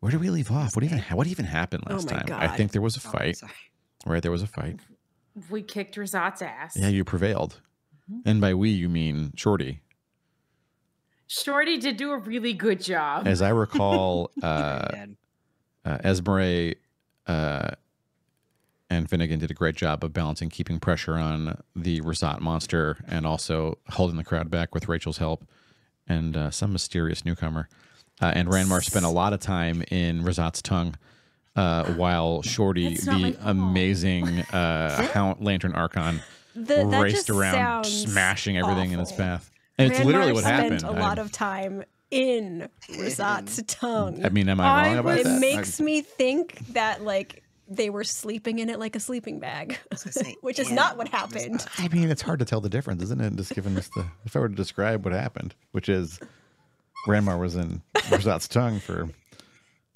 Where did we leave off? What even happened last time? God. I think there was a fight. Right, there was a fight. We kicked Razat's ass. Yeah, you prevailed. And by we, you mean Shorty. Shorty did do a really good job. As I recall, Esmeralda and Finnegan did a great job of balancing, keeping pressure on the Razat monster and also holding the crowd back with Rachel's help and some mysterious newcomer. And Ranmar spent a lot of time in Razat's tongue while Shorty, the amazing Lantern Archon, raced around smashing everything in its path. And it's literally what happened. Spent a lot of time in Razat's tongue. I mean, am I wrong about that? It makes me think that, like, they were sleeping in it like a sleeping bag, which is not what happened. I mean, it's hard to tell the difference, isn't it? Just given us if I were to describe what happened, which is Ranmar was in Razat's tongue for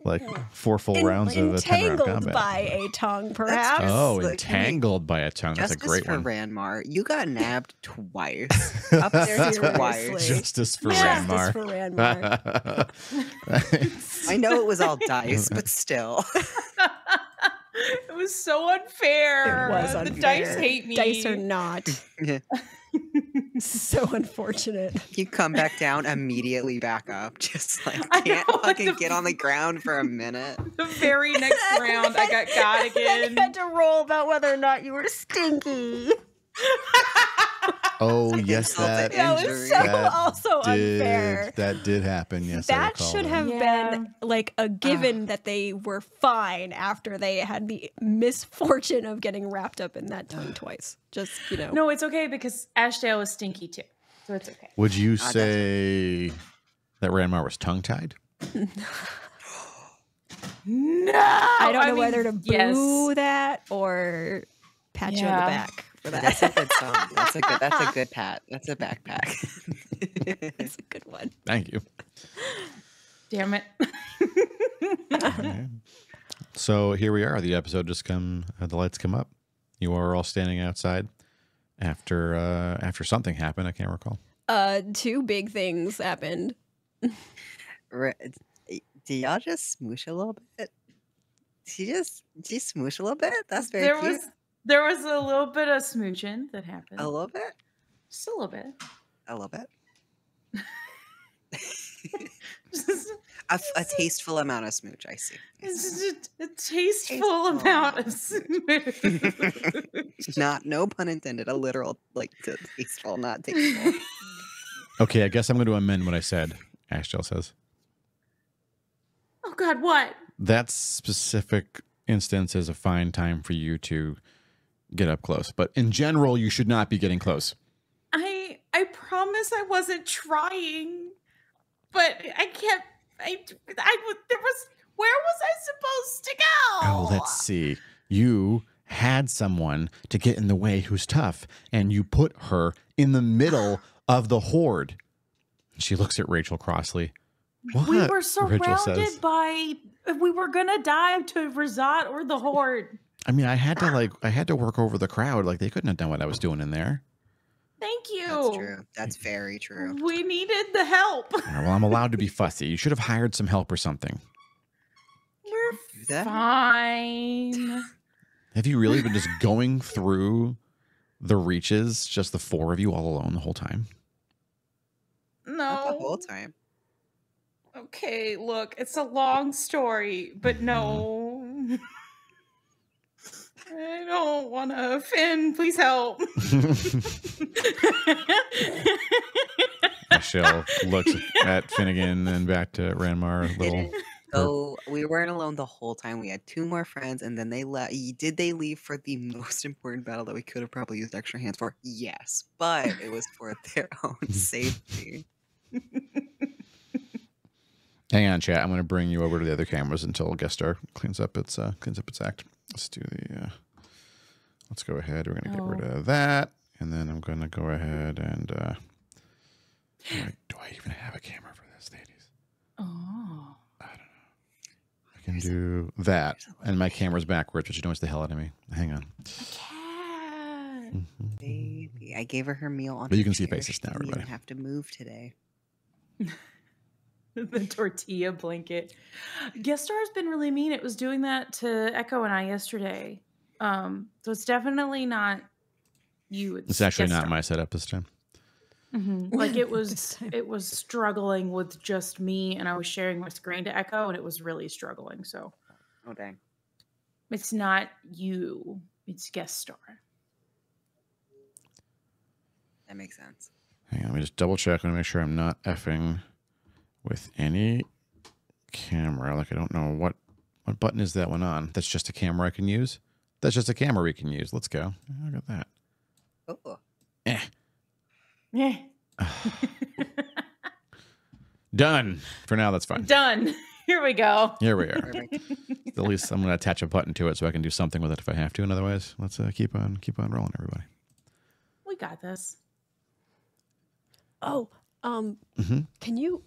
like 4 full rounds of a 10-round combat. Entangled by a tongue, perhaps. Oh, entangled by a tongue. That's a great one. Justice for Ranmar. You got nabbed twice. Up there twice. Justice for Ranmar. I know it was all dice, but still. It was so unfair. It was unfair. The dice hate me. Dice are not. So unfortunate. You come back down, immediately back up. Just like, can't fucking get on the ground for a minute. The very next round, I got again. You had to roll about whether or not you were stinky. Oh, yes, that was also unfair. That did happen, yes. That should have been like a given that they were fine after they had the misfortune of getting wrapped up in that tongue twice. Just, you know. No, it's okay because Ashdale was stinky too. So it's okay. Would you say that Ranmar was tongue-tied? No! I don't know whether to boo that or pat you on the back. That's a good song. That's a good pat. That's a backpack. That's a good one. Thank you. Damn it. Okay. So here we are. The episode just the lights come up. You are all standing outside after something happened. I can't recall. 2 big things happened. Do y'all just smoosh a little bit? She smoosh a little bit? That's very cute. There was a little bit of smooching that happened. A little bit? Just a little bit. A little bit. A tasteful amount of smooch, I see. It's a tasteful amount of smooch. No pun intended, a literal, like, tasteful, not tasteful. Okay, I guess I'm going to amend what I said, Ashdale says. Oh, God, what? That specific instance is a fine time for you to get up close. But in general, you should not be getting close. I promise I wasn't trying. But I can't. Where was I supposed to go? Oh, let's see. You had someone to get in the way who's tough, and you put her in the middle of the horde. She looks at Rachel crossly. What? We were surrounded by. We were gonna die to Razat or the horde. I mean, I had to work over the crowd. Like, they couldn't have done what I was doing in there. Thank you. That's true. That's very true. We needed the help. Well, I'm allowed to be fussy. You should have hired some help or something. We're fine. Have you really been just going through the reaches, just the 4 of you all alone the whole time? No. Not the whole time. Okay, look, it's a long story, but no. I don't want to offend. Please help. Michelle looks at Finnegan and back to Ranmar. So we weren't alone the whole time. We had 2 more friends, and then they left. Did they leave for the most important battle that we could have probably used extra hands for? Yes, but it was for their own safety. Hang on, chat. I'm going to bring you over to the other cameras until Guest Star cleans up its act. Let's do the. Let's go ahead. We're going to get rid of that, and then I'm going to go ahead and. Do I even have a camera for this, ladies? Oh. I don't know. I can do that, and my camera's backwards, which annoys the hell out of me. Hang on. Baby, I gave her meal on. But you can see faces now, everybody. She didn't even have to move today. The tortilla blanket. Guest star has been really mean. It was doing that to Echo and I yesterday. So it's definitely not you. It's actually guest not star. my setup this time. Like it This time. was struggling with just me, and I was sharing my screen to Echo, and it was really struggling. So Oh dang. it's not you. It's guest star. That makes sense. Hang on, let me just double check and make sure I'm not effing with any camera. Like I don't know what button is that one on. That's just a camera I can use. That's just a camera we can use. Let's go. Look at that. Oh. Eh. Yeah. Done. For now, that's fine. Done. Here we go. Here we are. Perfect. At least I'm going to attach a button to it so I can do something with it if I have to. And otherwise, let's keep on rolling, everybody. We got this. Oh, Mm-hmm. can you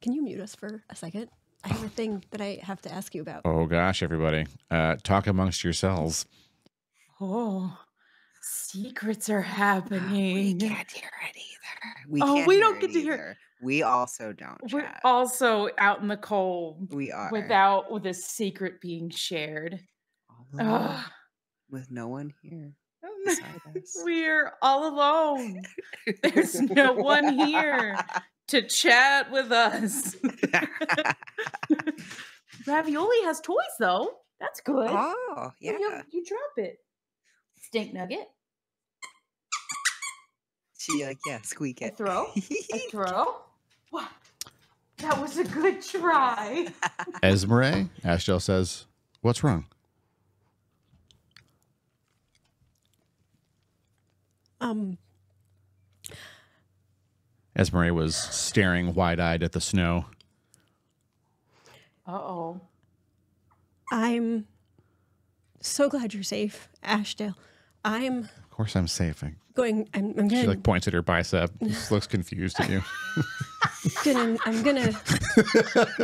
mute us for a second? I have a thing that I have to ask you about. Oh gosh, everybody, talk amongst yourselves. Oh, secrets are We happening. can't hear it either. We can't don't get to hear- either. We also don't We're chat. also out in the cold We are. with a secret being shared. All alone, Ugh. with no one here beside us. We're all alone. There's no one here to chat with us. Ravioli has toys though. That's good. Oh, yeah. You drop it. Stink nugget. She squeak I it. throw. I throw. Wow. That was a good try. Esmeralda, Ashdale says, "What's wrong?" Esmeralda was staring wide-eyed at the snow. Uh-oh. I'm so glad you're safe, Ashdale. I'm Of course, I'm safe. I'm She gonna, like points at her bicep. Just looks confused at you. I'm gonna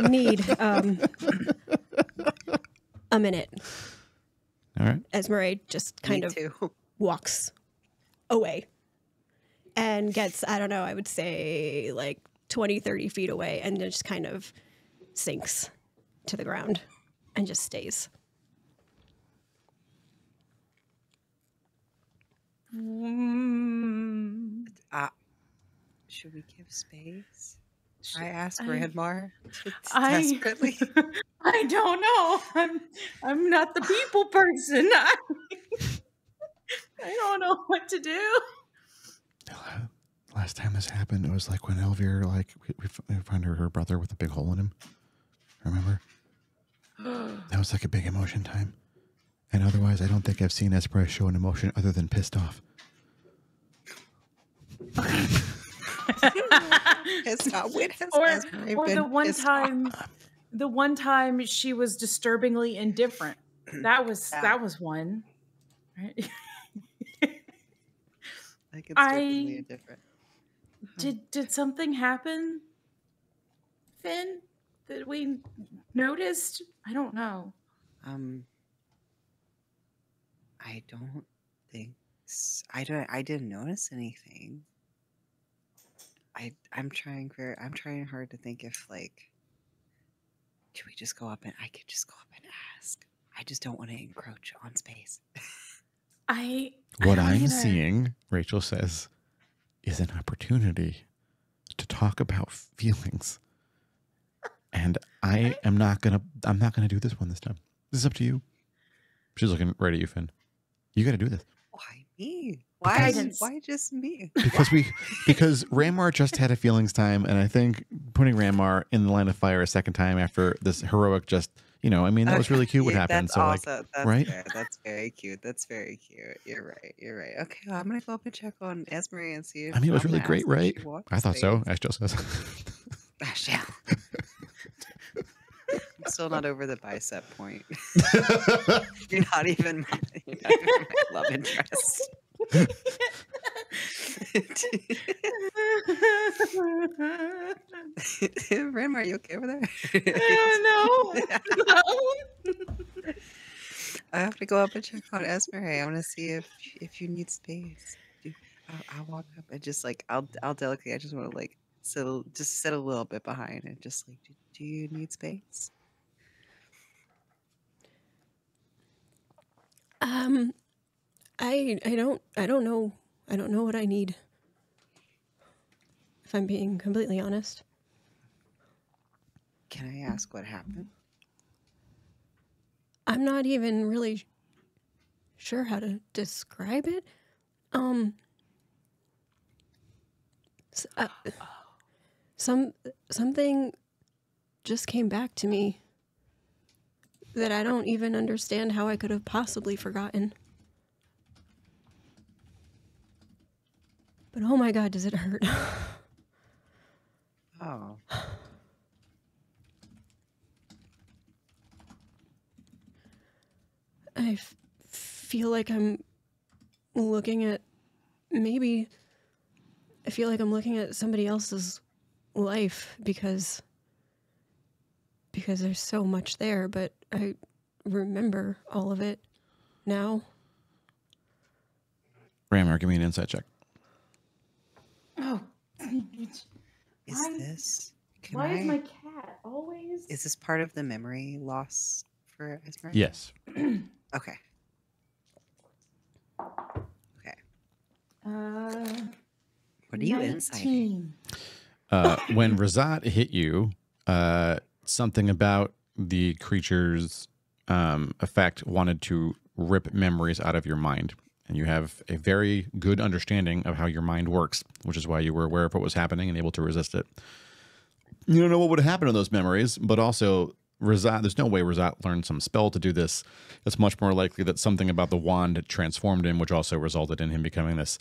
need a minute. All right. Esmeralda just kind of too. walks away and gets, I don't know, I would say like 20, 30 feet away and just kind of sinks to the ground and just stays. Should we give space? I asked Grandmar I- desperately. I don't know. I'm not the people person. I don't know what to do. Last time this happened, it was like when Elvira, like, we found her brother with a big hole in him. Remember? That was like a big emotion time. And otherwise, I don't think I've seen Esprey show an emotion other than pissed off. Pissed off. When has Or Esmeralda the been one pissed time off? the one time she was disturbingly indifferent. That was one. Right? Like it's certainly I- different. Did something happen, Finn, that we noticed? I don't know. I don't think I didn't notice anything. I'm trying hard to think if like should we just go up and I could just go up and ask. I just don't want to encroach on space. What I'm I'm gonna- seeing, Rachel says, is an opportunity to talk about feelings. And I'm not gonna do this one this time. This is up to you. She's looking right at you, Finn. You gotta do this. Why me? Guidance. Why just me? Because Ranmar just had a feelings time, and I think putting Ranmar in the line of fire a second time after this heroic that was really cute what happened. That's So also, that's right? fair. That's very cute. That's very cute. You're right. Okay, well, I'm gonna go up and check on Esmeralda and see if it was I'm really gonna great, ask if right? she walks I thought so. space. Ash Jill says. Yeah. I'm still not over the bicep point. You're not even my love interest. Ram, are you okay over there? No. I have to go up and check on Esmeralda. I want to see if you need space. I'll walk up and just like I'll delicately. I just want to like So just sit a little bit behind and just like, do you need space? I don't know. I don't know what I need. If I'm being completely honest. Can I ask what happened? I'm not even really sure how to describe it. Something just came back to me that I don't even understand how I could have possibly forgotten. But oh my God, does it hurt? Oh. I feel like I'm looking at maybe I feel like I'm looking at somebody else's life because there's so much there, but I remember all of it now. Rammer, give me an insight check. Oh. Is Why- this? Can Why I, is my cat always? Is this part of the memory loss for Esmeralda? Yes. Okay. Okay. What are you inciting? 19. When Razat hit you, something about the creature's effect wanted to rip memories out of your mind. And you have a very good understanding of how your mind works, which is why you were aware of what was happening and able to resist it. You don't know what would happen to those memories, but also Razat, there's no way Razat learned some spell to do this. It's much more likely that something about the wand transformed him, which also resulted in him becoming this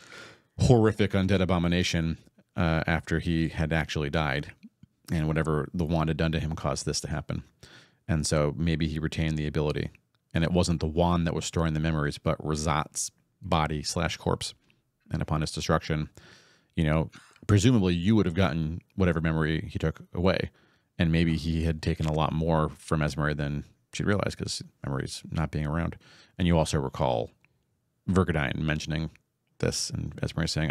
horrific undead abomination after he had actually died. And whatever the wand had done to him caused this to happen. And so maybe he retained the ability. And it wasn't the wand that was storing the memories, but Razat's body / corpse. And upon his destruction, you know, presumably you would have gotten whatever memory he took away. And maybe he had taken a lot more from Esmer than she realized because memory's not being around. And you also recall Vergadine mentioning this and Esmer saying,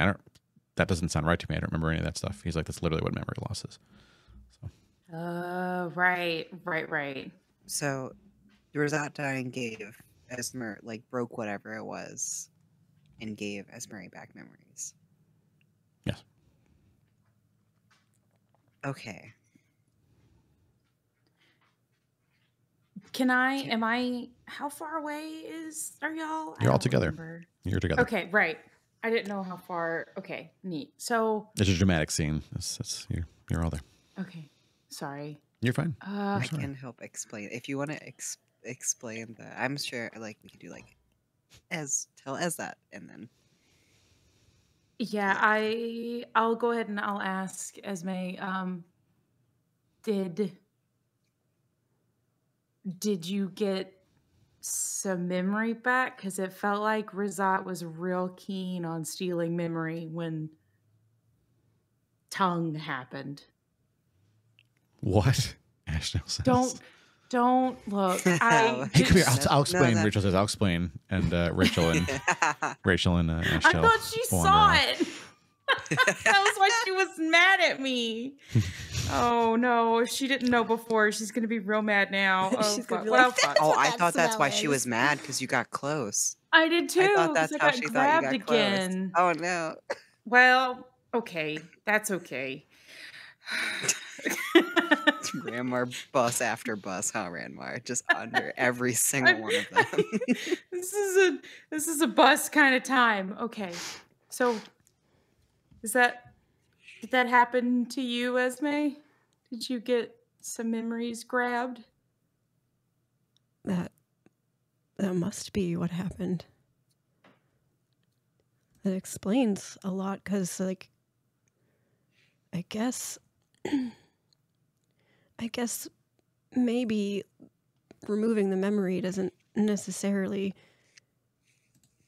that doesn't sound right to me. I don't remember any of that stuff. He's like, that's literally what memory loss is. Right. So, Razat dying gave Esmer, like, broke whatever it was and gave Esmer back memories. Yes. Okay. How far away are y'all? I You're all don't together. remember. You're together. Okay, right. I didn't know how far. Okay, neat. So, It's a dramatic scene. You're all there. okay, sorry. You're fine. I can help explain. If you want to explain that, I'm sure, like, we could do, like, tell Ez that, and then. Yeah, I'll go ahead and I'll ask Esme, did you get some memory back? Because it felt like Razat was real keen on stealing memory when tongue happened. What? Ashdale says. Don't look. Hey, come here. I'll explain. that- Rachel says, "I'll explain." And Rachel and I Ashdale. thought she wander saw off. it. That was why she was mad at me. Oh no, if she didn't know before, she's gonna be real mad now. Oh, She's gonna fuck. be Well, like, fuck. Oh, I that thought that's why smell she is. was mad because you got close. I did too. I thought 'cause that's I how got she thought grabbed you got close. again. Oh no. Well, okay, that's okay. Ranmar bus after bus, huh, Ranmar? Just under every single one of them. This is a bus kind of time. Okay, so did that happen to you, Esme? Did you get some memories grabbed? That must be what happened. That explains a lot because, like, I guess maybe removing the memory doesn't necessarily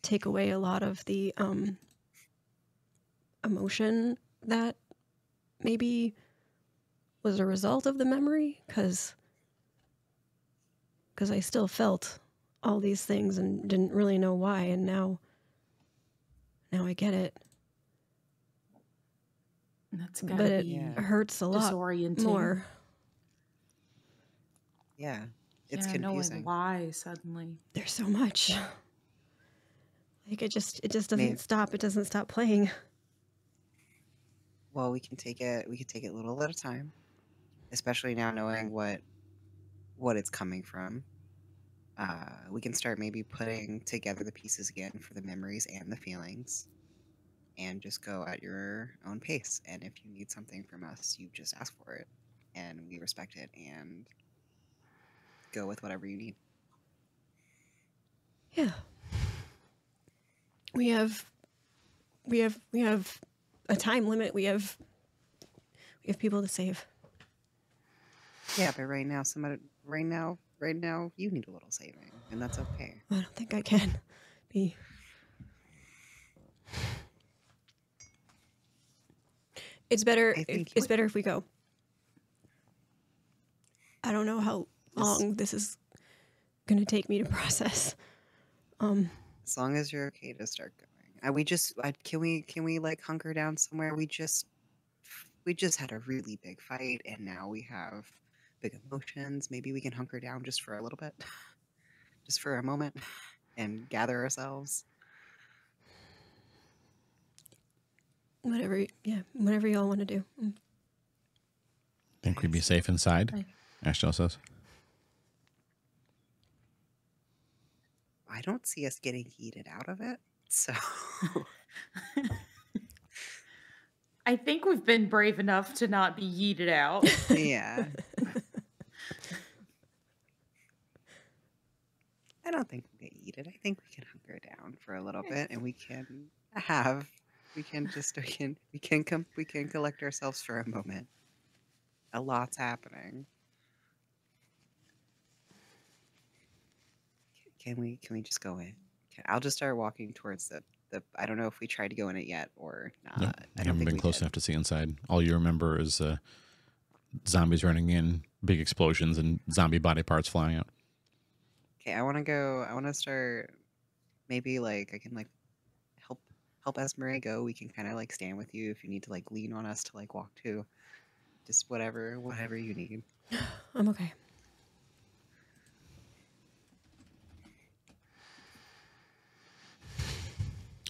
take away a lot of the emotion that maybe was a result of the memory, because I still felt all these things and didn't really know why, and now I get it. That's but gotta it be hurts a lot disorienting. more. Yeah, it's Yeah, knowing confusing. why suddenly. There's so much. Like it just doesn't Maybe. stop. It doesn't stop playing. Well, we can take it a little at a time, especially now knowing what it's coming from. We can start maybe putting together the pieces again for the memories and the feelings, and just go at your own pace. And if you need something from us, you just ask for it, and we respect it and go with whatever you need. Yeah. We have a time limit. We have people to save. Yeah, but right now, you need a little saving, and that's okay. I don't think I can be. It's better. It's better if we go. I don't know how long this is going to take me to process. As long as you're okay to start going. Can we like hunker down somewhere? We just had a really big fight, and now we have big emotions. Maybe we can hunker down just for a little bit, just for a moment, and gather ourselves. Whatever y'all want to do. Think we'd be safe inside? Ashtel says. I don't see us getting heated out of it, so. I think we've been brave enough to not be yeeted out. Yeah. I don't think we get heated. I think we can hunker down for a little bit, and we can collect ourselves for a moment. A lot's happening. Can we just go in? I'll just start walking towards the. I don't know if we tried to go in it yet or not. No, I you don't haven't think been we close did. enough to see inside. All you remember is zombies running in, big explosions, and zombie body parts flying out. Okay, I want to start. Maybe like I can like help Esmeralda go. We can kind of like stand with you if you need to like lean on us to like walk too. Just whatever you need. I'm okay.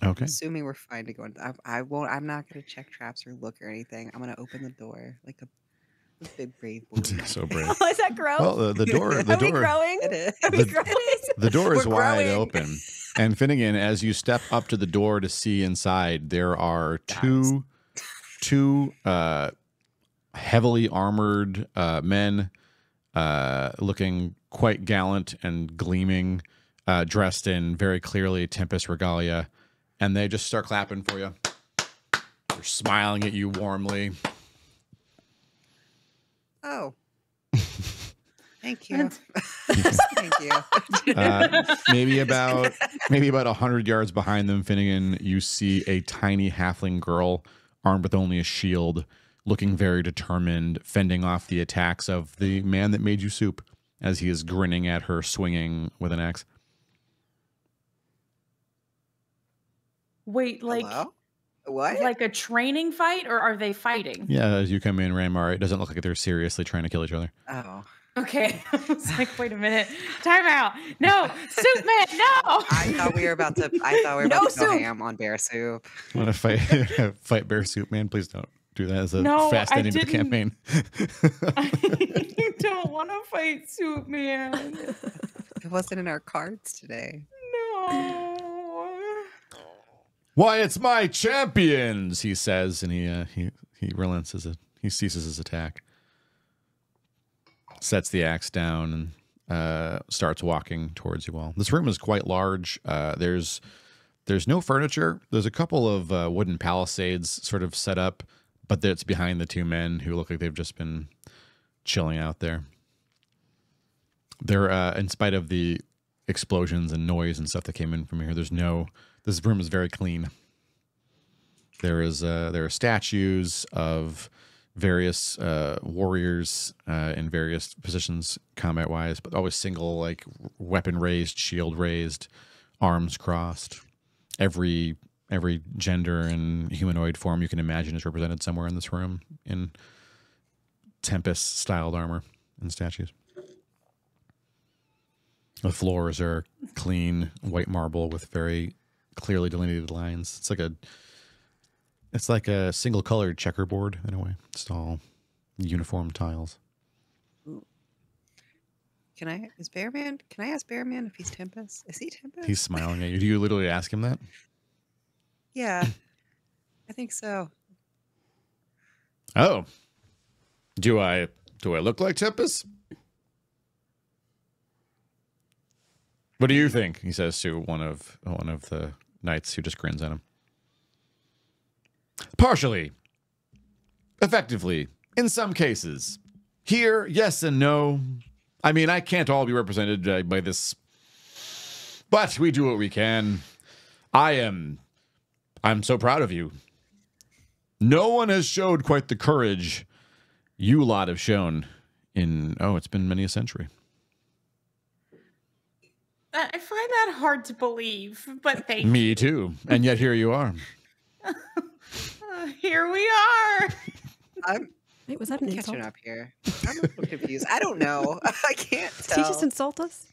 Okay. Assuming we're fine to go in. I won't. I'm not gonna check traps or look or anything. I'm gonna open the door like a big brave boy. So brave. Oh, is that growth? Well, the door. Are we growing? It is. Are we growing? The door is We're wide growing. open. And Finnegan, as you step up to the door to see inside, there are two heavily armored men looking quite gallant and gleaming, dressed in very clearly Tempest regalia. And they just start clapping for you. They're smiling at you warmly. Oh. Thank you. Thank you. Maybe about 100 yards behind them, Finnegan, you see a tiny halfling girl armed with only a shield, looking very determined, fending off the attacks of the man that made you soup as he is grinning at her, swinging with an axe. Wait, like Hello? What? like a training fight, or are they fighting? Yeah, as you come in, Ranmar, it doesn't look like they're seriously trying to kill each other. Oh. Okay. I was like, wait a minute. Time out. No, soup man, no. I thought we were about to No go soup. ham on bear soup. Want to fight bear soup, man? Please don't do that as a No, fast I ending to the didn't. campaign. I don't want to fight soup man. It wasn't in our cards today. No. Why, it's my champions, he says, and he relents he ceases his attack, sets the axe down, and starts walking towards you all. This room is quite large. There's no furniture. There's a couple of wooden palisades sort of set up, but it's behind the two men who look like they've just been chilling out there. They're in spite of the explosions and noise and stuff that came in from here, this room is very clean. There are statues of various warriors in various positions combat wise, but always single, like weapon raised, shield raised, arms crossed. Every every gender and humanoid form you can imagine is represented somewhere in this room in Tempest-styled armor and statues. The floors are clean white marble with very clearly delineated lines. It's like a single-colored checkerboard in a way. It's all uniform tiles. Can I ask Bearman if he's Tempest? Is he Tempest? He's smiling at you. Do you literally ask him that? Yeah, I think so. Oh. Do I look like Tempest? What do you think? He says to one of the knights who just grins at him. Partially. Effectively. In some cases. Here, yes and no. I mean, I can't all be represented by this. But we do what we can. I'm so proud of you. No one has showed quite the courage you lot have shown in, it's been many a century. I find that hard to believe, but thank you. Me too. And yet here you are. Here we are. Wait, was that an insult? Catching up here. I'm a little confused. I don't know. I can't tell. Did he just insult us?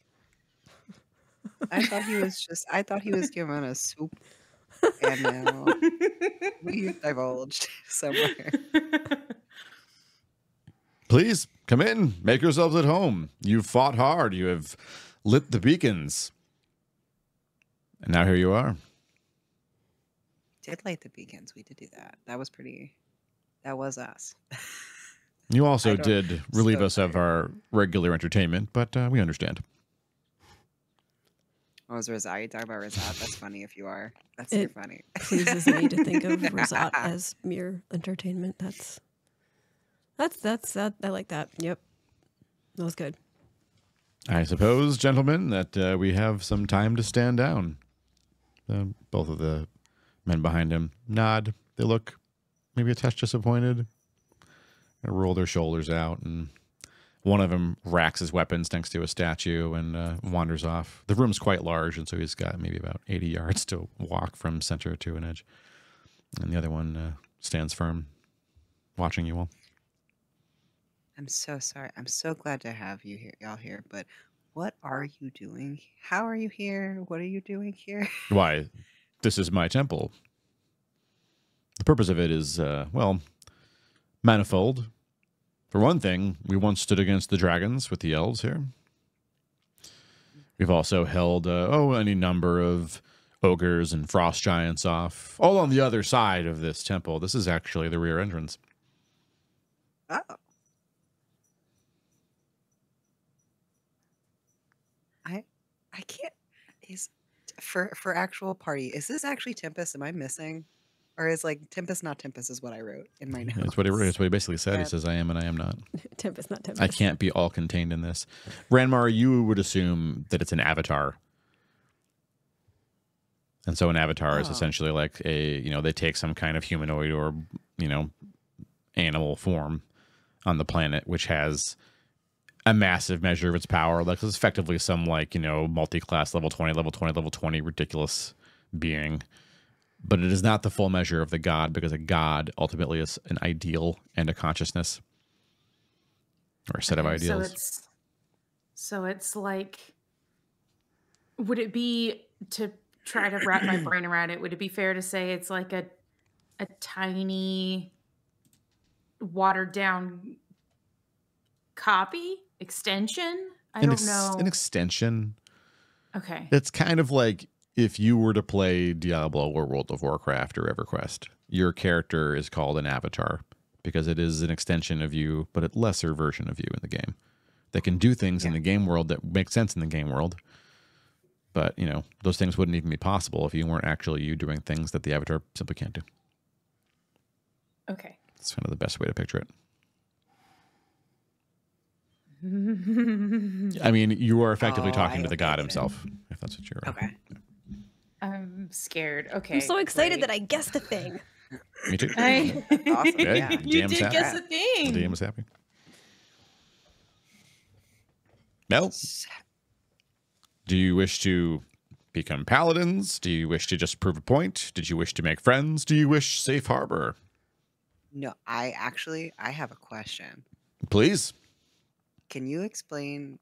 I thought he was giving us soup. And now we've divulged somewhere. Please come in. Make yourselves at home. You've fought hard. You have lit the beacons. And now here you are. Did light the beacons. We did do that. That was us. You also did relieve us of our regular entertainment, but we understand. Oh, is Razat? You talking about Razat? That's funny if you are. That's super funny. Pleases me to think of Razat as mere entertainment. That's I like that. Yep. That was good. I suppose, gentlemen, that we have some time to stand down. Both of the men behind him nod. They look maybe a touch disappointed. They roll their shoulders out, and one of them racks his weapons next to a statue and wanders off. The room's quite large, and so he's got maybe about 80 yards to walk from center to an edge. And the other one stands firm, watching you all. I'm so sorry. I'm so glad to have you here, y'all here. But what are you doing? How are you here? What are you doing here? Why, this is my temple. The purpose of it is, manifold. For one thing, we once stood against the dragons with the elves here. We've also held, any number of ogres and frost giants off, all on the other side of this temple. This is actually the rear entrance. Oh. I can't. For actual party, is this actually Tempest? Am I missing? Or is Tempest not Tempest is what I wrote in my notes? That's what he wrote. That's what he basically said. Yeah. He says, I am and I am not. Tempest, not Tempest. I can't be all contained in this. Ranmar, you would assume that it's an avatar. And so an avatar is essentially like they take some kind of humanoid or, animal form on the planet, which has a massive measure of its power. Like it's effectively some multi-class level 20 ridiculous being. But it is not the full measure of the god, because a god ultimately is an ideal and a consciousness or a set of ideals. So it's like, would it be, to try to wrap my brain around it, would it be fair to say it's like a tiny watered down copy extension? I don't know. An extension. Okay. It's kind of like if you were to play Diablo or World of Warcraft or EverQuest, your character is called an avatar because it is an extension of you, but a lesser version of you in the game that can do things in the game world that make sense in the game world. But, those things wouldn't even be possible if you weren't actually you doing things that the avatar simply can't do. Okay. It's kind of the best way to picture it. I mean, you are effectively talking to the god himself, if that's what you're... Okay. I'm scared. Okay. I'm so excited that I guessed a thing. Me too. Awesome. Yeah. You DM's did happy. guess a thing. The DM is happy. Mel, do you wish to become paladins? Do you wish to just prove a point? Did you wish to make friends? Do you wish safe harbor? No, I have a question. Please. Can you explain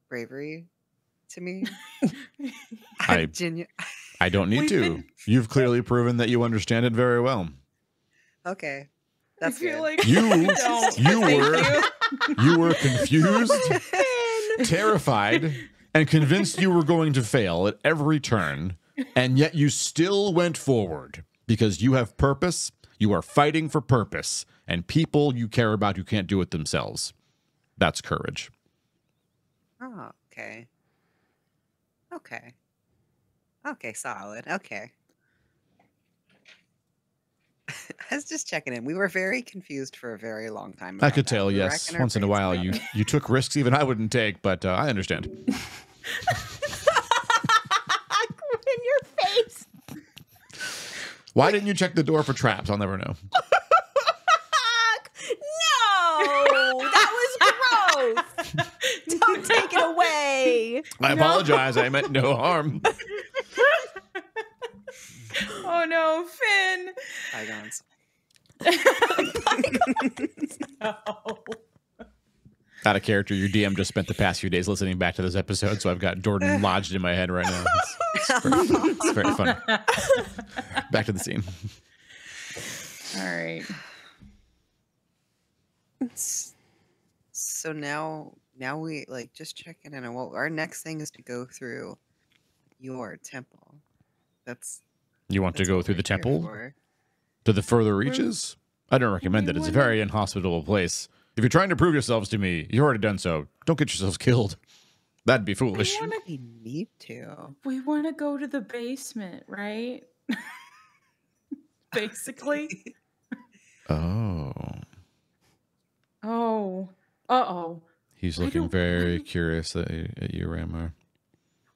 bravery to me? I don't need to. You've clearly proven that you understand it very well. Okay. That's I feel good. like You were confused, terrified, and convinced you were going to fail at every turn, and yet you still went forward because you have purpose. You are fighting for purpose, and people you care about who can't do it themselves. That's courage. Oh, okay. Okay, solid. Okay. I was just checking in. We were very confused for a very long time. I about could that. tell, We were yes. racking our Once in a brains while, about you took risks even I wouldn't take, but I understand. In your face. Why didn't you check the door for traps? I'll never know. No, that was gross. Don't take it away. I apologize. I meant no harm. Oh no, Finn. bygones. Out of character, your DM just spent the past few days listening back to this episode, so I've got Jordan lodged in my head right now. It's very fun. Back to the scene. All right. So now we like just checking in on what our next thing is to go through your temple. You want to go what through we're the here temple for. to the further reaches? I don't recommend it. It's a wanna- very inhospitable place. If you're trying to prove yourselves to me, you've already done so. Don't get yourselves killed. That'd be foolish. We need to. We want to go to the basement, right? Basically. Oh. Oh. Uh-oh. He's I looking don't- very curious at you, Ramar.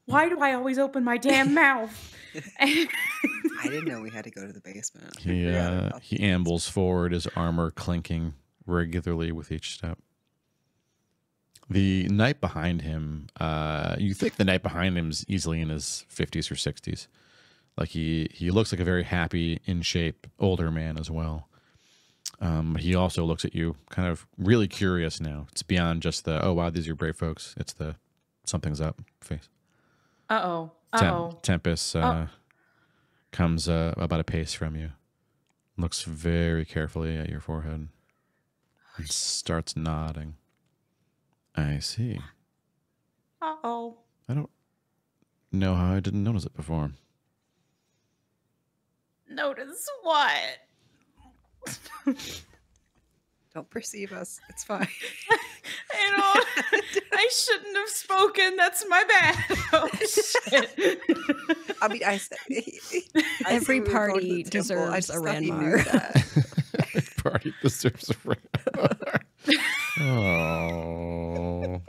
Why do I always open my damn mouth? I didn't know we had to go to the basement. He ambles forward, his armor clinking regularly with each step. The knight behind him, you think the knight behind him is easily in his 50s or 60s. Like he looks like a very happy, in shape, older man as well. But he also looks at you kind of really curious now. It's beyond just the, oh, wow, these are brave folks. It's the something's up face. Uh-oh. Uh-oh. Tempest comes about a pace from you. Looks very carefully at your forehead. And starts nodding. I see. Uh-oh. I don't know how I didn't notice it before. Notice what? Don't perceive us. It's fine. I shouldn't have spoken. That's my bad. Oh, shit. I mean, I said Every we were going to party the temple. I deserves just a thought he knew Ranmar. that. Party deserves a ring. Oh.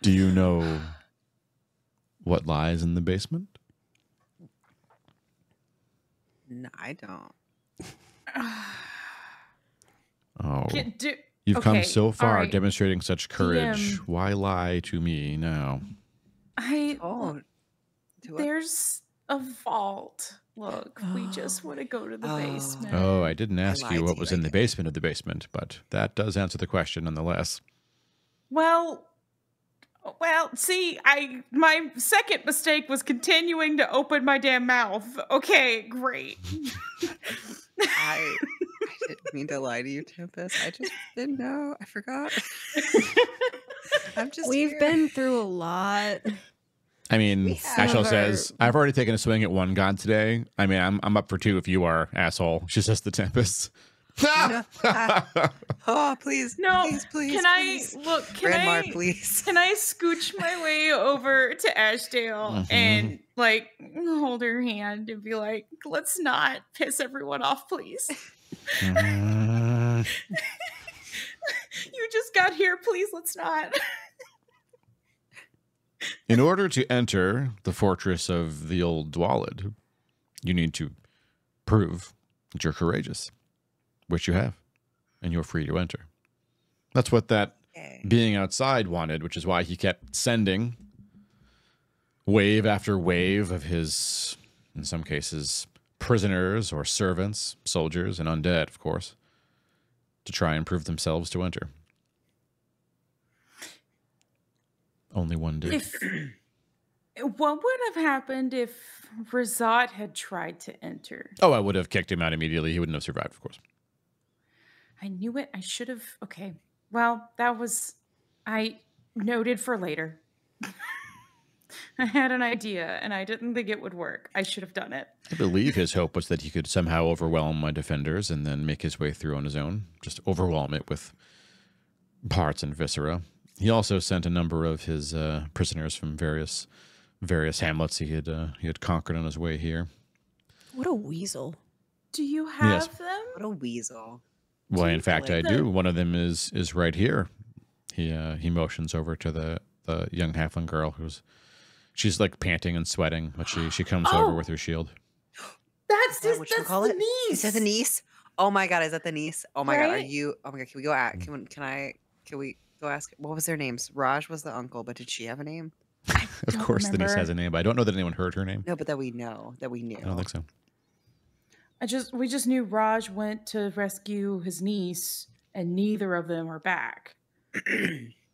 Do you know what lies in the basement? No, I don't. Oh. Do, You've come okay, so all far right. demonstrating such courage. DM. Why lie to me now? Oh, There's a vault. Look, we just want to go to the Oh. basement. Oh, I didn't ask lied you to what you, was I in the guess. basement of the basement, but that does answer the question nonetheless. Well, see, my second mistake was continuing to open my damn mouth. Okay, great. I didn't mean to lie to you, Tempest. I just didn't know. I forgot. I'm just We've here. been through a lot. I mean, have. Ashel says, I've already taken a swing at one god today. I mean, I'm up for two if you are, asshole. She says the Tempest. Oh, please. No, please. can please. I look? Grandma, please. Can I scooch my way over to Ashdale and like hold her hand and be like, "Let's not piss everyone off, please. You just got here, please. Let's not." In order to enter the fortress of the old Dwalid, you need to prove that you're courageous, which you have, and you're free to enter. That's what that Yay. being outside wanted, which is why he kept sending wave after wave of his, in some cases, prisoners or servants, soldiers, and undead, of course, to try and prove themselves to enter. Only one did. What would have happened if Razat had tried to enter? Oh, I would have kicked him out immediately. He wouldn't have survived, of course. I knew it. I should have. Okay. Well, that was. I noted for later. I had an idea, and I didn't think it would work. I should have done it. I believe his hope was that he could somehow overwhelm my defenders and then make his way through on his own. Just overwhelm it with parts and viscera. He also sent a number of his prisoners from various hamlets he had conquered on his way here. What a weasel. Do you have Yes. them? What a weasel. Well, Do in you fact, I like do. the- One of them is right here. He motions over to the young halfling girl she's like panting and sweating, but she comes over with her shield. That's Is that what you that's call the it? niece. Is that the niece? Oh my god, is that the niece? Oh my god, are Right? you? Oh my god, can we go at? Can we go ask? What was their names? Raj was the uncle, but did she have a name? Of don't course, the niece remember. has a name, but I don't know that anyone heard her name. No, but that we know, that we knew. I don't think so. We just knew Raj went to rescue his niece, and neither of them are back.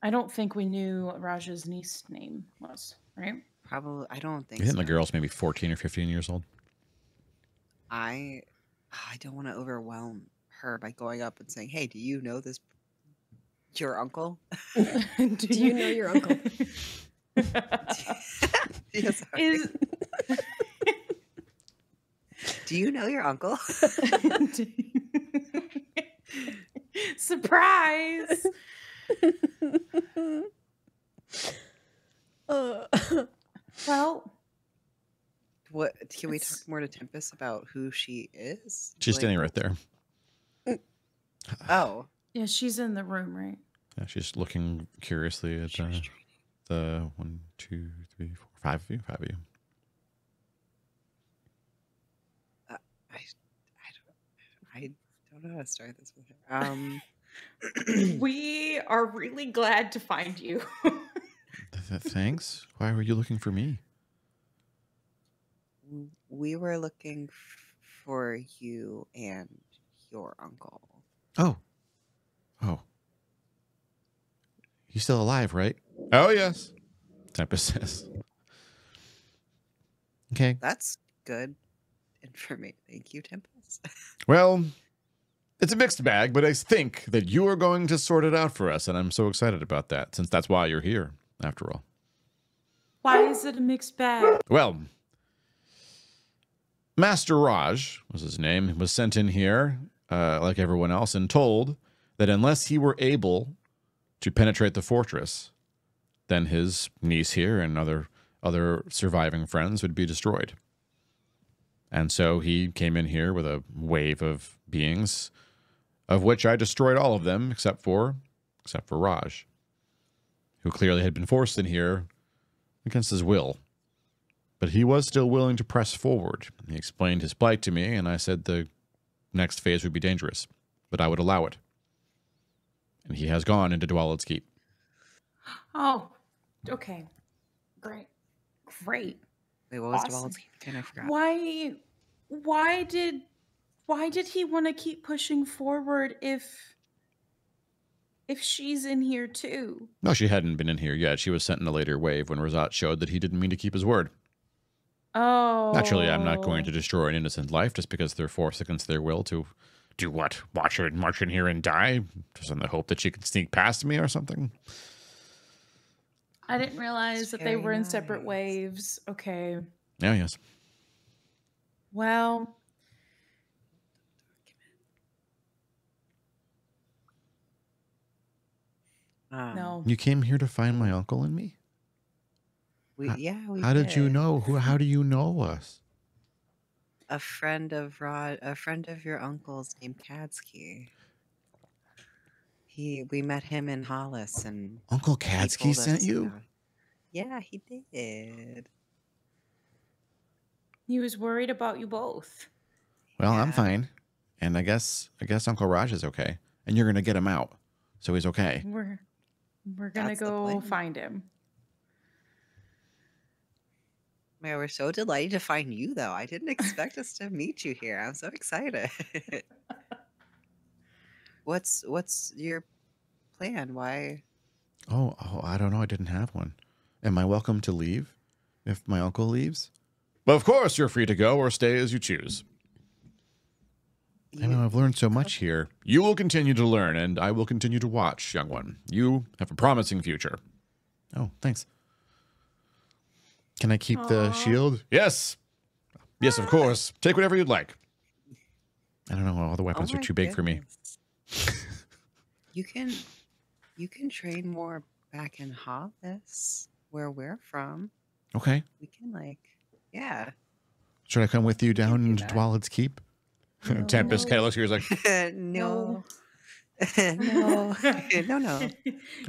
I don't think we knew what Raj's niece's name was, right? Probably, I don't think I think so. the girl's maybe 14 or 15 years old. I don't want to overwhelm her by going up and saying, "Hey, do you know this? Your uncle?" Do you know your uncle? Yeah, sorry. Is Do you know your uncle? surprise? Well, What? Can we It's- talk more to Tempest about who she is? She's Like- standing right there. Oh, yeah, she's in the room, right? Yeah, she's looking curiously at the 1, 2, 3, 4, 5 of you. 5 of you. I don't know how to start this with her. We are really glad to find you. Thanks. Why were you looking for me? We were looking for you and your uncle. Oh. He's still alive, right? Oh, yes. Tempest says. Okay. That's good information. Thank you, Tempest. Well, it's a mixed bag, but I think that you are going to sort it out for us, and I'm so excited about that, since that's why you're here, after all. Why is it a mixed bag? Well, Master Raj was his name, was sent in here, like everyone else, and told that unless he were able to penetrate the fortress, then his niece here and other surviving friends would be destroyed. And so he came in here with a wave of beings, of which I destroyed all of them except for Raj, who clearly had been forced in here against his will. But he was still willing to press forward. He explained his plight to me, and I said the next phase would be dangerous, but I would allow it. And he has gone into Dwalad's Keep. Oh, okay. Great. Wait, what was Awesome. Dwalad's again? I forgot. Why did he want to keep pushing forward if she's in here too? No, she hadn't been in here yet. She was sent in a later wave when Razat showed that he didn't mean to keep his word. Oh. Naturally, I'm not going to destroy an innocent life just because they're forced against their will to do what? Watch her march in here and die? Just in the hope that she can sneak past me or something? I didn't realize that they very were in separate nice. waves. Okay. Yeah, yes. Well, no. You came here to find my uncle and me? We How did you know? How do you know us? A friend of your uncle's named Kadsky. We met him in Hollice, and Uncle he Kadsky told sent us you? about- Yeah, he did. He was worried about you both. Well, I'm Yeah. fine. And I guess Uncle Raj is okay. And you're going to get him out. So he's okay. We're gonna That's the go plan. find him. Man, we're so delighted to find you, though. I didn't expect us to meet you here. I'm so excited. What's your plan? Why? Oh, I don't know. I didn't have one. Am I welcome to leave if my uncle leaves? Well, of course, you're free to go or stay as you choose. I know I've learned so much here. You will continue to learn, and I will continue to watch, young one. You have a promising future. Oh, thanks. Can I keep the shield? Yes. Yes, of course. Take whatever you'd like. I don't know. All the weapons Oh are my too big for me. goodness. You can train more back in Hollice, where we're from. Okay. We can yeah. Should I come with you can down do into that. Dwallad's Keep? Tempest kind of looks here. He's like, No. No. No.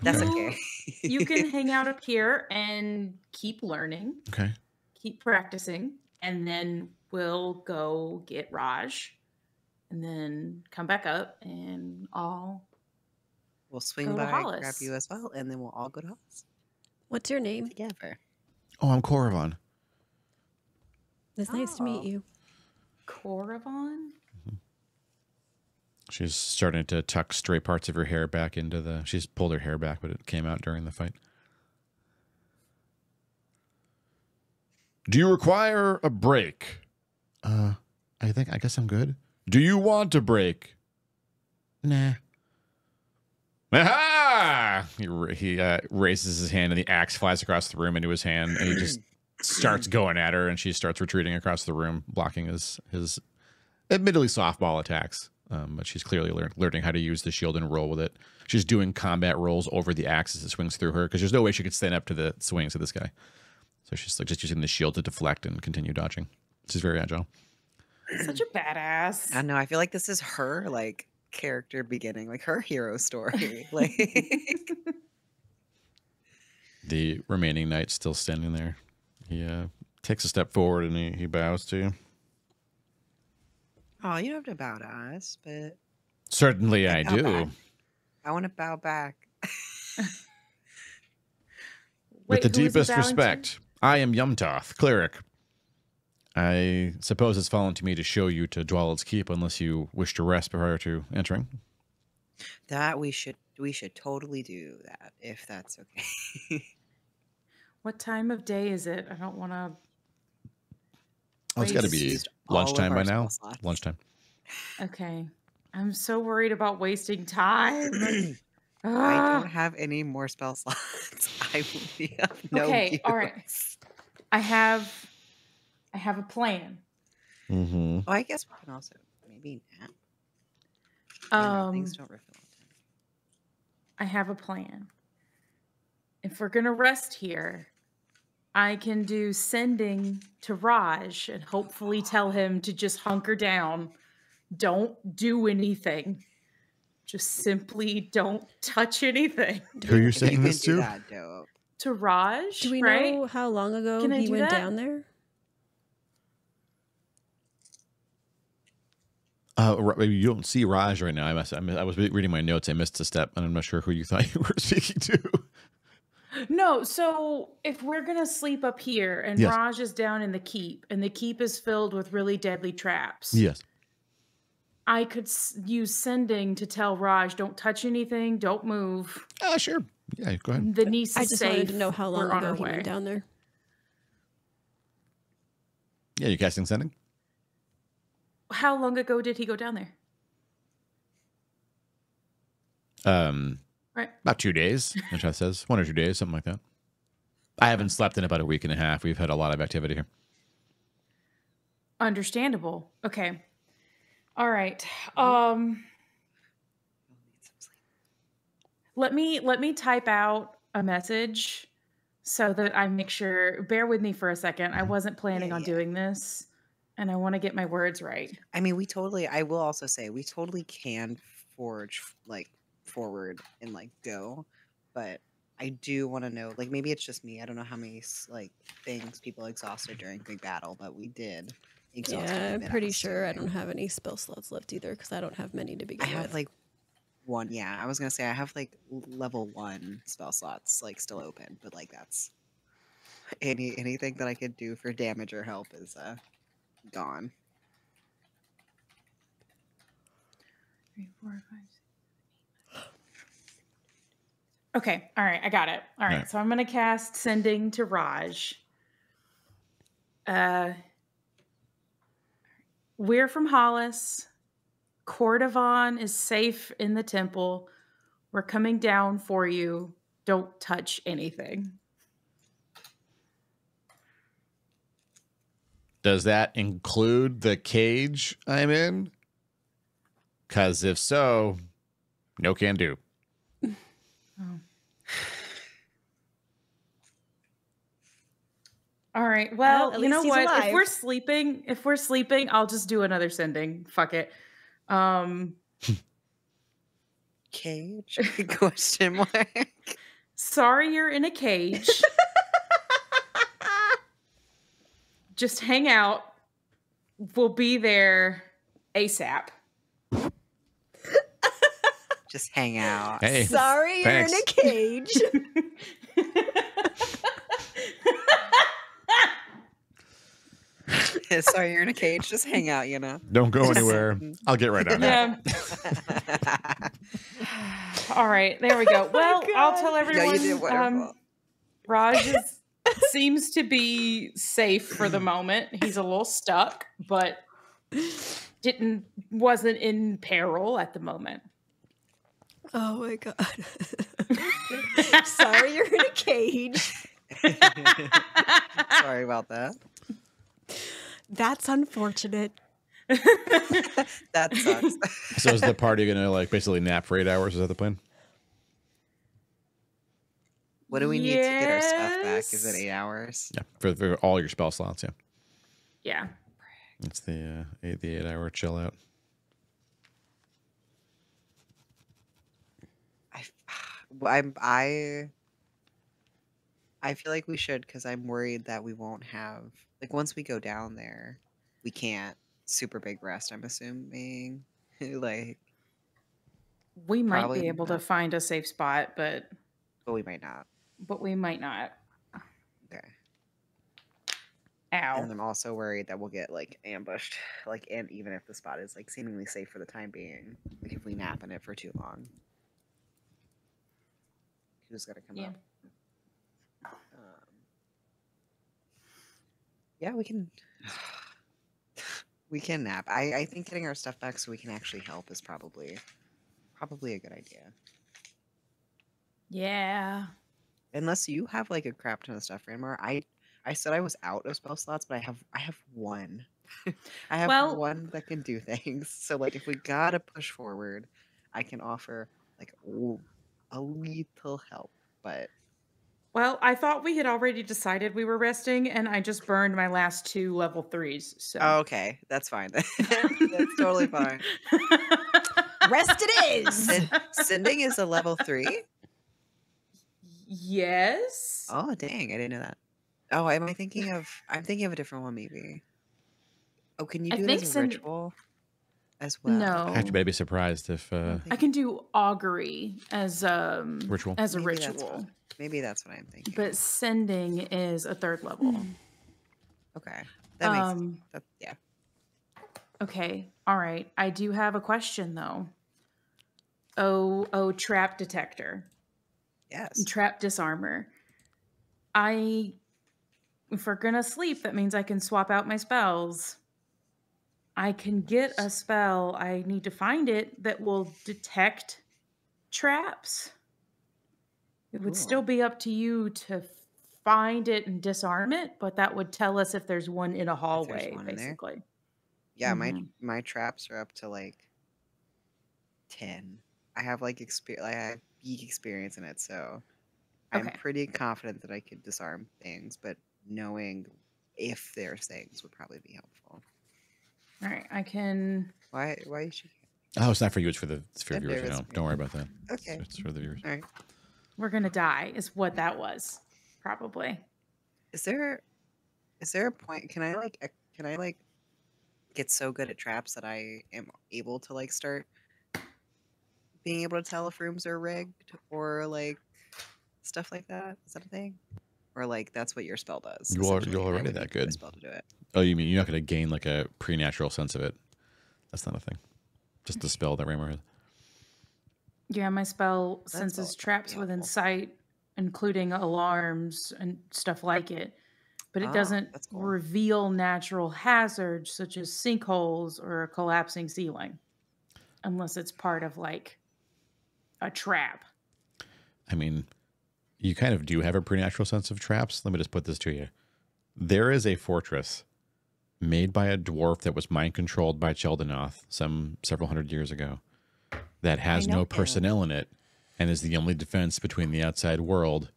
That's okay. You can hang out up here and keep learning, okay. keep practicing, and then we'll go get Raj, and then come back up, and all. We'll swing Go to by, grab Hollice. you as well, and then we'll all go to Hollice What's your name? together. Oh, I'm Coravon. It's nice to meet Oh. you. Coravon? She's starting to tuck stray parts of her hair back into the... She's pulled her hair back, but it came out during the fight. Do you require a break? I guess I'm good. Do you want a break? Nah. Aha! He raises his hand and the axe flies across the room into his hand and he just starts going at her and she starts retreating across the room, blocking his admittedly softball attacks. But she's clearly learning how to use the shield and roll with it. She's doing combat rolls over the axe as it swings through her because there's no way she could stand up to the swings of this guy. So she's like just using the shield to deflect and continue dodging. She's very agile. Such a badass. I know. I feel like this is her character beginning, her hero story. The remaining knight's still standing there. He takes a step forward and he bows to you. Oh, you don't have to bow to us, but Certainly I bow do. back. I want to bow back. With the Wait, who is he deepest bowing to? respect, I am Yumtoth, cleric. I suppose it's fallen to me to show you to Dwallad's Keep unless you wish to rest prior to entering. That we should totally do that if that's okay. What time of day is it? I don't want to. Oh, it's got to Waste. be Used all of lunchtime our by now. spell slots. Lunchtime. Okay. I'm so worried about wasting time. I Ah. don't have any more spell slots. I will be of no Okay, all right. use. I have a plan. Mm-hmm. Oh, I guess we can also maybe nap. No, things don't refill on time. I have a plan. If we're gonna rest here, I can do sending to Raj and hopefully tell him to just hunker down. Don't do anything. Just simply don't touch anything. Who are you If you saying can this do to? that, dope. To Raj, Do we right? know how long ago Can I he do went that? down there? You don't see Raj right now. I was reading my notes. I missed a step, and I'm not sure who you thought you were speaking to. No, so if we're gonna sleep up here and Yes. Raj is down in the keep and the keep is filled with really deadly traps, Yes. I could use sending to tell Raj, don't touch anything, don't move. Sure. Yeah, go ahead. The niece I is just safe. wanted to know how long We're on ago our he way. went down there. Yeah, you casting sending? How long ago did he go down there? Right. About 2 days, Ninja says. 1 or 2 days, something like that. I haven't slept in about a week and a half. We've had a lot of activity here. Understandable. Okay. All right. Let me type out a message so that I make sure. Bear with me for a second. I wasn't planning on doing this, and I want to get my words right. I mean, I will also say, we totally can forge forward and go, but I do want to know, maybe it's just me. I don't know how many things people exhausted during big battle, but we did exhaust. Yeah, I'm quite a bit pretty else sure I during- don't have any spell slots left either because I don't have many to I begin have with. one. Yeah, I was gonna say I have like level 1 spell slots like still open, but like that's anything that I could do for damage or help is gone. 3, 4, 5, 6. Okay, all right, I got it. All right, Right. so I'm gonna cast Sending to Raj. We're from Hollice. Cordovan is safe in the temple. We're coming down for you. Don't touch anything. Does that include the cage I'm in? Because if so, no can do. All right. Well, at you know least he's what? alive. If we're sleeping, I'll just do another sending. Fuck it. Cage? Question mark. Sorry you're in a cage. Just hang out. We'll be there ASAP. Just hang out. Hey, Sorry, you're in a thanks. cage. Sorry, you're in a cage. Just hang out, you know. Don't go anywhere. I'll get right on that. Yeah. All right. There we go. Well, I'll tell No, everyone. you did wonderful. Raj seems to be safe for the moment. He's a little stuck, but wasn't in peril at the moment. Oh my god. Sorry, you're in a cage. Sorry about that. That's unfortunate. That sucks. So is the party going to like basically nap for 8 hours? Is that the plan? What do we need to get our stuff back? Is it Yes. 8 hours? Yeah, for all your spell slots. Yeah, Yeah. it's the 8-hour chill out. I feel like we should, because I'm worried that we won't have, like, once we go down there, we can't super big rest, I'm assuming. Like, We might Probably be able to not. find a safe spot, but we might not. we might not. Okay. Ow. And I'm also worried that we'll get like ambushed, like, and even if the spot is like seemingly safe for the time being, like if we nap in it for too long, who's gonna come Yeah. up? Yeah, we can. We can nap. I think getting our stuff back so we can actually help is probably a good idea. Yeah. Unless you have like a crap ton of stuff, Ranmar. I said I was out of spell slots, but I have one. I have Well- one that can do things. So like if we gotta push forward, I can offer like a little help. But Well, I thought we had already decided we were resting, and I just burned my last 2 level 3s. So okay, that's fine. That's totally fine. Rest it is. Sending is a level 3. Yes. Oh dang, I didn't know that. Oh, I'm thinking of a different one maybe. Oh, can you I do it think as a ritual as well? No. I actually may be surprised if I can do augury as Ritual. as a Maybe that's ritual, what- Maybe that's what I'm thinking. but sending is a 3rd level. Okay. That makes sense. Um, Yeah. Okay. All right. I do have a question though. Oh, trap detector. Yes. Trap disarmor. If we're gonna sleep, that means I can swap out my spells. I can get a spell. I need to find it that will detect traps. It would still Cool. be up to you to find it and disarm it, but that would tell us if there's one in a hallway, one in there. basically. Yeah, Mhm. my traps are up to like 10. I have like I have geek experience in it, so I'm Okay. pretty confident that I could disarm things, but knowing if there's things would probably be helpful. All right. I can. Why is she Oh, it's not for you. It's for the Yeah, viewers. there is. Don't worry about that. Okay. It's for the viewers. All right. We're gonna die. Is what that was, probably. Is there a point can I like get so good at traps that I am able to like start being able to tell if rooms are rigged or like stuff like that? Is that a thing? Or like that's what your spell does? You're essentially, and I already would that need good. a spell to do it. Oh, you mean you're not going to gain like a preternatural sense of it? That's not a thing. Just the spell that Raymer has. Yeah, my spell That's senses all traps pretty within helpful. sight, including alarms and stuff like it. But it Oh, doesn't that's cool. reveal natural hazards such as sinkholes or a collapsing ceiling, unless it's part of like a trap. I mean, you kind of do have a preternatural sense of traps. Let me just put this to you. There is a fortress made by a dwarf that was mind controlled by Cheldenoth several hundred years ago that has know no him. personnel in it and is the only defense between the outside world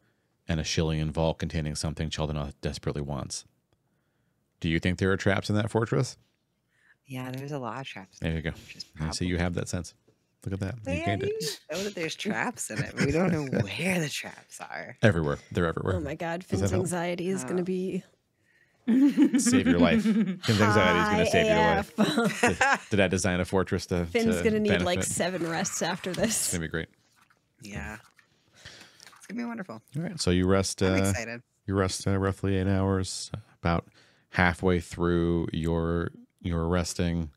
and a Shillian vault containing something Cheldenoth desperately wants. Do you think there are traps in that fortress? Yeah, there's a lot of traps. There you go. Which is I see you have that sense. Look at that. You Yeah, gained it. you know that there's traps in it, but we don't know where the traps are. Everywhere. They're everywhere. Oh my God, Does that Finn's help? anxiety is going to be Save your life. Finn's anxiety is going to save your AF. life. Did I design a fortress to Finn's going to need like benefit? 7 rests after It's this. going to be great. Yeah, it's gonna be wonderful. All right. So you rest. I'm excited. You rest roughly 8 hours. About halfway through your resting,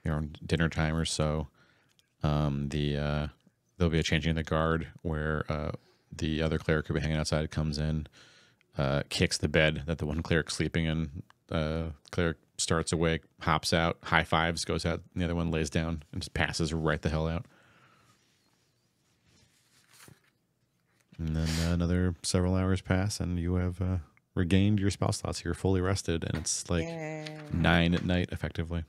around dinner time or so, there'll be a changing of the guard where the other cleric who will be hanging outside comes in, kicks the bed that the one cleric's sleeping in. Cleric starts awake, hops out, high fives, goes out, and the other one lays down and just passes right the hell out. And then another several hours pass, and you have regained your spell slots. You're fully rested, and it's like Yay. 9 at night, effectively.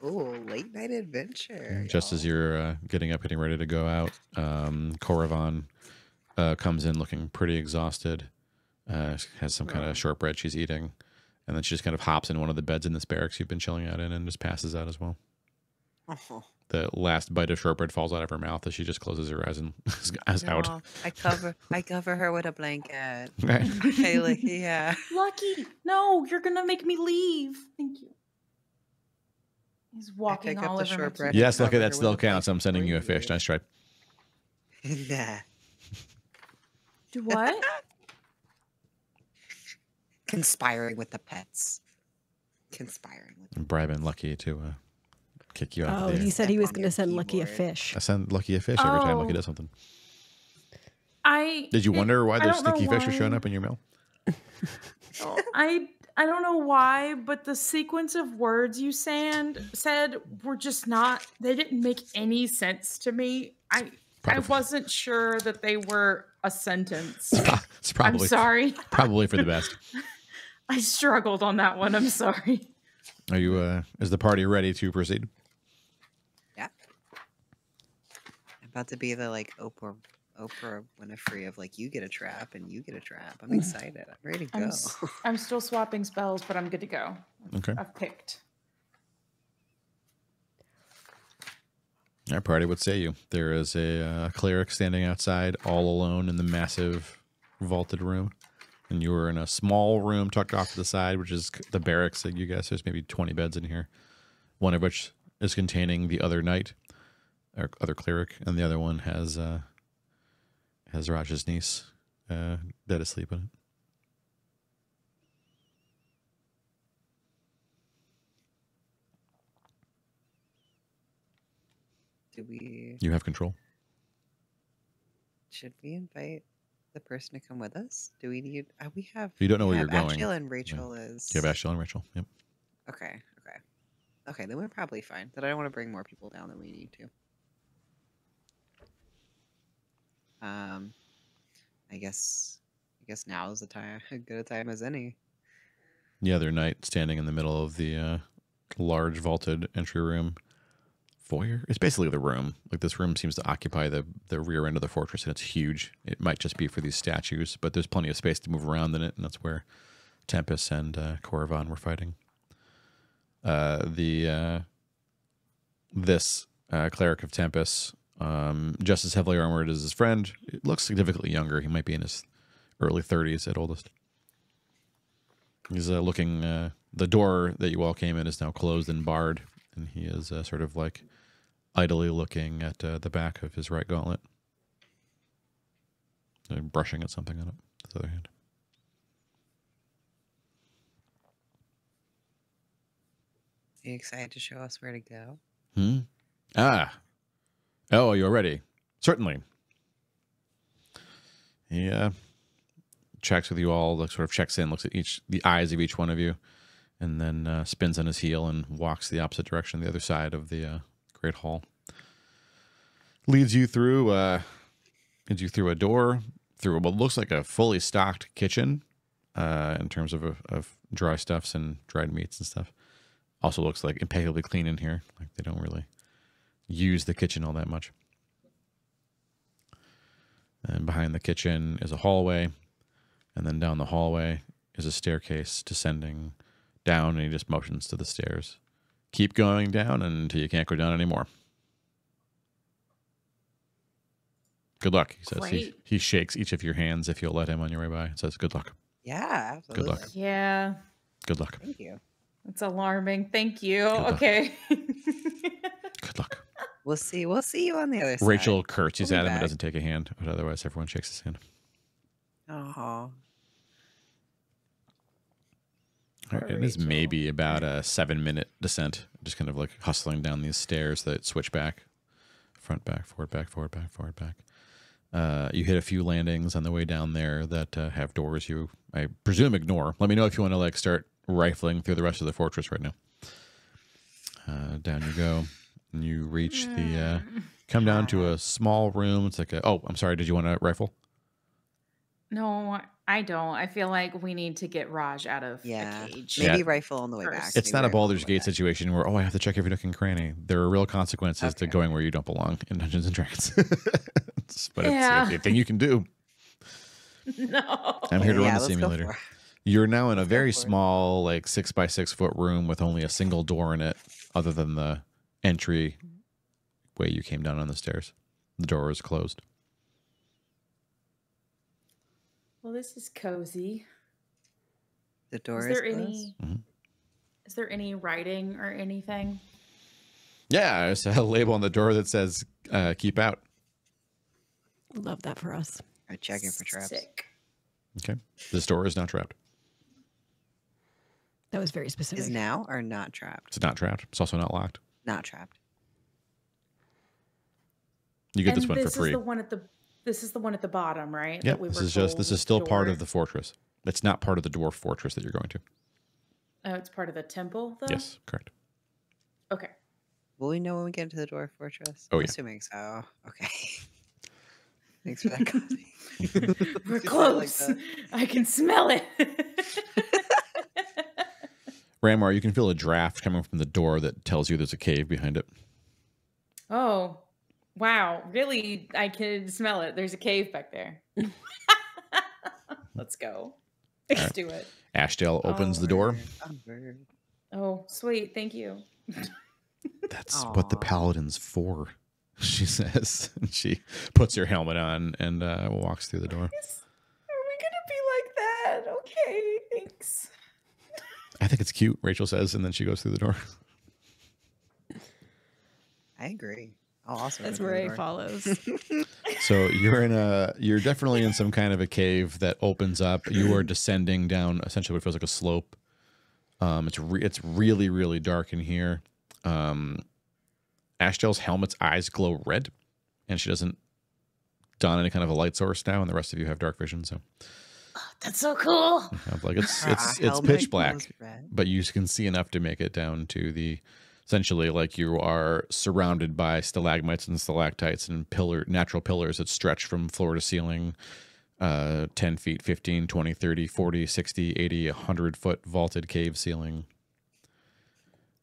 Ooh, late night adventure. Just as you're getting up, getting ready to go out, Coravan comes in looking pretty exhausted, has some kind of shortbread she's eating, and then she just kind of hops in one of the beds in this barracks you've been chilling out in and just passes out as well. Oh, The last bite of shortbread falls out of her mouth as she just closes her eyes and is out. no. I cover her with a blanket. Right. I like, yeah. Lucky, no, you're gonna make me leave. Thank you. He's walking pick up all the over my shortbread. key. Yes, look, Cover her that with still a counts. I'm blanket sending for you a fish. Nice try. Nah. Do what? Conspiring with the pets. Conspiring with I'm bribing Lucky to kick you out Oh, of the he air. said he was on going your to send Lucky a keyboard. fish. I send Lucky a fish every time Lucky Oh. does something. I Did you wonder why I those don't know sticky fish are why. showing up in your mail? I don't know why, but the sequence of words you said were just not. They didn't make any sense to me. I Probably. wasn't sure that they were a sentence. It's probably I'm sorry. probably for the best. I struggled on that one. I'm sorry. Are you? Is the party ready to proceed? Yeah. I'm about to be the like Oprah Winfrey of like you get a trap and you get a trap. I'm excited. I'm ready to go. I'm still swapping spells, but I'm good to go. Okay. I've picked. Our party would say you. There is a cleric standing outside, all alone in the massive vaulted room, and you are in a small room tucked off to the side, which is the barracks. That you guess there's maybe 20 beds in here, one of which is containing the other knight, or other cleric, and the other one has Raj's niece dead asleep in it. You have control. Should we invite the person to come with us? Do we need? We have. You don't know we where have you're going. Ashiel and Rachel is. You have Ashiel and Rachel. Yep. Okay. Okay. Then we're probably fine. But I don't want to bring more people down than we need to. I guess now is the time. As good a time as any. The other knight standing in the middle of the large vaulted entry room foyer. It's basically the room. Like this room seems to occupy the rear end of the fortress, and it's huge. It might just be for these statues, but there's plenty of space to move around in it, and that's where Tempest and Coravan were fighting. This cleric of Tempest, just as heavily armored as his friend, it looks significantly younger. He might be in his early 30s at oldest. He's looking. The door that you all came in is now closed and barred, and he is sort of like idly looking at the back of his right gauntlet. Brushing at something on it with the other hand. Are you excited to show us where to go? Oh, you're ready. Certainly. He checks with you all, sort of checks in, looks at the eyes of each one of you, and then spins on his heel and walks the opposite direction, the other side of the great hall. Leads you through a door, through what looks like a fully stocked kitchen in terms of dry stuffs and dried meats and stuff. Also looks like impeccably clean in here. Like they don't really use the kitchen all that much. And behind the kitchen is a hallway. And then down the hallway is a staircase descending down, and he just motions to the stairs. Keep going down until you can't go down anymore. Good luck, he says. Great. He shakes each of your hands if you'll let him on your way by. It says, good luck. Yeah, absolutely. Good luck. Yeah. Good luck. Thank you. It's alarming. Thank you. luck. Okay. Good luck. We'll see you on the other side. Rachel curtsies We'll be at him and back. doesn't take a hand, but otherwise everyone shakes his hand. Oh, All right, Poor it is Rachel. maybe about a 7-minute descent, just kind of like hustling down these stairs that switch back, front, back, forward, back, forward, back, forward, back. You hit a few landings on the way down there that have doors you, I presume, ignore. Let me know if you want to like start rifling through the rest of the fortress right now. Down you go, and you reach the. Come down to a small room. It's like I'm sorry. Did you want to rifle? No, I don't. I feel like we need to get Raj out of yeah. a cage. Maybe Yeah. rifle on the way First. back. It's Maybe not a rifle on the Baldur's way Gate back. situation where I have to check every nook and cranny. There are real consequences to Okay. going where you don't belong in Dungeons and Dragons. But Yeah. it's a thing you can do. No. I'm here to run the let's go simulator. for it. You're now in a very for it. small, like 6x6 foot room with only a single door in it, other than the entry way you came down on the stairs. The door is closed. Well, this is cozy. The door Is is there closed. any? Mhm. Is there any writing or anything? Yeah, there's a label on the door that says "Keep out." Love that for us. I'm checking for traps. Sick. Okay, this door is not trapped. That was very specific. Is now or not trapped? It's not trapped. It's also not locked. Not trapped. You get And this one for free. Is the one at the. This is the one at the bottom, right? Yeah, That we this were is just told this is still part door? of the fortress. It's not part of the dwarf fortress that you're going to. Oh, it's part of the temple, though. Yes, correct. Okay. Will we know when we get into the dwarf fortress? Oh, I'm yeah. assuming so. Okay. Thanks for that, Cozy. We're You said it like close. that. I can smell it. Ramar, you can feel a draft coming from the door that tells you there's a cave behind it. Oh, wow. Really? I can smell it. There's a cave back there. Let's go. Let's do it. Ashdale opens the door. Onward. Oh, sweet. Thank you. That's what the Aw. paladin's for, she says. And she puts her helmet on and walks through the door. Are we going to be like that? Okay. Thanks. I think it's cute, Rachel says, and then she goes through the door. I agree. I'll also As go through the Ray door. follows. So you're definitely in some kind of a cave that opens up. You are descending down essentially what feels like a slope. It's really, really dark in here. Ashdale's helmet's eyes glow red, and she doesn't don any kind of a light source now, and the rest of you have dark vision. So That's so cool. like it's Helmet pitch black, glows red. but you can see enough to make it down to the essentially like you are surrounded by stalagmites and stalactites and natural pillars that stretch from floor to ceiling, 10 feet, 15, 20, 30, 40, 60, 80, 100 foot vaulted cave ceiling.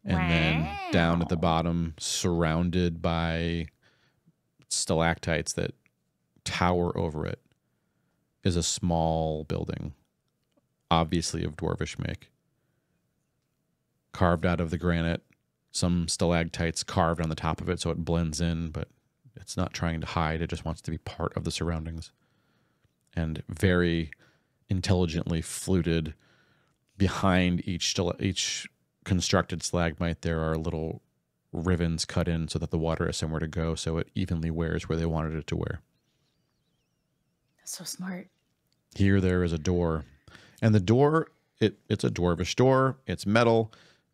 And then down at the bottom, surrounded by stalactites that tower over it, is a small building, obviously of dwarvish make. Carved out of the granite, some stalactites carved on the top of it so it blends in, but it's not trying to hide. It just wants to be part of the surroundings. And very intelligently fluted behind each constructed stalagmite, there are little ribbons cut in so that the water has somewhere to go, so it evenly wears where they wanted it to wear. That's so smart. Here there is a door, and the door, it's a dwarvish door. It's metal.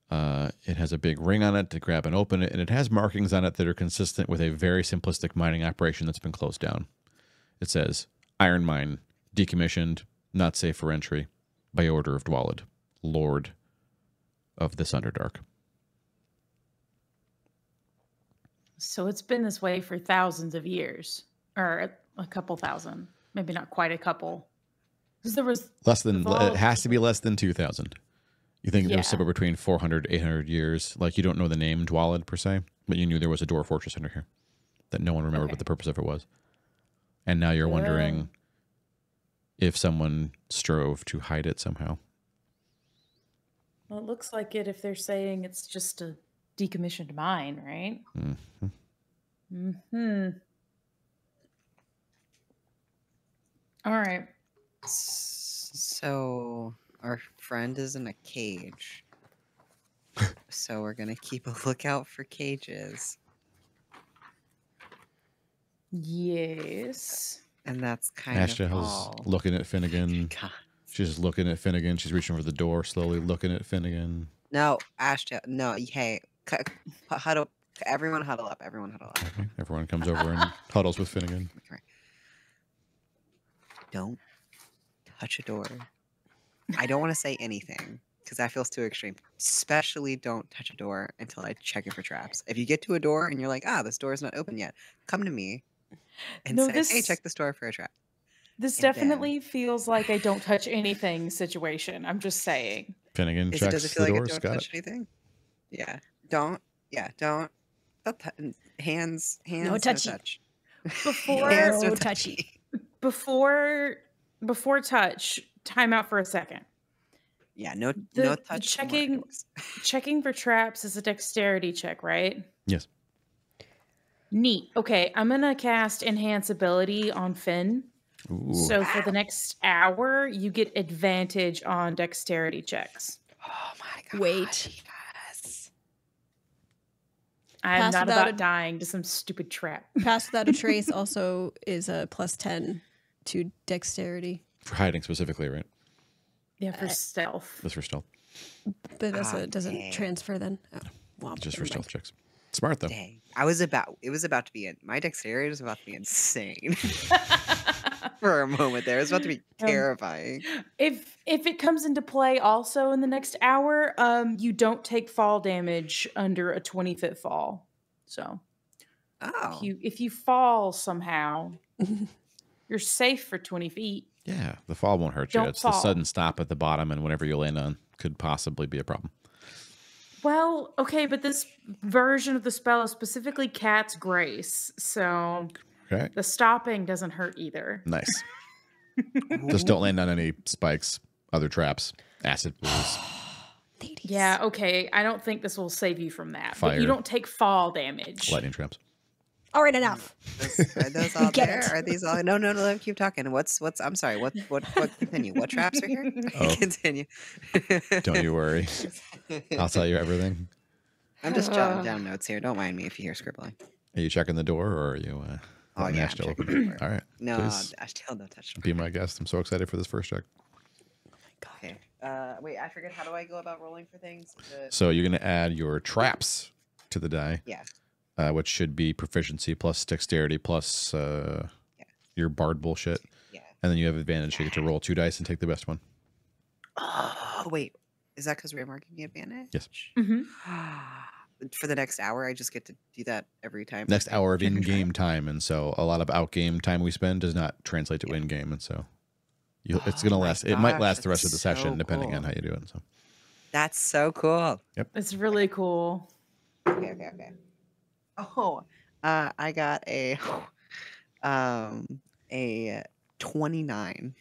It has a big ring on it to grab and open it, and it has markings on it that are consistent with a very simplistic mining operation that's been closed down. It says, Iron Mine, decommissioned, not safe for entry, by order of Dwalid, Lord of this Underdark. So it's been this way for thousands of years, or a couple thousand, maybe not quite a couple. Because there was Less than, it has to be less than 2,000. You think it was somewhere between 400, 800 years. Like, you don't know the name Dwalid per se, but you knew there was a dwarf fortress under here that no one remembered what the purpose of it was. And now you're wondering if someone strove to hide it somehow. Well, it looks like it if they're saying it's just a decommissioned mine, right? Mm-hmm. Mm-hmm. All right. So our friend is in a cage. So we're going to keep a lookout for cages. Yes. And that's kind Ashdale's of all. looking at Finnegan. God. She's looking at Finnegan. She's reaching for the door, slowly looking at Finnegan. No, Ashdale. No, hey. Huddle. Everyone huddle up. Everyone huddle up. Okay. Everyone comes over and huddles with Finnegan. Okay. Don't touch a door. I don't want to say anything because that feels too extreme. Especially don't touch a door until I check it for traps. If you get to a door and you're like, this door is not open yet, come to me and say, hey, check this door for a trap. This definitely feels like a don't touch anything situation. I'm just saying. Finnegan checks does it feel the like doors. don't touch anything? Yeah. Don't. Yeah. Don't hands. No touchy. touch. Before Hands, no touchy. Before touch, time out for a second. Yeah, no touch. Checking for traps is a dexterity check, right? Yes. Neat. Okay, I'm gonna cast Enhance Ability on Finn. Ooh. So for the next hour, you get advantage on dexterity checks. Oh my god. Wait. Yes. I'm Pass not without about dying to some stupid trap. Pass Without a Trace also is a +10 to dexterity. For hiding specifically, right? Yeah, for stealth. That's for stealth. But that's doesn't transfer then. Oh, well, Just for never mind. stealth checks. Smart, though. Dang. It was about to be my dexterity was about to be insane. For a moment there. It was about to be terrifying. If it comes into play also in the next hour, you don't take fall damage under a 20-foot fall. So if you fall somehow, you're safe for 20 feet. Yeah, the fall won't hurt you. Don't It's fall. the sudden stop at the bottom, and whatever you land on could possibly be a problem. Well, okay, but this version of the spell is specifically Cat's Grace, so Okay. the stopping doesn't hurt either. Nice. Just don't land on any spikes, other traps, acid pools. Ladies. Yeah, okay, I don't think this will save you from that. But Fire. you don't take fall damage. Lightning traps. All right, enough. Are those all Get there? it. Are these all? No. Let me keep talking. What's? I'm sorry. What? Continue. What traps are here? Oh. Continue. Don't you worry. I'll tell you everything. I'm just jotting down notes here. Don't mind me if you hear scribbling. Are you checking the door, or are you letting yeah, I'm Ashdale checking open? the door. All right. No, Please Ashdale, no touch. be my guest. I'm so excited for this first check. Okay. Wait, I forget. How do I go about rolling for things? So you're going to add your traps to the die. Yeah. Which should be proficiency plus dexterity plus your bard bullshit. Yeah. And then you have advantage. You get to roll 2 dice and take the best one. Oh wait, is that because we're marking the advantage? Yes. Mhm. For the next hour, I just get to do that every time. Next hour of in-game time. And so a lot of out-game time we spend does not translate to in-game. And so it's going to last. It might last the rest of the session depending on how you do it. So That's so cool. It's really cool. Okay. Oh, I got a 29.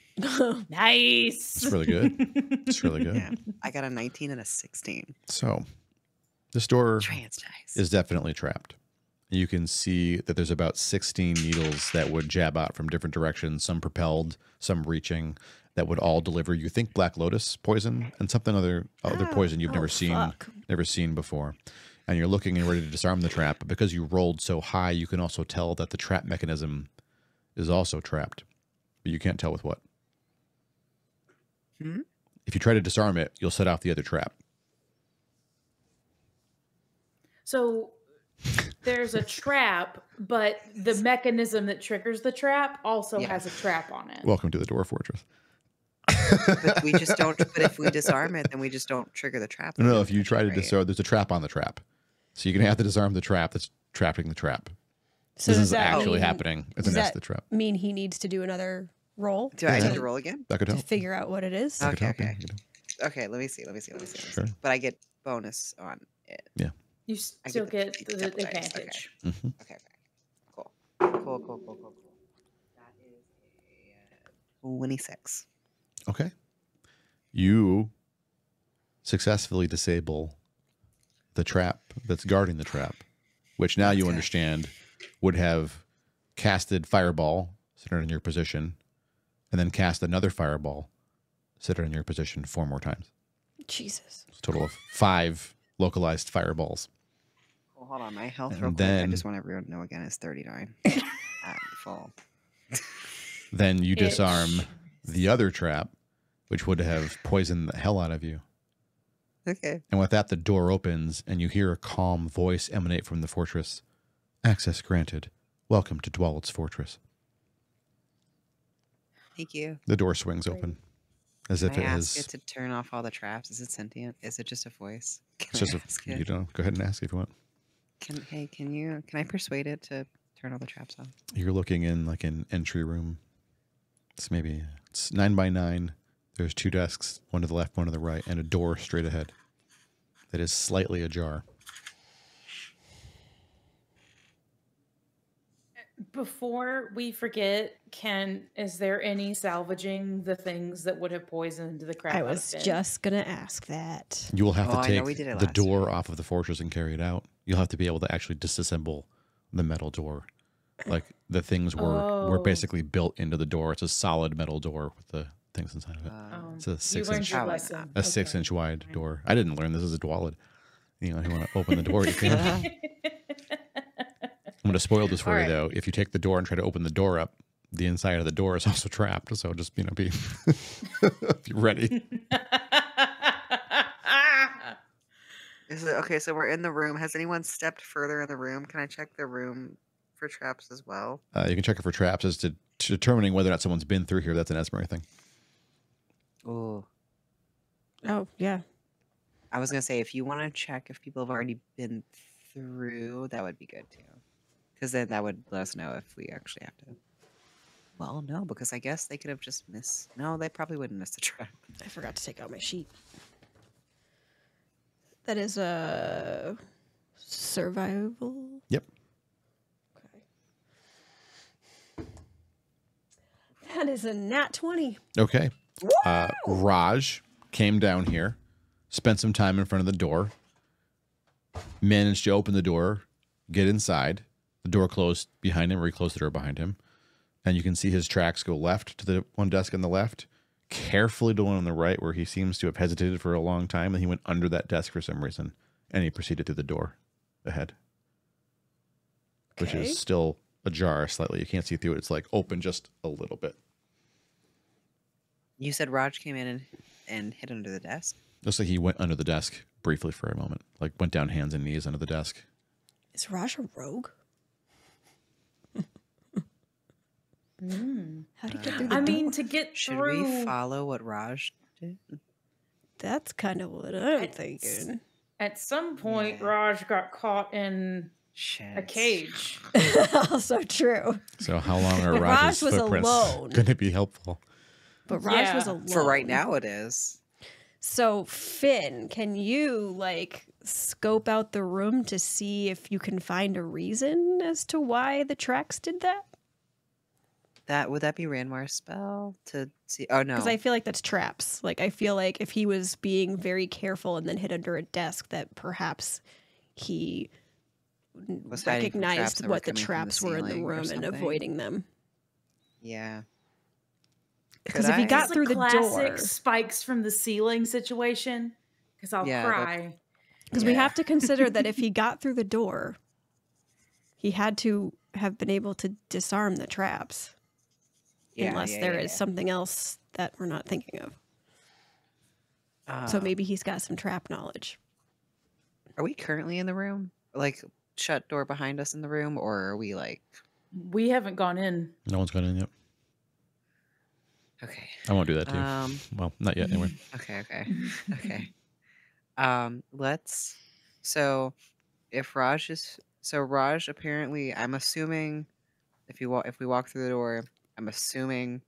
Nice. it's really good. It's really good. Yeah, I got a 19 and a 16. So this door Trans dice. is definitely trapped. You can see that there's about 16 needles that would jab out from different directions, some propelled, some reaching, that would all deliver, you think, Black Lotus poison and something other poison you've never seen before. and you're looking and ready to disarm the trap. But because you rolled so high, you can also tell that the trap mechanism is also trapped, but you can't tell with what. If you try to disarm it, you'll set off the other trap. So there's a trap, but the mechanism that triggers the trap also has a trap on it. Welcome to the Dwarf Fortress. But we just don't. But if we disarm it, then we just don't trigger the trap. No, if you try to disarm, there's a trap on the trap. So you're going to have to disarm the trap that's trapping the trap. So this does is that actually mean- happening. It's Does a nest that of the trap. mean he needs to do another roll Do I need to roll again? That could to help. figure out what it is? That could Okay, help, yeah, okay. you know. Okay, let me see. Sure. But I get bonus on it. Yeah. You still the get the double dice, advantage. Mhm. Okay. Cool. That is a 26. Okay. You successfully disable the trap that's guarding the trap, which now you understand would have casted fireball, centered in your position, and then cast another fireball, centered in your position 4 more times. Jesus. It's a total of 5 localized fireballs. Well, hold on. My health And real quick. I then- just want everyone to know again it's 39. Full. Then you Itch. disarm the other trap, which would have poisoned the hell out of you. Okay. And with that, the door opens and you hear a calm voice emanate from the fortress. Access granted. Welcome to Dwallet's fortress. Thank you. The door swings open as if Can I it ask has. it to turn off all the traps? Is it sentient? Is it just a voice? Can It's just I ask a, it? you know, go ahead and ask if you want. Can I persuade it to turn all the traps off? You're looking in like an entry room. It's 9 by 9. There's 2 desks, one to the left, one to the right, and a door straight ahead that is slightly ajar. Before we forget, is there any salvaging the things that would have poisoned the crap I out of was Finn? just going to ask that. You will have Oh, to I know we take did it the last door off of the fortress and carry it out. You'll have to be able to actually disassemble the metal door. Like the things were Oh. basically built into the door. It's a solid metal door with the things inside of it. It's a You 6 learned inch, your Probably lesson. a 6 inch wide door. I didn't learn this as a Dwallet. You know, if you want to open the door, you can. I'm going to spoil this for All you right. though. If you take the door and try to open the door up, the inside of the door is also trapped. So just be be ready. Is it okay? So we're in the room. Has anyone stepped further in the room? Can I check the room for traps as well? You can check it for traps as to determining whether or not someone's been through here. That's an Esmer thing. Oh, Oh, yeah. I was gonna say if you want to check if people have already been through, that would be good too, because then that would let us know if we actually have to. Well, no, because I guess they could have just missed. No, they probably wouldn't miss the trap. I forgot to take out my sheet. That is a survival. Yep. Okay. That is a nat 20. Okay. Raj came down here, spent some time in front of the door, managed to open the door, get inside. The door closed behind him, or he closed the door behind him. And you can see his tracks go left to the one desk on the left, carefully to one on the right where he seems to have hesitated for a long time. And he went under that desk for some reason. And he proceeded through the door ahead, which Okay. is still ajar slightly. You can't see through it. It's like open just a little bit. You said Raj came in and hid under the desk. Looks like he went under the desk briefly for a moment, like went down hands and knees under the desk. Is Raj a rogue? How do you get through the I door? mean, to get Should through. we follow what Raj did? That's kind of what I'm It's- thinking. At some point, Yeah. Raj got caught in Shit. a cage. Also true. So how long are But Raj's Raj was footprints alone. going to be helpful? But Raj was Yeah. alone. For right now, it is. So, Finn, can you like scope out the room to see if you can find a reason as to why the tracks did that? Would that be Ranmar's spell to see? Oh no, Because I feel like that's traps. Like, I feel like if he was being very careful and then hid under a desk, that perhaps he Was hiding from traps recognized that were what the coming from the traps were in the ceiling or room and something. avoiding them. yeah. Because Could if he I? got It's a through the classic door, spikes from the ceiling situation. Because I'll Yeah, cry. Because we have to consider that if he got through the door, he had to have been able to disarm the traps. Unless there is something else that we're not thinking of. So maybe he's got some trap knowledge. Are we currently in the room? Like, shut door behind us in the room? Or are we like... We haven't gone in. No one's gone in yet. Okay. I won't do that to you. Well, not yet anyway. Okay. Let's... So, if Raj is... So, Raj, apparently, I'm assuming... If we walk through the door, I'm assuming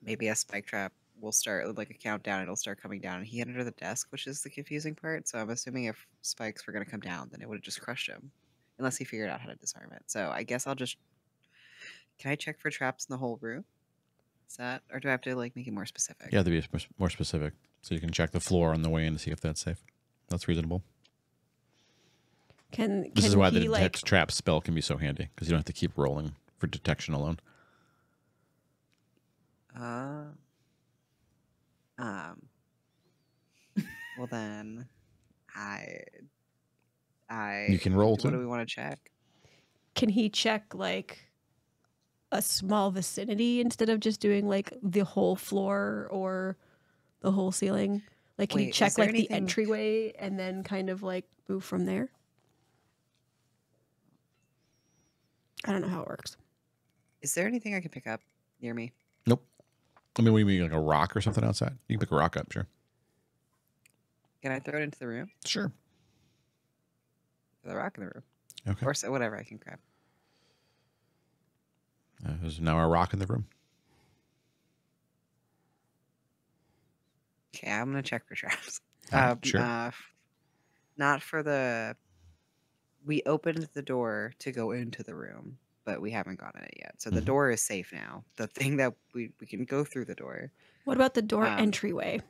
maybe a spike trap will start like a countdown. It'll start coming down, and he hid under the desk, which is the confusing part. So I'm assuming if spikes were going to come down, then it would have just crushed him, unless he figured out how to disarm it. So I guess I'll just. Can I check for traps in the whole room? Is that, or do I have to like make it more specific? Yeah, to be more specific, so you can check the floor on the way in to see if that's safe. That's reasonable. This is why the detect trap spell can be so handy, because you don't have to keep rolling for detection alone. Well then, I. You can roll What too. do we want to check? Can he check like a small vicinity instead of just doing like the whole floor or the whole ceiling? Like, can he check like the entryway and then kind of like move from there? I don't know how it works. Is there anything I can pick up near me? Nope. I mean, what do you mean, like a rock or something outside? You can pick a rock up, sure. Can I throw it into the room? Sure. The rock in the room. Okay. Or so, whatever I can grab. There's now a rock in the room. Okay, I'm gonna check for traps. Sure. Not for the. We opened the door to go into the room, but we haven't gone in it yet. So the door is safe now. The thing that we can go through the door. What about the door entryway?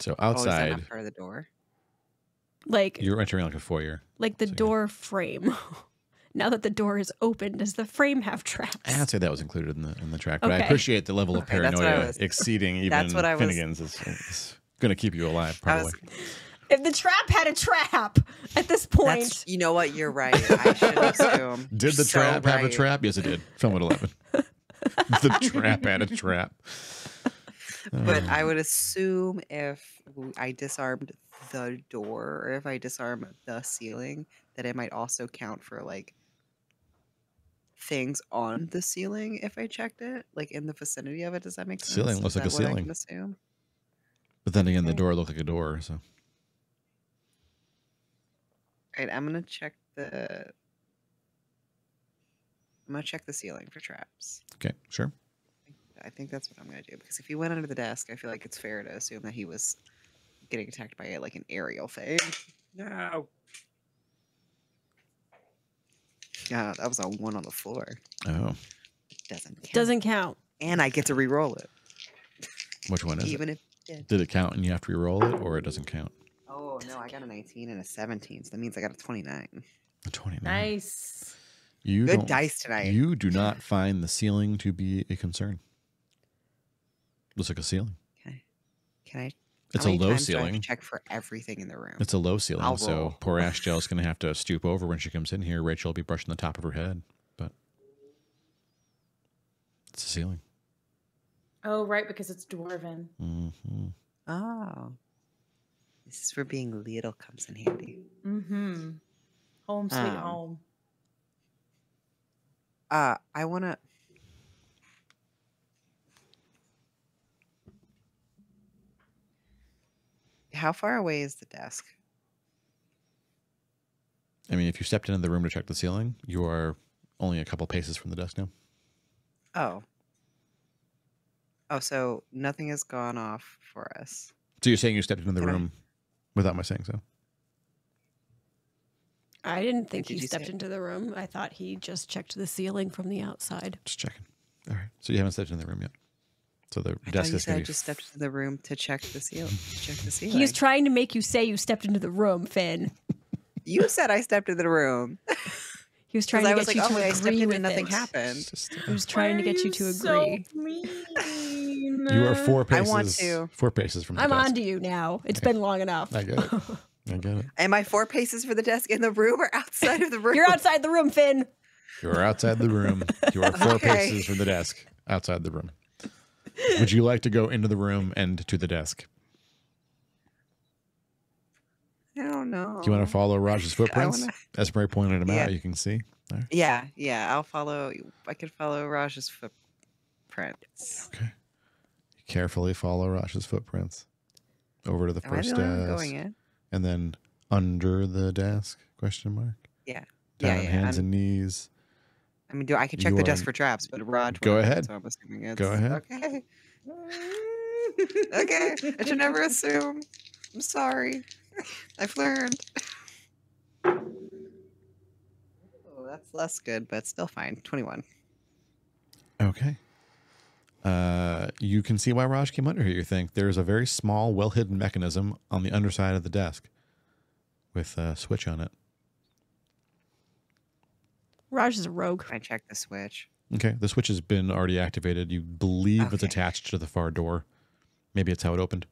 So Oh, is that outside, not part of the door? Like you're entering like a foyer. the door frame. Now that the door is open, does the frame have traps? I'd say that was included in the track, but I Okay. appreciate the level of Okay, that's what I paranoia was- exceeding even that's what I was- Finnegan's. It's going to keep you alive, probably. If the trap had a trap at this point, You know what? You're right. I should assume. Did the So trap have a right. trap? Yes, it did. Film at 11. The trap had a trap. But I would assume if I disarmed the door or if I disarm the ceiling, that it might also count for like things on the ceiling if I checked it, like in the vicinity of it. Does that make sense? Ceiling looks Is like a that what I ceiling. can assume? But then again, the Okay. door looked like a door, so. Right, I'm gonna check the ceiling for traps. Okay, sure. I think that's what I'm gonna do, because if he went under the desk, I feel like it's fair to assume that he was getting attacked by like an aerial thing. No. Yeah, that was a 1 on the floor. Oh, Doesn't count. And I get to re-roll it, which one is even it? if it did. Did it count and you have to re-roll it, or it doesn't count? Oh no, I got a 19 and a 17, so that means I got a 29. A 29. Nice. You Good don't- dice tonight. You do not find the ceiling to be a concern. Looks like a ceiling. Okay. Can I? It's how a many low times do I have to ceiling. check for everything in the room. It's a low ceiling, I'll so roll. poor Ashgel's going to have to stoop over when she comes in here. Rachel will be brushing the top of her head, but it's a ceiling. Oh, right, because it's dwarven. Mm-hmm. Oh. This is where being little comes in handy. Mm-hmm. Home sweet home. I want to... How far away is the desk? I mean, if you stepped into the room to check the ceiling, you are only a couple paces from the desk now. Oh. Oh, so nothing has gone off for us. So you're saying you stepped into the Can I- room without my saying so? I didn't think Did he you stepped say- into the room. I thought he just checked the ceiling from the outside. Just checking. All right. So you haven't stepped into the room yet. So the I thought desk you is said going I to be... just stepped into the room to check the ceiling. Check the ceiling. He's trying to make you say you stepped into the room, Finn. You said I stepped into the room. He was Because trying I to was get like, you oh, to wait, I stepped agree in with and nothing it. happened. Just, He was trying to Why get are you to so agree. mean? You are 4 I paces. want to. 4 paces from the I'm desk. on to you now. It's been long enough. I get it. I get it. Am I 4 paces for the desk in the room or outside of the room? You're outside the room, Finn. You are outside the room. You are 4 Okay. paces from the desk, outside the room. Would you like to go into the room and to the desk? I don't know. Do you want to follow Raj's footprints? wanna- As Mary pointed him Yeah. out, you can see. There. Yeah. I'll follow. I could follow Raj's footprints. Okay. Carefully follow Raj's footprints over to the Am I first the only one desk, going in? and then under the desk? Question mark. Yeah. Down on yeah. hands and knees. I mean, I could check You the are- desk for traps, but Raj. Go went, ahead. So I'm assuming it's, Go ahead. Okay. Okay. I should never assume. I'm sorry. I've learned. Oh, that's less good, but still fine. 21. Okay. You can see why Raj came under here. You think there's a very small, well-hidden mechanism on the underside of the desk with a switch on it. Raj is a rogue. I check the switch. Okay, the switch has been already activated. You believe it's Okay. attached to the far door. Maybe it's how it opened.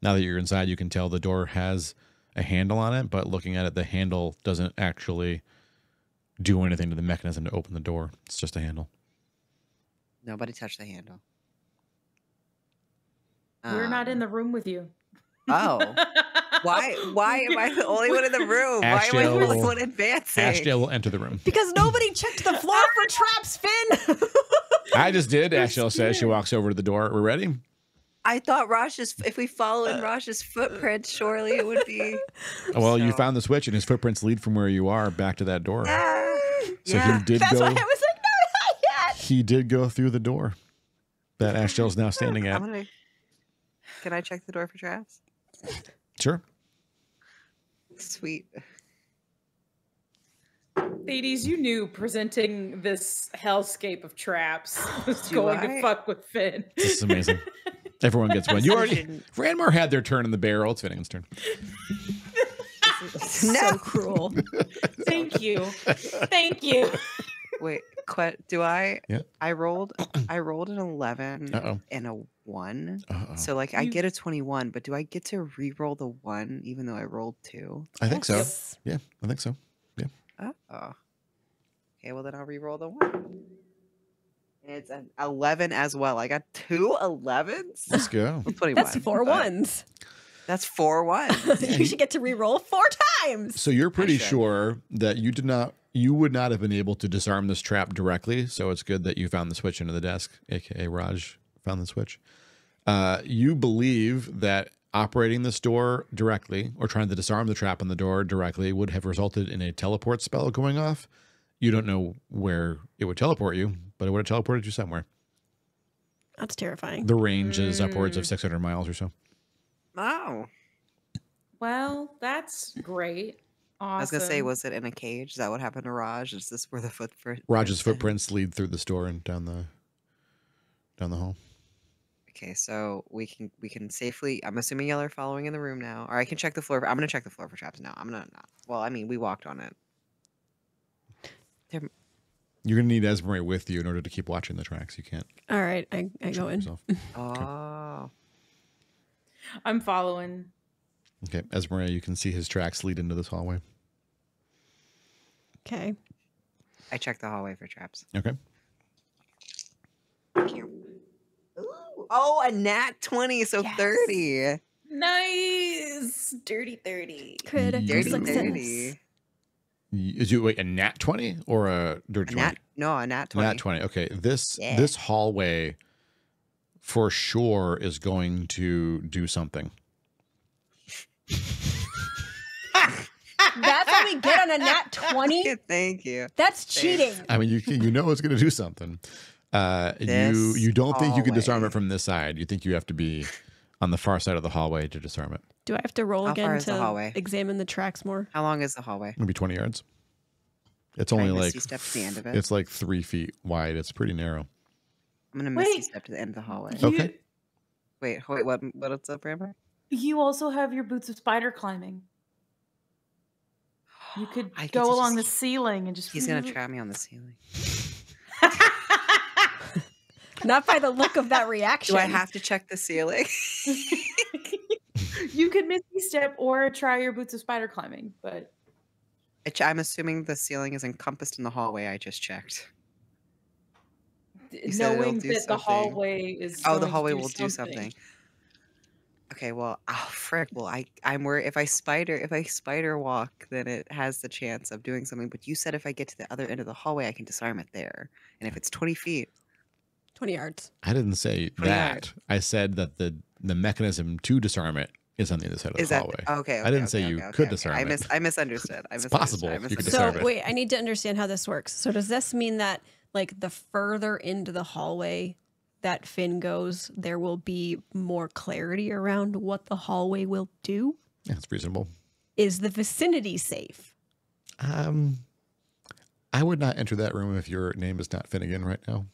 Now that you're inside, you can tell the door has a handle on it, but looking at it, the handle doesn't actually do anything to the mechanism to open the door. It's just a handle. Nobody touched the handle. We're not in the room with you. Oh. Why am I the only one in the room? Why am I the Ashdale- only one advancing? Ashdale will enter the room. Because nobody checked the floor for traps, Finn. I just did. Ashdale says she walks over to the door. We're ready? I thought if we follow in Raj's footprints, surely it would be. Well, you So- found the switch, and his footprints lead from where you are back to that door. So Yeah. he did That's go. why I was like, no, not yet. He did go through the door that Ashdale's now standing at. Can I check the door for traps? Sure. Sweet. Ladies, you knew presenting this hellscape of traps was Do going I? to fuck with Finn. This is amazing. Everyone gets one. You already. Ranmar had their turn in the barrel. It's Finnegan's turn. So cruel. Thank you. Thank you. Wait, do I? Yeah. I rolled an 11 Uh-oh. and a 1. Uh-oh. So like I get a 21, but do I get to re-roll the 1 even though I rolled 2? I think so. Yes. Yeah, I think so. Oh. Okay, well then I'll re-roll the 1. And it's an 11 as well. I got 2 11s? Let's go. Well, 21. That's 4 but ones. That's 4 1s. You should get to re-roll 4 times. So you're pretty should. sure that you would not have been able to disarm this trap directly. So it's good that you found the switch into the desk, aka Raj found the switch. You believe that operating this door directly or trying to disarm the trap on the door directly would have resulted in a teleport spell going off. You don't know where it would teleport you, but it would have teleported you somewhere. That's terrifying. The range is upwards of 600 miles or so. Oh. Well, that's great. Awesome. I was going to say, was it in a cage? Is that what happened to Raj? Is this where the footprint? Raj's footprints lead through the store and down the hall. Okay, so we can safely. I'm assuming y'all are following in the room now, or I can check the floor. I'm gonna check the floor for traps now. I'm gonna. Well, I mean, we walked on it. You're gonna need Esmeralda with you in order to keep watching the tracks. You can't All right, I go in. yourself. Oh, I'm following. Okay, Esmeralda, you can see his tracks lead into this hallway. Okay. I checked the hallway for traps. Okay. Ooh, oh, a nat 20, so Yes. 30. Nice. Dirty 30. Critical Dirty success. 30. Is you wait a nat 20 or a dirty 20? A nat 20. Nat 20. Okay, this Yeah. this hallway for sure is going to do something. That's how we get on a nat 20? Thank you. That's cheating. I mean, you know it's going to do something. You don't think you can disarm it hallway. from this side. You think you have to be on the far side of the hallway to disarm it. Do I have to roll How far again is the to hallway? examine the tracks more? How long is the hallway? Maybe 20 yards. It's Can I only like misty step to the end of it? it's like 3 feet wide. It's pretty narrow. I'm gonna misty Wait. step to the end of the hallway. Okay. Wait, what's up, Rambo? You also have your boots of spider climbing. You could I get go to along the just- ceiling and just. He's gonna trap me on the ceiling. Not by the look of that reaction. Do I have to check the ceiling? You could misty step or try your boots of spider climbing, but I'm assuming the ceiling is encompassed in the hallway I just checked. You said it'll knowing do that the something. hallway is Oh, the going to hallway do will do something. Okay, well, frick. Well, I'm worried if I spider walk, then it has the chance of doing something. But you said if I get to the other end of the hallway, I can disarm it there. And if it's 20 feet, 20 yards. I didn't say 20 that. yards. I said that the mechanism to disarm it is on the other side of the is that hallway. okay? I didn't say you could disarm it. I misunderstood. It's possible you could So disarm it. wait, I need to understand how this works. So does this mean that like the further into the hallway that Finn goes, there will be more clarity around what the hallway will do? Yeah, it's reasonable. Is the vicinity safe? I would not enter that room if your name is not Finnegan right now.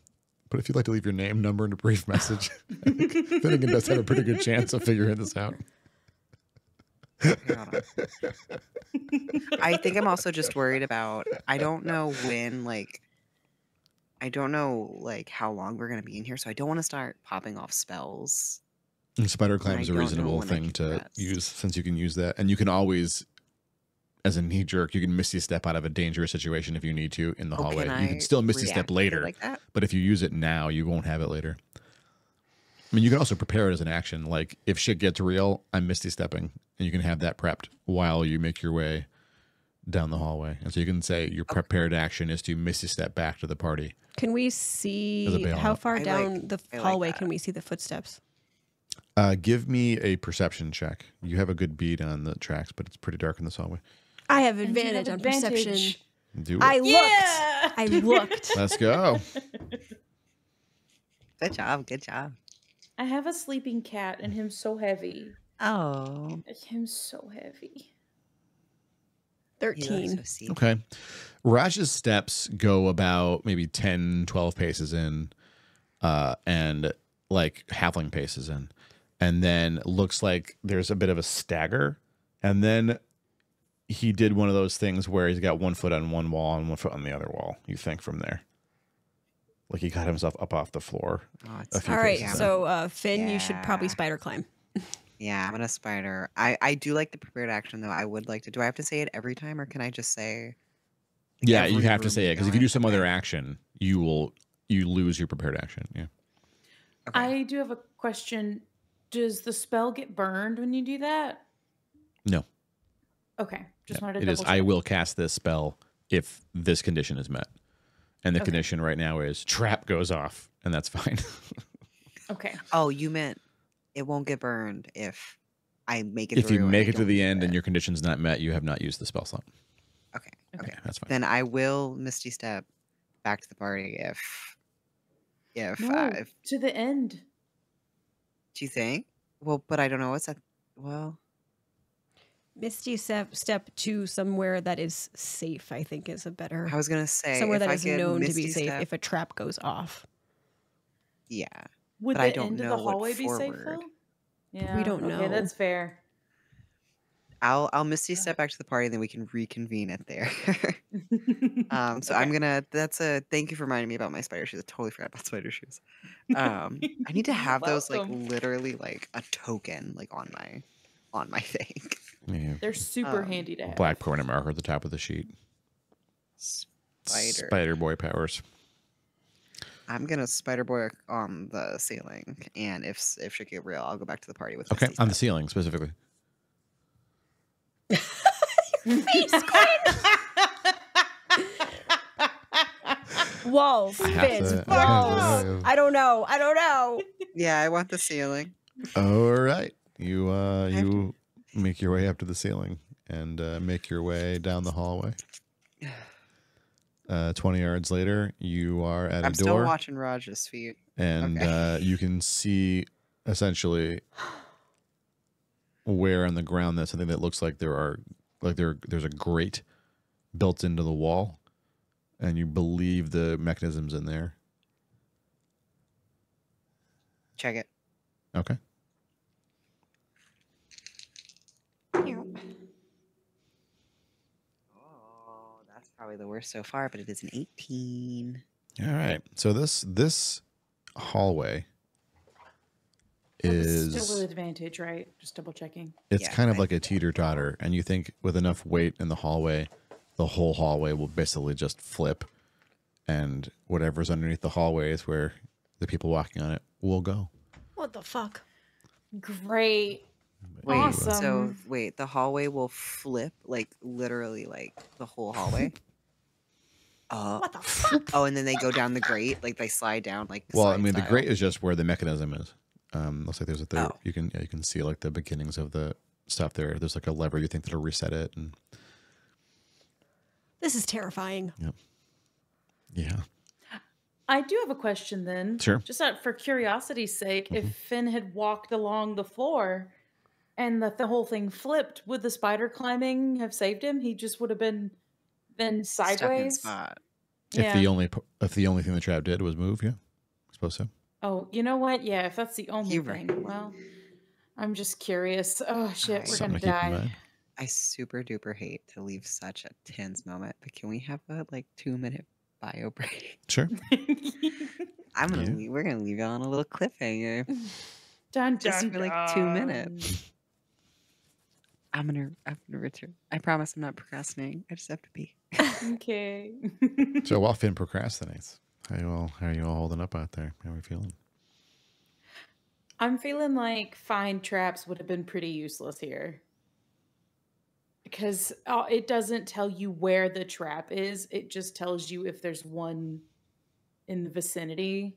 But if you'd like to leave your name, number, and a brief message, I think Finnegan does have a pretty good chance of figuring this out. I think I'm also just worried about. I don't know how long we're gonna be in here, so I don't want to start popping off spells. And spider climb is a don't know reasonable when I thing can to rest. use, since you can use that, and you can always, as a knee jerk, you can misty step out of a dangerous situation if you need to in the hallway. You can still misty step react to it later, like that? but if you use it now, you won't have it later. I mean, you can also prepare it as an action. Like if shit gets real, I'm misty stepping, and you can have that prepped while you make your way down the hallway. And so you can say your prepared action is to misty step back to the party. Can we see bailout. how far I down like- the I like hallway that. can we see the footsteps? Give me a perception check. You have a good bead on the tracks, but it's pretty dark in this hallway. I have And you have advantage on perception. advantage. Do it. I looked. Yeah! I looked. Let's go. Good job. Good job. I have a sleeping cat and him so heavy. Oh, Him so heavy. 13. Okay. Raj's steps go about maybe 10, 12 paces in, and like halfling paces in. And then looks like there's a bit of a stagger. And then he did one of those things where he's got one foot on one wall and one foot on the other wall, you think, from there. Like he got himself up off the floor. A few All right, paces in. so Finn, you should probably Yeah. spider climb. Yeah, I'm gonna spider. I do like the prepared action though. I would like to. Do I have to say it every time, or can I just say? Yeah, you every have to room say it, we because go if you do in? some Okay. other action, you lose your prepared action. Yeah. Okay. I do have a question. Does the spell get burned when you do that? No. Okay. Just Yeah, wanted to it is. double I check. will cast this spell if this condition is met, and the Okay. condition right now is trap goes off, and that's fine. Okay. Oh, you meant it won't get burned if I make it. If you through and make I it to don't the use end it. and your condition's not met, you have not used the spell slot. Okay. Okay. Okay. That's fine. Then I will misty step back to the party if No, if to the end. do you think? Well, but I don't know what's that. Well, Misty step to somewhere that is safe, I think is a better, I was gonna say somewhere if that I is could known to be misty safe step- if a trap goes off. Yeah. Would But the I don't end of know the what hallway be safe forward. though? Yeah. don't know. Okay, that's fair. I'll misty step back to the party, and then we can reconvene it there. So I'm Okay. gonna. That's a thank you for reminding me about my spider shoes. I totally forgot about spider shoes. I need to You're have those like welcome. literally like a token like on my thing. Yeah. They're super Um, handy to have. Black permanent marker at the top of the sheet. Spider. Spider boy powers. I'm gonna spider boy on the ceiling, and if shit get real, I'll go back to the party with. Okay, Misty on the Step. ceiling specifically. Walls, I have fins, to- walls. I don't know. I don't know. Yeah, I want the ceiling. All right, you have to- you make your way up to the ceiling and make your way down the hallway. 20 yards later, you are at I'm a still door, watching Raj's feet. and Okay. you can see essentially where on the ground that's something that looks like there's a grate built into the wall, and you believe the mechanism's in there. Check it. Okay. Oh, that's probably the worst so far, but it is an 18. All right. So this hallway Still is with advantage, right? Just double checking. it's Yeah, kind of I like a teeter-totter, and you think with enough weight in the hallway, the whole hallway will basically just flip, and whatever's underneath the hallway is where the people walking on it will go. What the fuck? Great. Wait, Awesome. so wait, the hallway will flip, like literally, like the whole hallway. What the fuck? Oh, and then they go down the grate, like they slide down, like. Well, I slide mean, the style. grate is just where the mechanism is. Looks like there's a third. Oh. You can see like the beginnings of the stuff there. There's like a lever you think that'll reset it, and This is terrifying. yeah. I do have a question then. Sure. Just for curiosity's sake, if Finn had walked along the floor and the whole thing flipped, would the spider climbing have saved him? He just would have been then Stuck in sideways. spot. If the only thing the trap did was move, yeah, I suppose so. Oh, you know what? Yeah, if that's the only You're thing. right. Well, I'm just curious. Oh shit, we're Something gonna to keep in die. mind. I super duper hate to leave such a tense moment, but can we have a like 2-minute bio break? Sure. I'm gonna Yeah. leave, we're gonna leave you on a little cliffhanger Dun, just dun, for like 2 minutes. I'm gonna return. I promise I'm not procrastinating. I just have to pee. dun. Okay. So while Finn procrastinates, how are you all holding up out there? How are we feeling? I'm feeling like find traps would have been pretty useless here. Because it doesn't tell you where the trap is. It just tells you if there's one in the vicinity.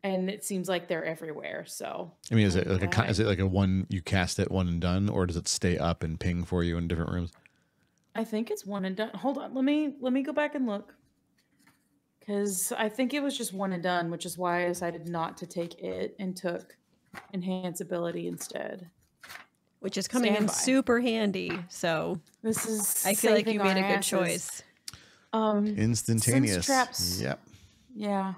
And it seems like they're everywhere. So I mean, is it like Okay. is it like a one you cast it one and done, or does it stay up and ping for you in different rooms? I think it's one and done. Hold on, let me go back and look. Because I think it was just one and done, which is why I decided not to take it and took enhance ability instead. Which is coming in Standby. super handy. So This is I feel like you saving made a our good asses. choice. Instantaneous. traps- Yep. Yeah.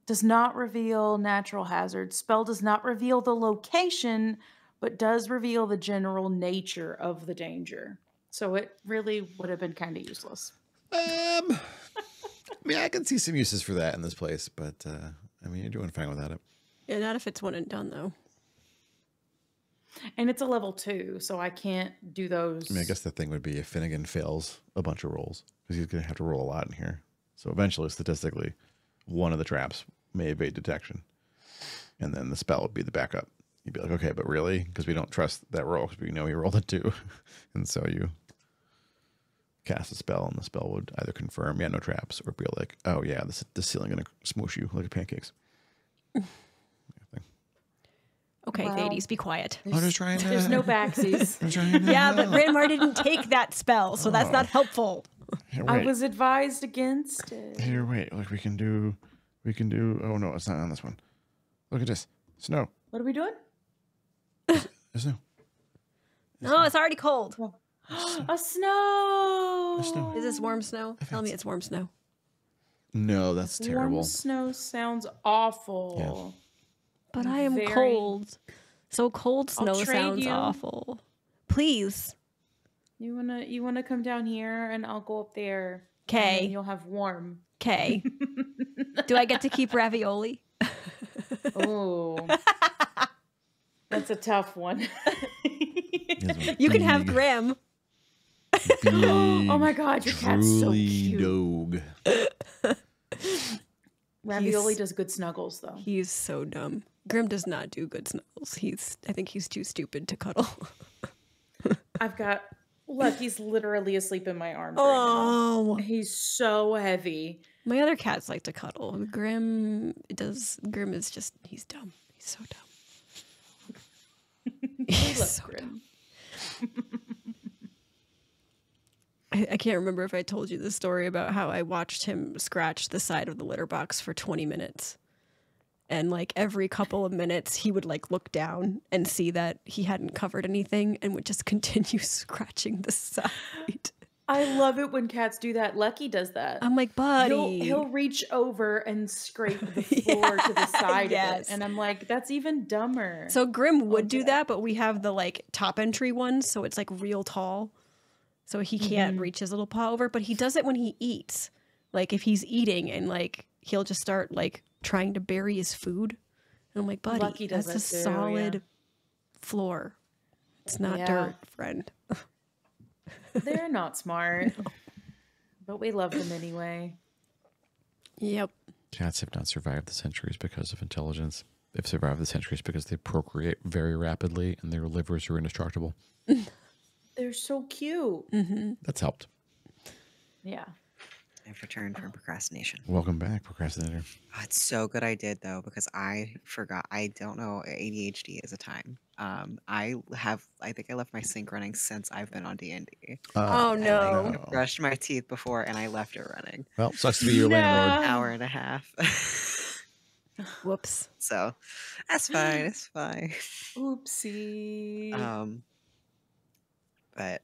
Does not reveal natural hazards. Spell does not reveal the location, but does reveal the general nature of the danger. So it really would have been kind of useless. I mean, I can see some uses for that in this place, but I mean, you're doing fine without it. Yeah, not if it's one and done though. And it's a level 2, so I can't do those. I mean, I guess the thing would be if Finnegan fails a bunch of rolls, because he's going to have to roll a lot in here. So eventually, statistically, one of the traps may evade detection, and then the spell would be the backup. You'd be like, okay, but really? Because we don't trust that roll, because we know he rolled a 2. And so you cast a spell, and the spell would either confirm, yeah, no traps, or be like, oh, yeah, this ceiling going to smoosh you like pancakes. Okay, Wow. ladies, be quiet. I'm just trying to... There's no backsies. I'm trying to Yeah, but Ranmar didn't take that spell, so that's not helpful. Here, I wait. was advised against it. Here, wait. Like we can do. Oh no, it's not on this one. Look at this. Snow. What are we doing? There's snow. No, it's already cold. A snow. A snow. Is this warm snow? Tell me it's warm snow. No, that's terrible. Warm snow sounds awful. But I am Very- cold. So cold I'll snow trade sounds you. awful. Please. You wanna come down here and I'll go up there. And Okay. then you'll have warm. Okay. Do I get to keep ravioli? Oh. That's a tough one. You can have Graham. Oh my god, your cat's so Truly cute. dog. Ravioli He's- does good snuggles though. He's so dumb. Grim does not do good snuggles. I think he's too stupid to cuddle. I've got Lucky's literally asleep in my arms right Oh. now. He's so heavy. My other cats like to cuddle. Grim is just, he's dumb. He's so dumb. I He's love so Grim. I can't remember if I told you the story about how I watched him scratch the side of the litter box for 20 minutes. And like every couple of minutes, he would like look down and see that he hadn't covered anything and would just continue scratching the side. I love it when cats do that. Lucky does that. I'm like, buddy. He'll reach over and scrape the floor to the side of Yes. it. And I'm like, that's even dumber. So Grim would do Okay. that, but we have the like top entry one, so it's like real tall. So he can't reach his little paw over, but he does it when he eats. Like if he's eating and like he'll just start like trying to bury his food. And I'm like, buddy, Lucky does that's a that too, solid yeah. floor. It's not Yeah. dirt, friend. They're not smart, but we love them anyway. Yep. Cats have not survived the centuries because of intelligence. They've survived the centuries because they procreate very rapidly and their livers are indestructible. They're so cute. That's helped. Yeah. I've returned from procrastination. Welcome back, procrastinator. Oh, it's so good I did though, because I forgot. I don't know ADHD is a time. I think I left my sink running since I've been on D&D. Oh, I no. like brushed my teeth before and I left it running. Well, sucks to be your landlord. Hour and a half. Whoops. So that's fine. It's fine. Oopsie. But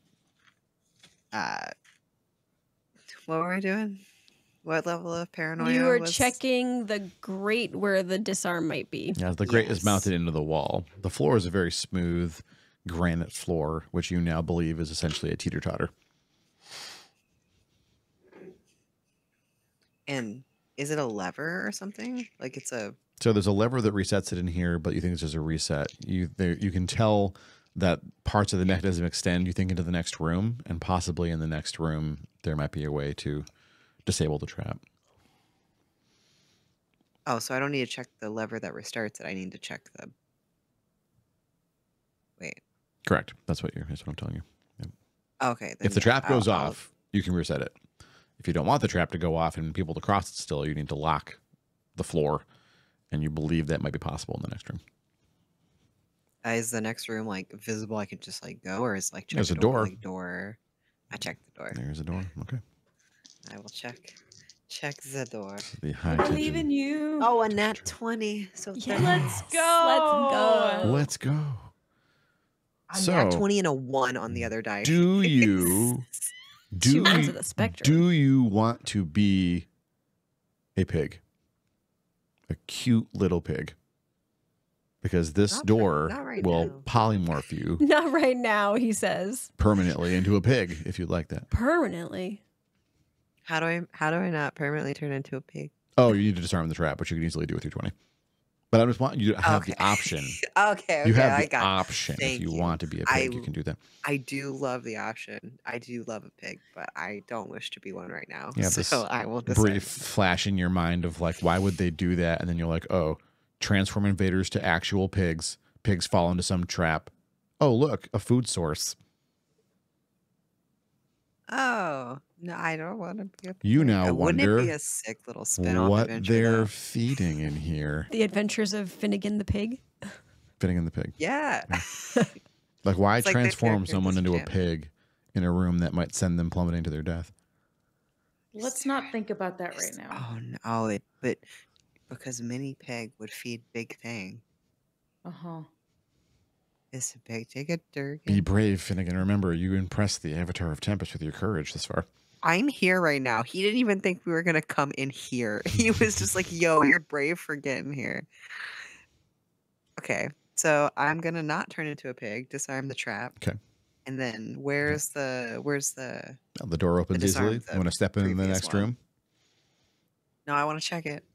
what were we doing? What level of paranoia? You were was... checking the grate where the disarm might be. Yeah, the grate is Yes. mounted into the wall. The floor is a very smooth granite floor, which you now believe is essentially a teeter-totter. And is it a lever or something? Like it's a... So there's a lever that resets it in here, but you think it's just a reset. You can tell that parts of the mechanism extend, you think, into the next room, and possibly in the next room there might be a way to disable the trap. Oh, so I don't need to check the lever that restarts it. I need to check the... Wait. Correct. That's what I'm telling you. Yep. Okay. Then If the yeah, trap goes I'll- off, you can reset it. If you don't want the trap to go off and people to cross it still, you need to lock the floor, and you believe that might be possible in the next room. Is the next room like visible? I could just like go, or is like check There's the a door. Like, door. I checked the door. There's a door. Okay. I will check the door. The high I believe tension. in you. Oh, a nat 20. So Yeah. Let's go. Let's go. a So, nat 20 and a 1 on the other die. do you Two ends of the spectrum. do you want to be a pig? A cute little pig. Because this Not door right will now. polymorph you Not right now, he says. permanently into a pig if you'd like that. Permanently. How do I not permanently turn into a pig? Oh, you need to disarm the trap, which you can easily do with your 20. But I just want you to have the Okay. option. Okay, You have I the got it. option if Thank you you. want to be a pig, you can do that. I do love the option. I do love a pig, but I don't wish to be one right now. You have this so I will disarm. brief flash in your mind of like, why would they do that? And then you're like, oh, transform invaders to actual pigs. Pigs fall into some trap. Oh, look, a food source. Oh no, I don't want to be a pig. You now Wouldn't wonder it be a sick little spin-off what adventure? they're though? feeding in here. The Adventures of Finnegan the Pig. Fitting in the pig. Yeah. Like, why It's like the transform character in someone this into a jam. pig in a room that might send them plummeting to their death? Let's not think about that right now. Oh no, but because mini pig would feed big thing. Uh-huh. It's a big ticket Be brave, Finnegan. Remember, you impressed the Avatar of Tempest with your courage this far. I'm here right now. He didn't even think we were gonna come in here. He was just like, "Yo, you're brave for getting here." Okay, so I'm gonna not turn into a pig, disarm the trap. Okay. And then where's the The door opens disarm easily. the You want to step in the previous next one. room? No, I want to check it.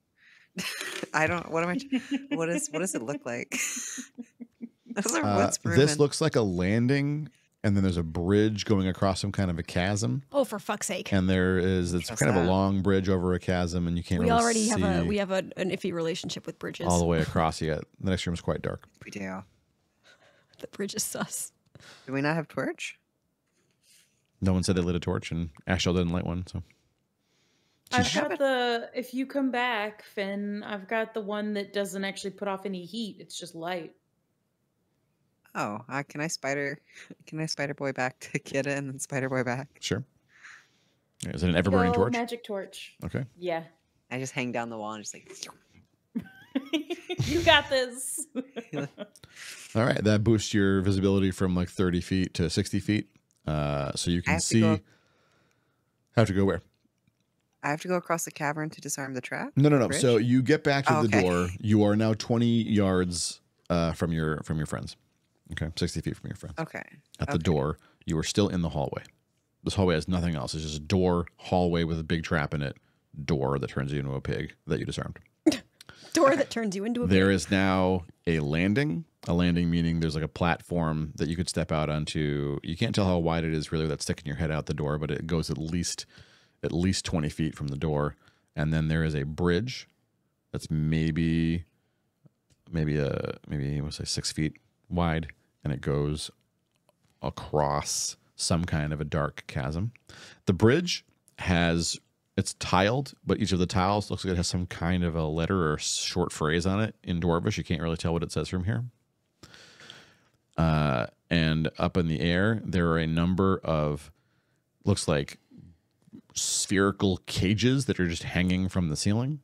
I don't. What am I? What does it look like? What's room This in- looks like a landing, and then there's a bridge going across some kind of a chasm. Oh, for fuck's sake. And it's Trust kind of a that. long bridge over a chasm, and you can't We really already see have an iffy relationship with bridges. all the way across yet. The next room is quite dark. We do. The bridge is sus. Do we not have torch? No one said they lit a torch, and Ashel didn't light one. So I've got if you come back, Finn, I've got the one that doesn't actually put off any heat. It's just light. Oh, can I spider boy back to Kidda and then spider boy back? sure. Is it an ever-burning Go, torch? Magic torch. Okay. Yeah. I just hang down the wall and just like. You got this. All right. That boosts your visibility from like 30 feet to 60 feet. So you can have to see. go- Have to go where? I have to go across the cavern to disarm the trap. No. Bridge? So you get back to Oh, the okay. door. You are now 20 yards from your friends. Okay, 60 feet from your friends. Okay. At the door, you are still in the hallway. This hallway has nothing else. It's just a door, hallway with a big trap in it. door that turns you into a pig that you disarmed. Door that turns you into a There pig. is now a landing. A landing meaning there's like a platform that you could step out onto. You can't tell how wide it is really without sticking your head out the door, but it goes at least 20 feet from the door. And then there is a bridge that's maybe we'll say 6 feet wide, and it goes across some kind of a dark chasm. The bridge it's tiled, but each of the tiles looks like it has some kind of a letter or short phrase on it in Dwarvish. You can't really tell what it says from here. And up in the air, there are a number of, looks like spherical cages that are just hanging from the ceiling.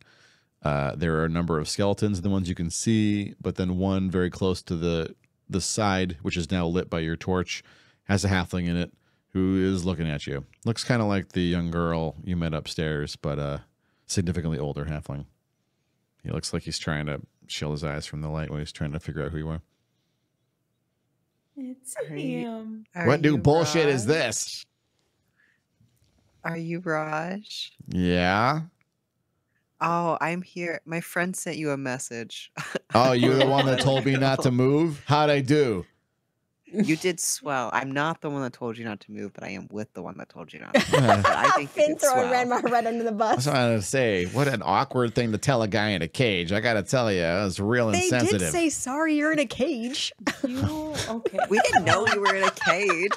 There are a number of skeletons, the ones you can see, but then one very close to the side, which is now lit by your torch, has a halfling in it who is looking at you. Looks kind of like the young girl you met upstairs, but significantly older halfling. He looks like he's trying to shield his eyes from the light when he's trying to figure out who you are. It's him. What new bullshit is this? Are you Raj? Yeah. Oh, I'm here. My friend sent you a message. Oh, you're the one that told me not to move? How'd I do? You did swell. I'm not the one that told you not to move, but I am with the one that told you not to move. That's But I think you Finn did throwing swell. Ranmar right under the bus. what I wanted to say. What an awkward thing to tell a guy in a cage. I got to tell you, it was real They insensitive. did say, sorry, you're in a cage. Okay. We didn't know you were in a cage.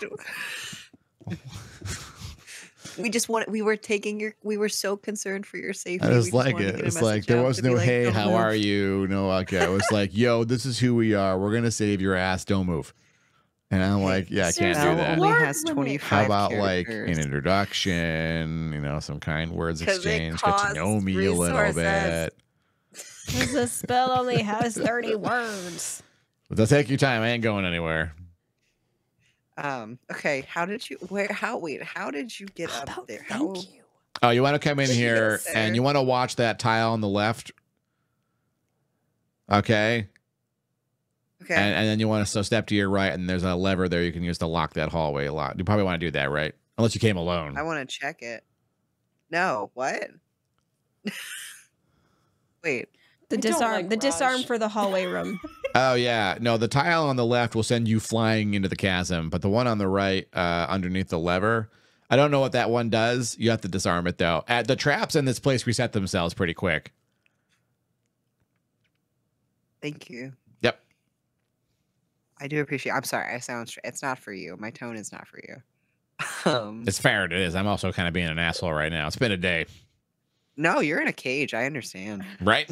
We were so concerned for your safety. I We just just like wanted to it. get a It's like message there out was to be no, like, hey, "Don't how move." are you? No, okay. It was like, yo, this is who we are. We're going to save your ass. Don't move. And I'm like, yeah, I can't do Belle that. only Word has limit. 25 How about like characters. an introduction, some kind words 'Cause it exchanged, get to know costs me a little resources. bit. Because the spell only has 30 words. But they'll take your time. I ain't going anywhere. Okay, how did you get How up about there? thank you? Oh, you want to come in here Yes, and sir. you want to watch that tile on the left? Okay. Okay. And then you want to step to your right, and there's a lever there you can use to lock that hallway a lot. You probably want to do that, right? Unless you came alone. I want to check it. No, what? Wait. The I don't disarm, like the Raj. disarm for the hallway room. Oh, yeah. No, the tile on the left will send you flying into the chasm, but the one on the right, underneath the lever, I don't know what that one does. You have to disarm it, though. The traps in this place reset themselves pretty quick. Thank you. Yep. I do appreciate. I'm sorry. I sound. It's not for you. My tone is not for you. It's fair. It is. I'm also kind of being an asshole right now. It's been a day, No, you're in a cage. I understand. right?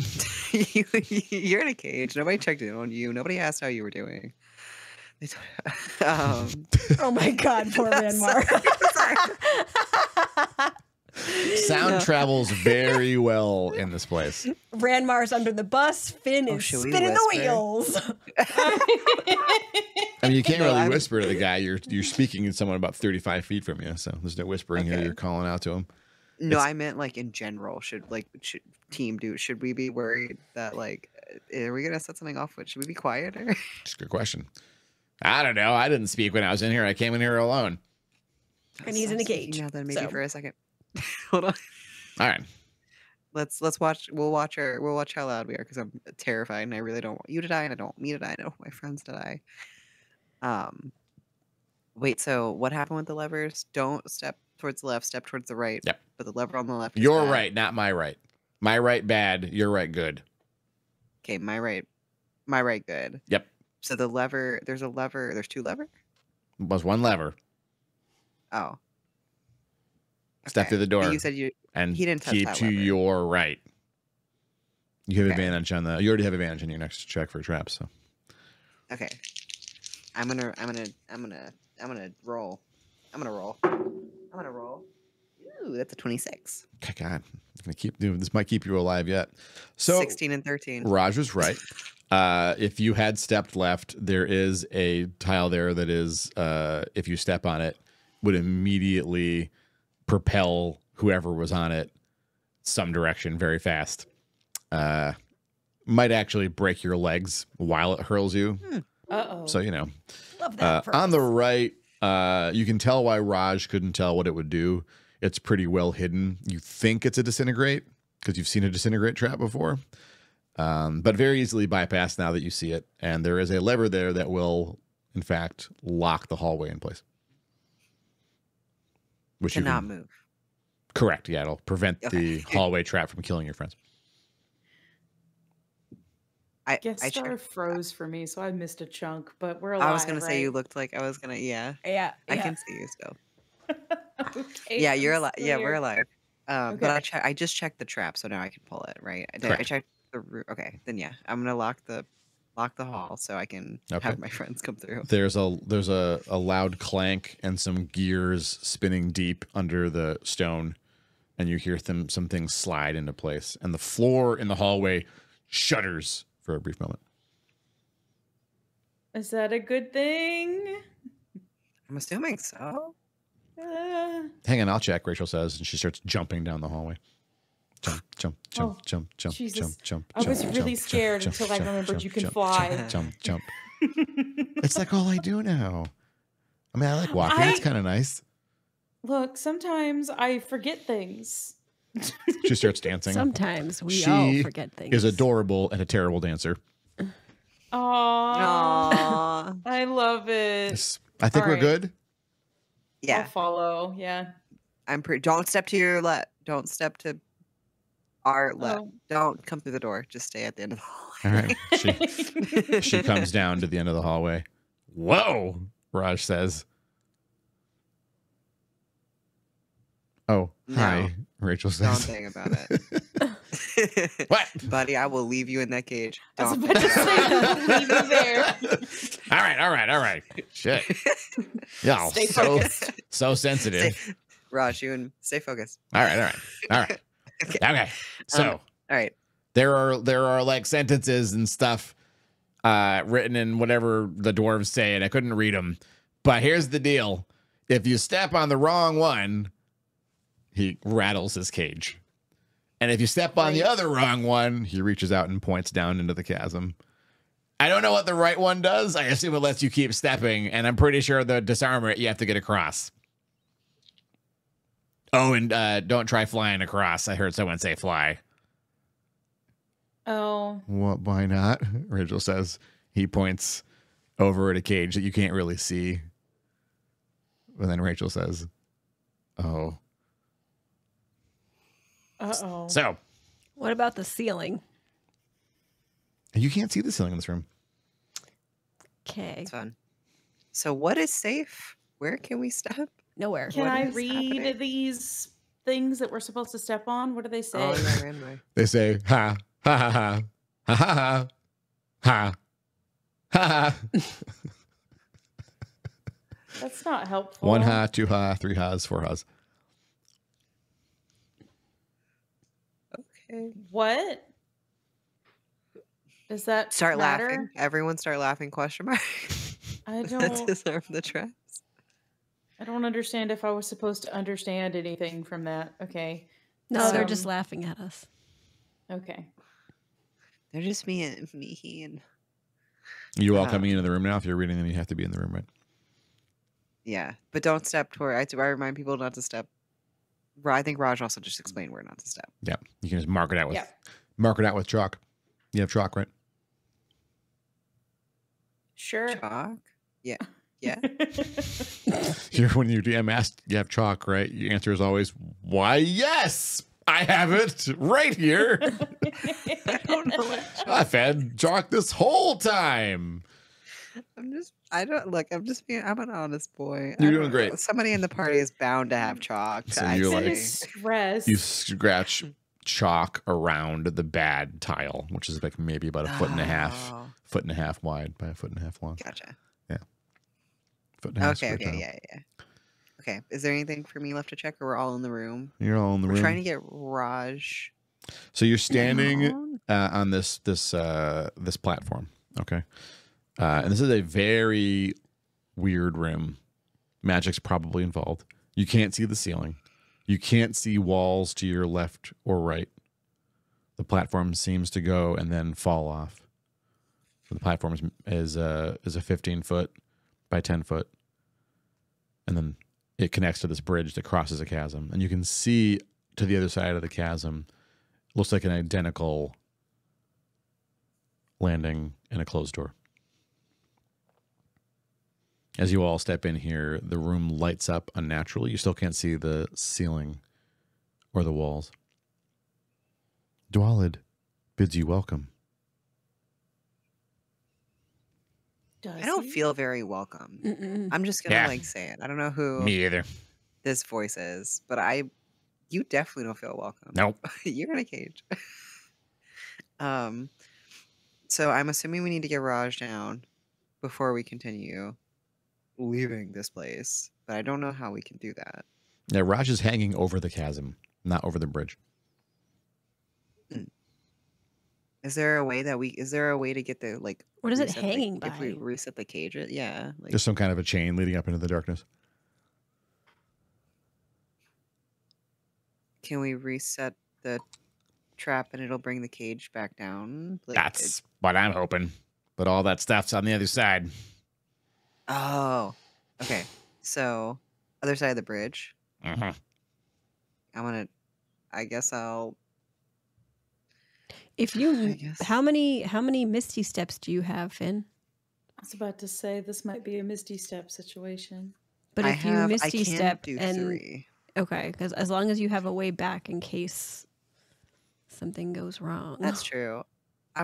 You're in a cage. Nobody checked in on you. Nobody asked how you were doing. Um, Oh my God, poor Ranmar. Sound No. travels very well in this place. Ranmar's under the bus. Finn is should we spinning the whisper? wheels. I mean, you can't No, really I'm- whisper to the guy. You're speaking to someone about 35 feet from you, so there's no whispering here. Okay. You're calling out to him. No, It's- I meant like in general. Should team do? Should we be worried that like are we gonna set something off? Should we be quiet? Or? Just a good question. I don't know. I didn't speak when I was in here. I came in here alone. And he's in a Stop speaking cage, Now then, maybe so. for a second. Hold on. All right. Let's watch. We'll watch how loud we are because I'm terrified and I really don't want you to die and I don't want me to die. I don't want my friends to die. Wait. So what happened with the levers? Don't step towards the left. Step towards the right. Yep. But the lever on the left. is Your bad. right, not my right. My right, bad. Your right, good. Okay. My right. My right. Good. Yep. So the lever. There's a lever. There's two levers. It was one lever. Oh. Step Okay. through the But door You said you. and he didn't touch keep that to lever. your right. You have Okay. advantage on the. You already have advantage on your next check for traps. So Okay. I'm gonna roll. I'm gonna roll. Ooh, that's a 26. God, I'm gonna keep doing this. Might keep you alive yet. So 16 and 13. Raj was right. If you had stepped left, there is a tile there that is, if you step on it, would immediately propel whoever was on it some direction very fast. Might actually break your legs while it hurls you. Uh-oh. So, you know. Love that. On the phrase. right, you can tell why Raj couldn't tell what it would do. It's pretty well hidden. You think it's a disintegrate because you've seen a disintegrate trap before, but very easily bypassed now that you see it. And there is a lever there that will, in fact, lock the hallway in place. Which you Cannot can, move. correct. Yeah, it'll prevent Okay. the hallway trap from killing your friends. Guest I star checked. froze for me, so I missed a chunk. But we're alive. I was gonna say you right? looked like I was gonna. Yeah, Yeah. I can see you still. Okay, Yeah, you're I'm alive. still Yeah, here. we're alive. But Okay. I just checked the trap, so now I can pull it. Right? I Correct. checked the room. Okay, then yeah, I'm gonna lock the hall so I can Okay. have my friends come through. There's a loud clank and some gears spinning deep under the stone, and you hear some things slide into place, and the floor in the hallway shudders for a brief moment. Is that a good thing? I'm assuming so. Hang on, I'll check, Rachel says, and she starts jumping down the hallway. Jump, jump, jump, Oh, jump, jump, Jesus. jump, jump. I was jump, really jump, scared jump, until I jump, remembered jump, you can jump, fly. Jump, jump. It's like all I do now. I mean, I like walking. It's kind of nice. Look, sometimes I forget things. She starts dancing. Sometimes we She all forget things. is adorable and a terrible dancer. Aww. Aww. I love it. Yes. I think All we're right. good. I'll Yeah, follow. Yeah. I'm pretty. Don't step to your left. Don't step to our left. Oh. Don't come through the door. Just stay at the end of the All hallway. right. She comes down to the end of the hallway. Whoa, Raj says. Oh, No. hi, Rachel Don't says. think about it. What? Buddy, I will leave you in that cage. I was Don't. about to say, leave me there. All right. Shit. Y'all Stay so focused. so sensitive. Raj, you and stay focused. All right. Okay. So All right. there are like sentences and stuff written in whatever the dwarves say, and I couldn't read them. But here's the deal: if you step on the wrong one, he rattles his cage, and if you step on the other wrong one, he reaches out and points down into the chasm. I don't know what the right one does. I assume it lets you keep stepping, and I'm pretty sure the disarmor you have to get across. Oh, and don't try flying across. I heard someone say fly. Oh. What? Why not? Rachel says. He points over at a cage that you can't really see. And then Rachel says, oh. Uh-oh. So, What about the ceiling? you can't see the ceiling in this room. Okay. It's fun. So, what is safe? Where can we step? Nowhere. Can What I is read happening? these things that we're supposed to step on? What do they say? Oh, yeah, randomly. They say, ha, ha, ha, ha, ha, ha, ha, ha, ha. That's not helpful. One ha, two ha, three ha's, four ha's. Okay. What? Does that Start matter? laughing. Everyone start laughing, question mark. I Let's don't disarm the traps. I don't understand if I was supposed to understand anything from that. Okay. No, they're Um, just laughing at us. Okay. They're just me and You all Uh-huh. coming into the room now? If you're reading them, you have to be in the room, right? yeah. But don't step toward. I remind people not to step. I think Raj also just explained where not to step. Yeah. You can just mark it out with Yeah. chalk. You have chalk, right? Sure. Chalk. Yeah. Yeah. Here, when your DM asked, you have chalk, right? Your answer is always, why, yes, I have it right here. I don't know what I've had chalk this whole time. I'm an honest boy. You're I doing don't great. know. Somebody in the party is bound to have chalk. So I'd you're That like- is say. stress. You scratch chalk around the bad tile, which is like maybe about a foot and a half Oh, wide by a foot and a half long. gotcha. Foot and a half Okay, square tile. yeah. Okay, is there anything for me left to check, or we're all in the room? You're all in the We're room. trying to get Raj. So you're standing down. on this platform, okay? And this is a very weird room. Magic's probably involved. You can't see the ceiling. You can't see walls to your left or right. The platform seems to go and then fall off. The platform is a 15 foot by 10 foot, and then it connects to this bridge that crosses a chasm, and you can see to the other side of the chasm. Looks like an identical landing and a closed door. As you all step in here, the room lights up unnaturally. You still can't see the ceiling or the walls. Dwalid bids you welcome. Does I don't he? feel very welcome. Mm-mm. I'm just gonna Yeah. like say it. I don't know who Me either. this voice is, but you definitely don't feel welcome. Nope. You're in a cage. So I'm assuming we need to get Raj down before we continue leaving this place, but I don't know how we can do that. Yeah, Raj is hanging over the chasm, not over the bridge. Is there a way to get the like? What is it reset hanging If we by? reset the cage, yeah. Like, There's some kind of a chain leading up into the darkness. can we reset the trap and it'll bring the cage back down? Like, That's what I'm hoping. But all that stuff's on the other side. oh, okay. So, other side of the bridge. Uh-huh. I guess I'll. If I you, guess. how many misty steps do you have, Finn? I was about to say this might be a Misty Step situation. But if you I misty can step do and 3. okay, because as long as you have a way back in case something goes wrong. That's true. I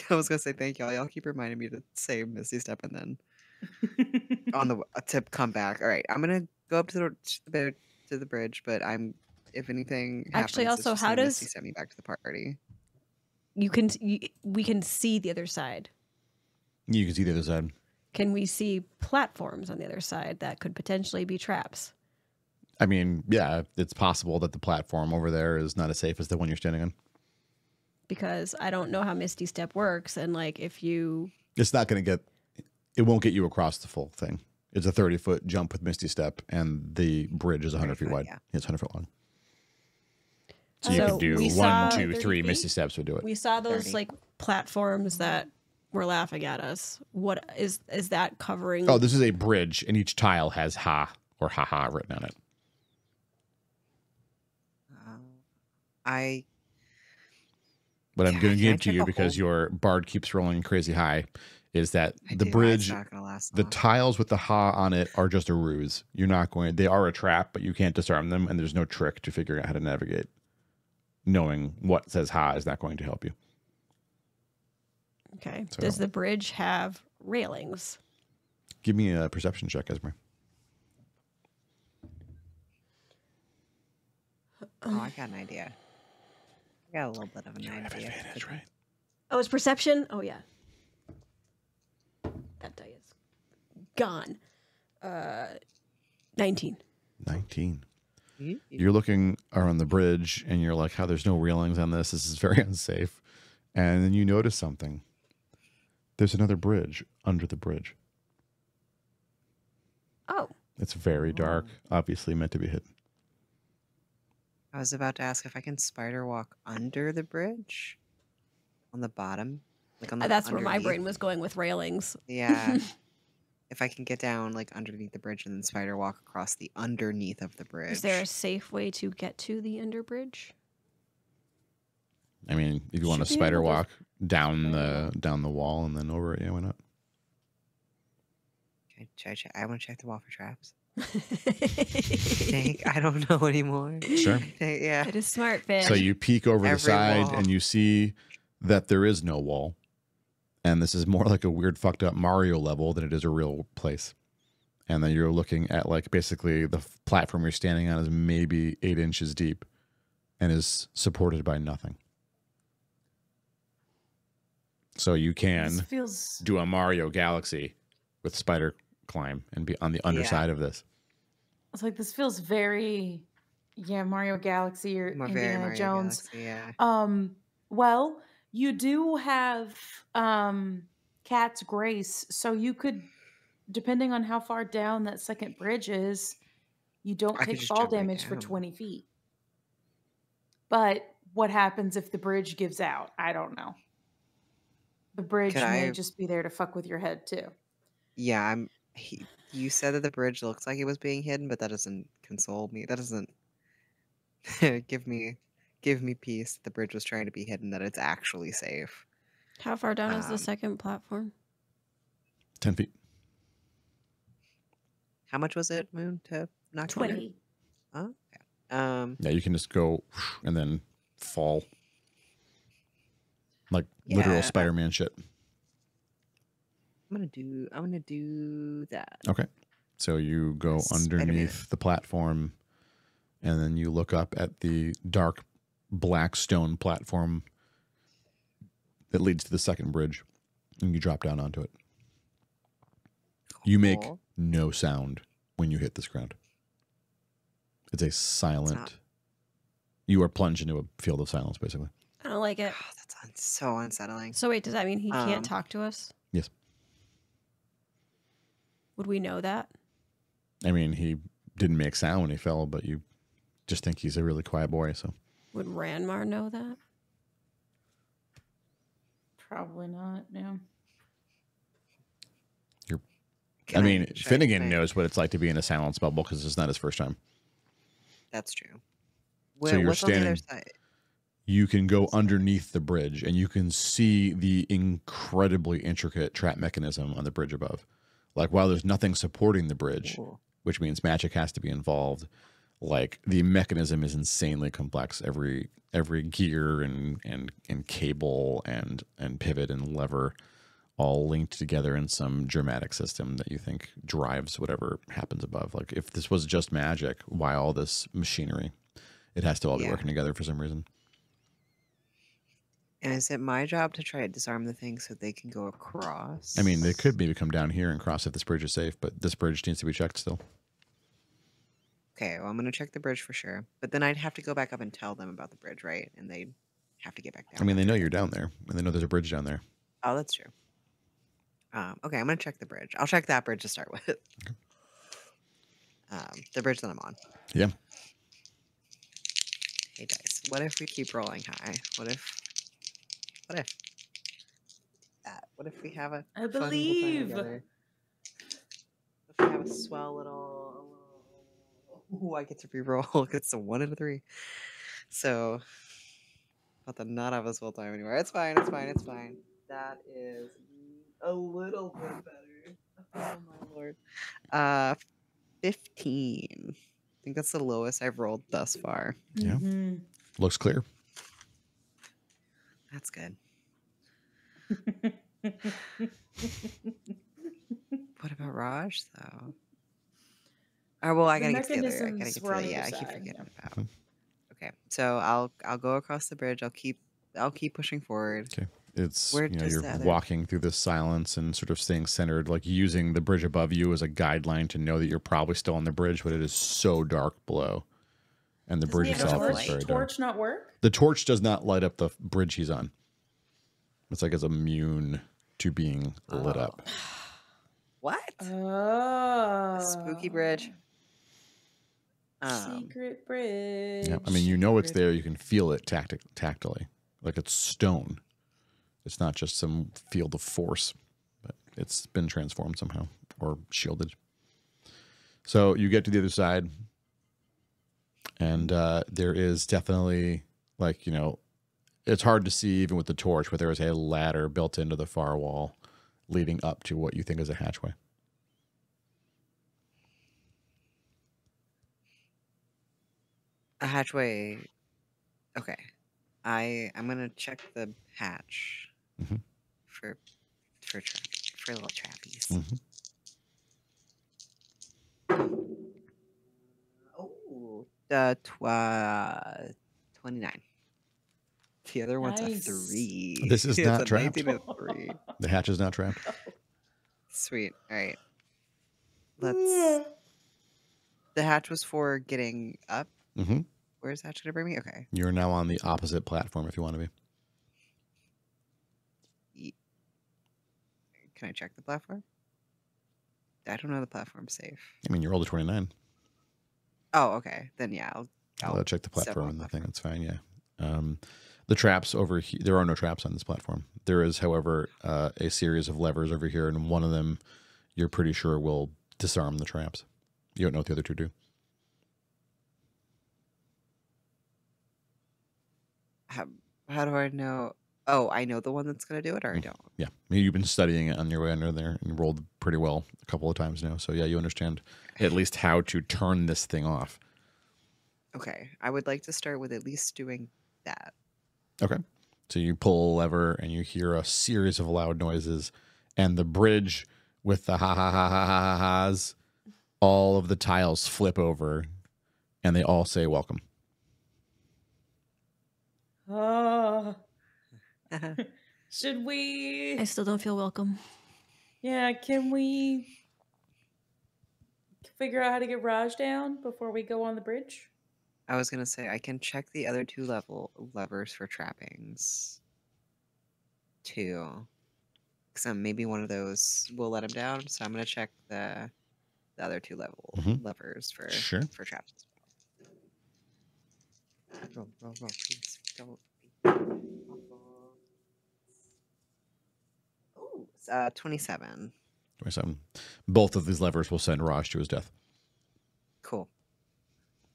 was gonna say thank y'all. Y'all keep reminding me to say Misty Step and then on the to come back. All right, I'm gonna go up to the bridge, but if anything happens, Actually, it's also, just how gonna does- Misty Step me back to the party? We can see the other side. You can see the other side. Can we see platforms on the other side that could potentially be traps? I mean, yeah, it's possible that the platform over there is not as safe as the one you're standing on. Because I don't know how Misty Step works, and like if you It's not going to get, it won't get you across the full thing. It's a 30-foot jump with Misty Step, and the bridge is 100 feet 30 foot, wide. yeah. It's 100 foot long. So you So could do we 1, saw 2, 30 3 feet? Misty Steps would do it. we saw those 30. like platforms that were laughing at us, what is that covering? Oh, this is a bridge, and each tile has ha or ha written on it. I What I'm Yeah, going to can I give to check you a because whole- your bard keeps rolling crazy high is that the do, bridge, It's not gonna last the long. tiles with the ha on it are just a ruse. You're not going. They are a trap, but you can't disarm them, and there's no trick to figuring out how to navigate. Knowing what says ha is not going to help you. Okay. So- Does the bridge have railings? Give me a perception check, Esmer. Oh, I got an idea. I got a little bit of an idea. right? Oh, it's perception? Oh yeah. That die is gone. 19. 19. Mhm. You're looking around the bridge, and you're like, "How? There's no railings on this. This is very unsafe." And then you notice something. There's another bridge under the bridge. Oh. It's very dark, obviously meant to be hidden. I was about to ask if I can spider walk under the bridge, on the bottom, like on the. That's where my underneath. brain was going with railings. Yeah. If I can get down like underneath the bridge and then spider walk across the underneath of the bridge. Is there a safe way to get to the underbridge? I mean, if you want to Should be spider able to walk down the wall and then over it, yeah, why not? I want to check the wall for traps. Think I don't know anymore. Sure. Yeah. It is smart, Finn. So you peek over the Every side wall. and you see that there is no wall. And this is more like a weird fucked up Mario level than it is a real place. And then you're looking at like basically the platform you're standing on is maybe 8 inches deep and is supported by nothing. So you This can feels do a Mario Galaxy with spider climb and be on the underside of this. it's like this feels very Mario Galaxy or Very Indiana Mario Jones. Galaxy, yeah. Well, you do have Cat's Grace, so you could, depending on how far down that second bridge is, you don't I could take just fall jump right damage for down. 20 feet. But what happens if the bridge gives out? I don't know. The bridge Could may I- just be there to fuck with your head too. Yeah, You said that the bridge looks like it was being hidden, but that doesn't console me. That doesn't give me peace. The bridge was trying to be hidden. That it's actually safe. How far down is the second platform? 10 feet. How much was it, Moon, to knock 20. Oh, okay. Yeah, you can just go and then fall. Like literal Spider-Man shit. I'm gonna do that. Okay. So you go underneath the platform and then you look up at the dark black stone platform that leads to the second bridge and you drop down onto it. You make no sound when you hit this ground. It's a silent. You are plunged into a field of silence, basically. I don't like it. Oh, that's so unsettling. So wait, does that mean he can't talk to us? Yes. Would we know that? I mean, he didn't make sound when he fell, but you just think he's a really quiet boy. So would Ranmar know that? Probably not. No. I mean, Finnegan knows what it's like to be in a silence bubble because it's not his first time. That's true. So you're what's on the other standing. side? You can go underneath the bridge and you can see the incredibly intricate trap mechanism on the bridge above. Like while there's nothing supporting the bridge, which means magic has to be involved, like the mechanism is insanely complex. Every gear and cable and pivot and lever all linked together in some dramatic system that you think drives whatever happens above. Like if this was just magic, why all this machinery? It has to all be working together for some reason. And is it my job to try to disarm the thing so they can go across? I mean, they could maybe come down here and cross if this bridge is safe, but this bridge needs to be checked still. Okay, well, I'm going to check the bridge for sure. But then I'd have to go back up and tell them about the bridge, right? And they'd have to get back down. I mean, they know you're down there, and they know there's a bridge down there. Oh, that's true. Okay, I'm going to check the bridge. I'll check that bridge to start with. Okay. The bridge that I'm on. Yeah. Hey, dice. What if we keep rolling high? What if What if we have a I fun little time believe. together? If we have a swell little... Ooh, I get to reroll. It's a 1 and a 3. So, about to not have a swell time anymore. It's fine. That is a little bit better. Oh, my lord. 15. I think that's the lowest I've rolled thus far. Yeah. Mm-hmm. Looks clear. That's good. What about Raj, though? Oh, well, I gotta get to the other. I gotta get to the. Yeah, I keep forgetting about. Okay, so I'll go across the bridge. I'll keep pushing forward. Okay. It's Where you know does you're the other- walking through this silence and sort of staying centered, like using the bridge above you as a guideline to know that you're probably still on the bridge, but it is so dark below, and the bridge he have a itself is torch? very dark. Torch not work? The torch does not light up the bridge he's on. It's like it's immune to being lit up. What? Oh. Spooky bridge. Secret bridge. Yeah, I mean, you know it's there. You can feel it tactily, like it's stone. It's not just some field of force, but it's been transformed somehow or shielded. So you get to the other side, and there is definitely, like, you know, it's hard to see even with the torch, but there is a ladder built into the far wall leading up to what you think is a hatchway. A hatchway. Okay. I'm gonna check the hatch for little trappies. Oh, 29. The other one's a Nice. 3. This is It's not a trapped. 19 and a 3. The hatch is not trapped. Sweet. All right. The hatch was for getting up. Mm-hmm. Where's the hatch gonna bring me? Okay. You're now on the opposite platform if you want to be. Can I check the platform? I don't know the platform's safe. I mean, you rolled a 29. Oh, okay. Then yeah, I'll check the step platform on and the platform. thing. That's fine. Yeah. The traps over here. There are no traps on this platform. There is, however, a series of levers over here, and one of them you're pretty sure will disarm the traps. You don't know what the other two do. How do I know? Oh, I know the one that's going to do it, or I don't. Yeah. I mean, you've been studying it on your way under there and rolled pretty well a couple of times now. So, yeah, you understand at least how to turn this thing off. Okay. I would like to start with at least doing that. Okay. So you pull a lever and you hear a series of loud noises, and the bridge with the ha ha ha ha ha ha's, all of the tiles flip over and they all say welcome. Oh. Should we? I still don't feel welcome. Yeah, can we figure out how to get Raj down before we go on the bridge? I was going to say, I can check the other two levers for trappings, too. Because maybe one of those will let him down, so I'm going to check the other two levers for traps. Roll, please. Don't be... Oh, it's 27. 27. Both of these levers will send Raj to his death. Cool.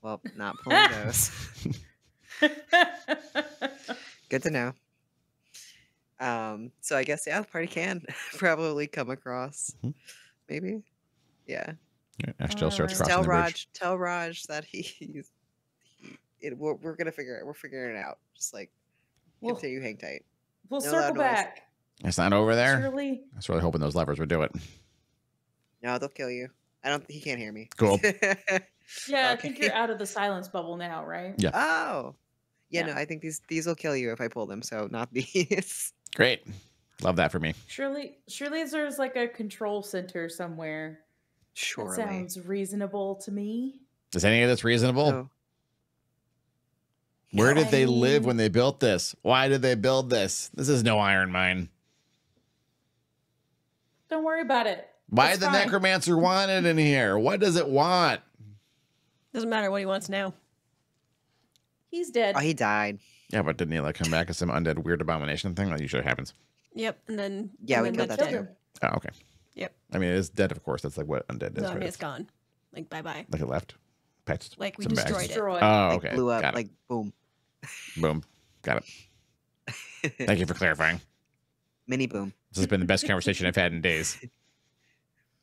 Well, not pulling those. Good to know. So I guess, yeah, the party can probably come across. Maybe. Yeah. Ashdale starts crossing Tell the bridge. Tell Raj that we're gonna figure it. We're figuring it out. Just like continue, hang tight. We'll No circle loud noise. back. It's not over there. Surely. I was really hoping those levers would do it. No, they'll kill you. He can't hear me. Cool. Yeah, I think you're out of the silence bubble now, right? Yeah. Oh. Yeah, Yeah. no, I think these will kill you if I pull them, so not these. Great. Love that for me. Surely there's like a control center somewhere. Surely. That sounds reasonable to me. Is any of this reasonable? No. Where did they live mean- when they built this? Why did they build this? This is no iron mine. Don't worry about it. Why It's the fine. necromancer want it in here? What does it want? Doesn't matter what he wants now. He's dead. Oh, he died. Yeah, but didn't he like come back as some undead weird abomination thing? That usually happens. Yep, and then Yeah, and we then killed that's that dead. too. Oh, okay. Yep. I mean, it is dead, of course. That's like what undead does. No, I mean right? it's gone. Like bye bye. Like it left. Patched. Like we some bags. destroyed it. Destroyed. Oh, Like okay. blew up, Got it. like boom. Boom. Got it. Thank you for clarifying. Mini boom. This has been the best conversation I've had in days.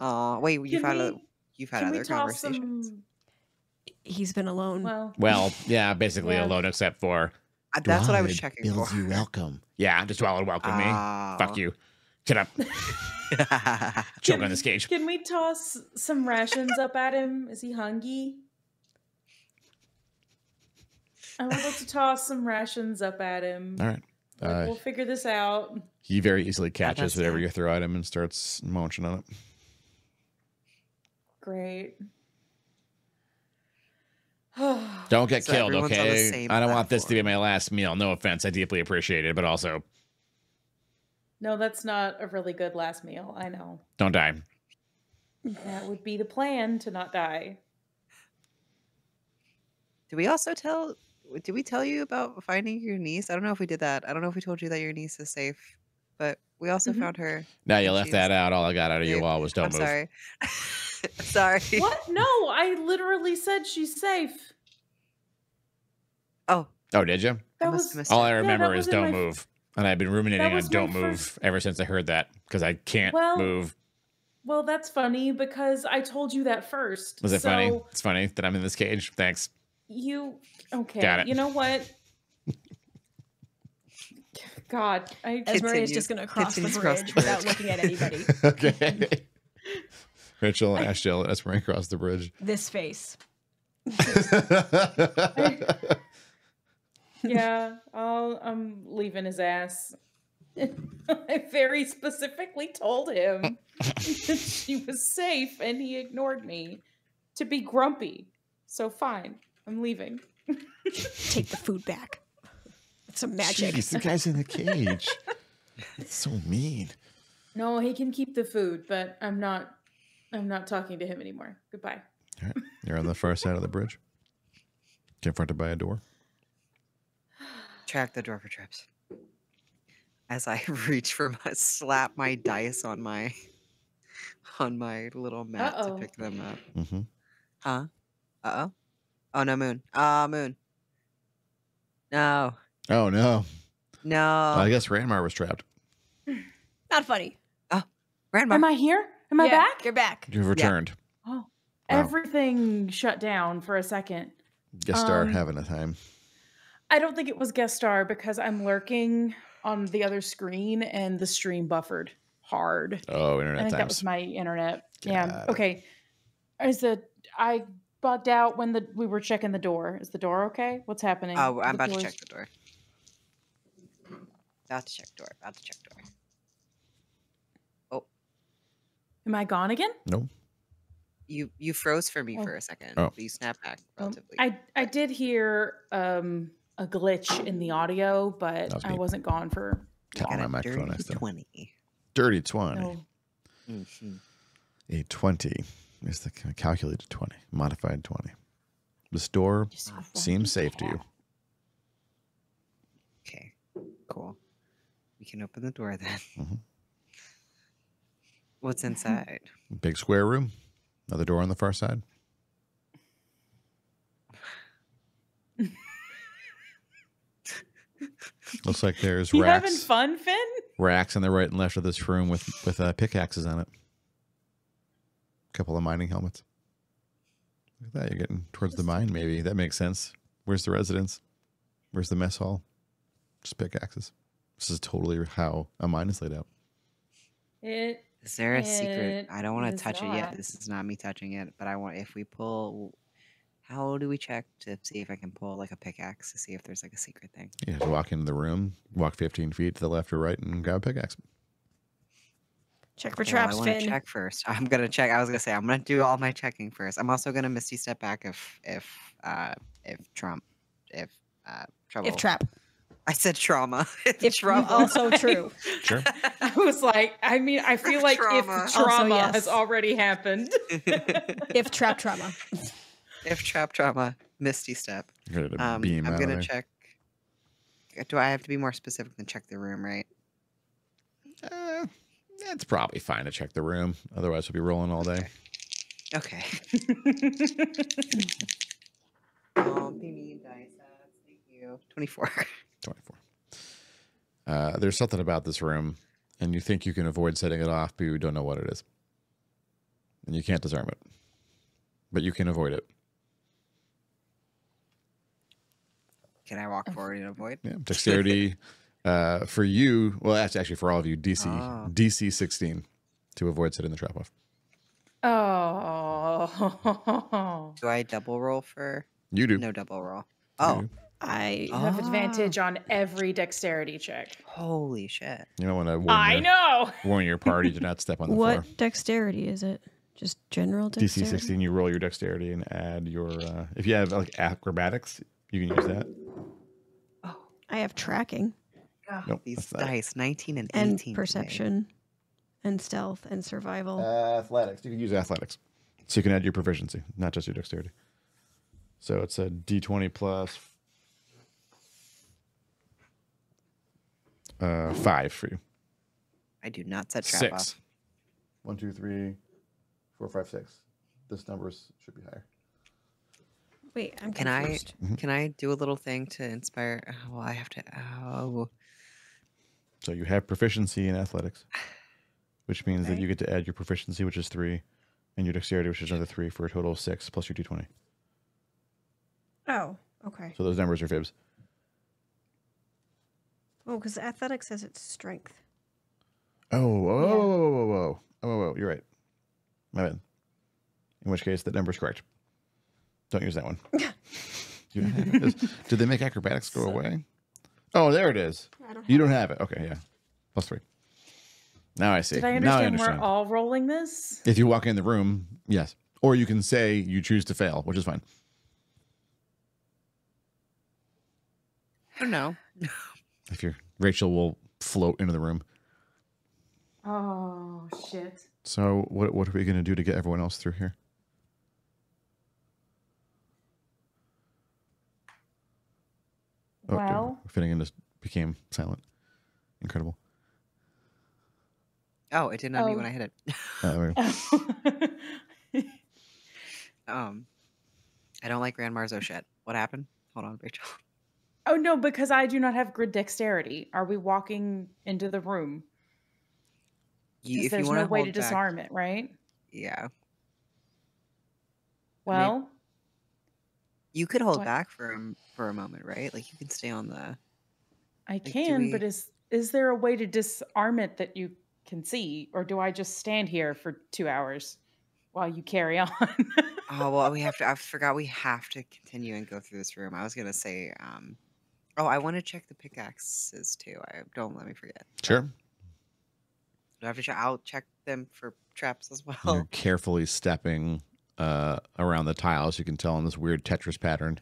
Oh, wait, you've had Can we other toss conversations. some? He's been alone. Well, yeah, basically Yeah. alone except for That's what I was Blood checking builds for. you welcome. Yeah, just swallowed welcome me. Fuck you. Shut up. Choke on this cage. Can we toss some rations up at him? Is he hungry? I would like to toss some rations up at him. All right. Like, we'll figure this out. He very easily catches that's whatever fine. you throw at him and starts munching on it. Great. Don't get So killed, everyone's on the okay? same I don't want this to be platform. my last meal. No offense. I deeply appreciate it, but also No, that's not a really good last meal. I know. don't die. That would be the plan, to not die. Did we tell you about finding your niece? I don't know if we did that. I don't know if we told you that your niece is safe, but we also Mhm. found her. Now you And left she's that out. All I got out of you safe. all was don't I'm move. sorry. Sorry. What? No, I literally said she's safe. Oh, Oh, did you? I That must was have missed All it. I remember that is was in don't my- move. And I've been ruminating That on was my don't move first- ever since I heard that because I can't Well, move. Well, that's funny because I told you that first. Was it funny? So It's funny that I'm in this cage. Thanks. Okay. Got it. You know what? God, Esmeralda is just going to cross the continues across bridge the without bridge. looking at anybody. Okay. Rachel and Ashdale and Esmeralda across the bridge. This face. yeah, I'm leaving his ass. I very specifically told him that she was safe and he ignored me to be grumpy. So fine, I'm leaving. Take the food back. It's some magic. Jeez, the guy's in the cage. It's so mean. No, he can keep the food, but I'm not talking to him anymore. Goodbye. All right. You're on the far side of the bridge. Confronted by a door. Track the door for traps. As I reach for slap my dice on my on my little map to Uh-oh. pick them up. Mm-hmm. Huh? Uh-oh. Oh, no, Moon. Moon. No. Oh no! No. I guess Ranmar was trapped. Not funny. Oh, Grandma. Am I here? Am I Yeah, back? You're back. You've returned. Oh, Wow. everything shut down for a second. Guest star having a time. I don't think it was guest star because I'm lurking on the other screen and the stream buffered hard. Oh, I internet think that times. was my internet. Got Yeah. it. Okay. I bugged out when we were checking the door. Is the door okay? What's happening? Oh, I'm The about to doors- check the door. About to check door. About to check door. Oh, Am I gone again? No. you froze for me Oh. for a second, Oh. but you snapped back Oh, relatively. I did hear a glitch in the audio, That but was I me. wasn't gone for Tapping Got my a microphone dirty next time. 20. Dirty 20. no. Mhm. A 20 is the calculated 20, modified 20. This door Just seems safe to you. Okay, cool. We can open the door then. Mhm. What's inside? Big square room. Another door on the far side. Looks like there's You having racks, fun, Finn? racks on the right and left of this room with pickaxes on it. A couple of mining helmets. Look at that. You're getting towards the mine, maybe. That makes sense. Where's the residence? Where's the mess hall? Just pickaxes. This is totally how a mine is laid out. It Is there a secret? I don't want is to touch it yet. not. This is not me touching it, but I want, if we pull, how do we check to see if I can pull like a pickaxe to see if there's like a secret thing? You have to walk into the room, walk 15 feet to the left or right, and grab a pickaxe. Check for Well, traps, I want to Finn. check first. I'm gonna check. I was gonna say I'm gonna do all my checking first. I'm also gonna Misty step back if trouble. If trap. I said trauma. If trouble. also true. Sure. I was like, I mean, I feel like Trauma. if trauma Also, yes. has already happened. If trap trauma. If trap trauma, Misty step. Ready to I'm beam out of gonna there. check. Do I have to be more specific than check the room, right? It's probably fine to check the room. Otherwise, we'll be rolling all day. Okay. Oh, pay me in dice. Thank you. 24. 24. There's something about this room, and you think you can avoid setting it off, but you don't know what it is. And you can't disarm it. But you can avoid it. Can I walk forward and avoid? Yeah. Dexterity for you, well, that's actually for all of you, DC 16 to avoid setting the trap off. Oh. Do I double roll for? You do. No double roll. You Oh, do. I You have advantage on every dexterity check. holy shit. You don't want to know. warn your party to not step on the what floor. dexterity is it? Just general DC dexterity. 16, you roll your dexterity and add your, if you have like acrobatics, you can use that. I have tracking Nope, These that's not it. dice, 19 and 18. and today. perception and stealth and survival. Athletics. You can use athletics. So you can add your proficiency, not just your dexterity. So it's a D20 plus 5 for you. I do not set trap 6. off. 1, 2, 3, 4, 5, 6. This numbers should be higher. Wait, I'm Can confused. Can I do a little thing to inspire? Oh, well, I have to. Oh, So you have proficiency in athletics, which means that Okay. you get to add your proficiency, which is 3, and your dexterity, which is another 3, for a total of 6 plus your D20. Oh, okay. So those numbers are fibs. Oh, because athletics says it's strength. Oh, you're right. My bad. In which case, that number's correct. Don't use that one. You don't have it. Did they make acrobatics go away? Oh, there it is. I don't You don't have it. Okay, yeah. Plus 3. Now I see. Did I Now I understand understand. we're all rolling this? If you walk in the room, yes. Or you can say you choose to fail, which is fine. I don't know. If you're Rachel will float into the room. Oh, shit. So what are we going to do to get everyone else through here? Oh, Well, fitting in just became silent. Incredible. Oh, it did not mean when I hit it. I don't like Grand Marzo shit. What happened? Hold on, Rachel. Oh, no, because I do not have good dexterity. Are we walking into the room? Because If you there's want no to way hold to back, disarm it, right? yeah, Well, you could hold what? back for a moment, right? Like you can stay on the. I Like, can, but is there a way to disarm it that you can see, or do I just stand here for 2 hours while you carry on? Oh well, we have to. I forgot we have to continue and go through this room. I was gonna say, oh, I want to check the pickaxes too. Don't let me forget. Sure. Do I have to check? I'll check them for traps as You're well. carefully stepping around the tiles. You can tell in this weird Tetris pattern,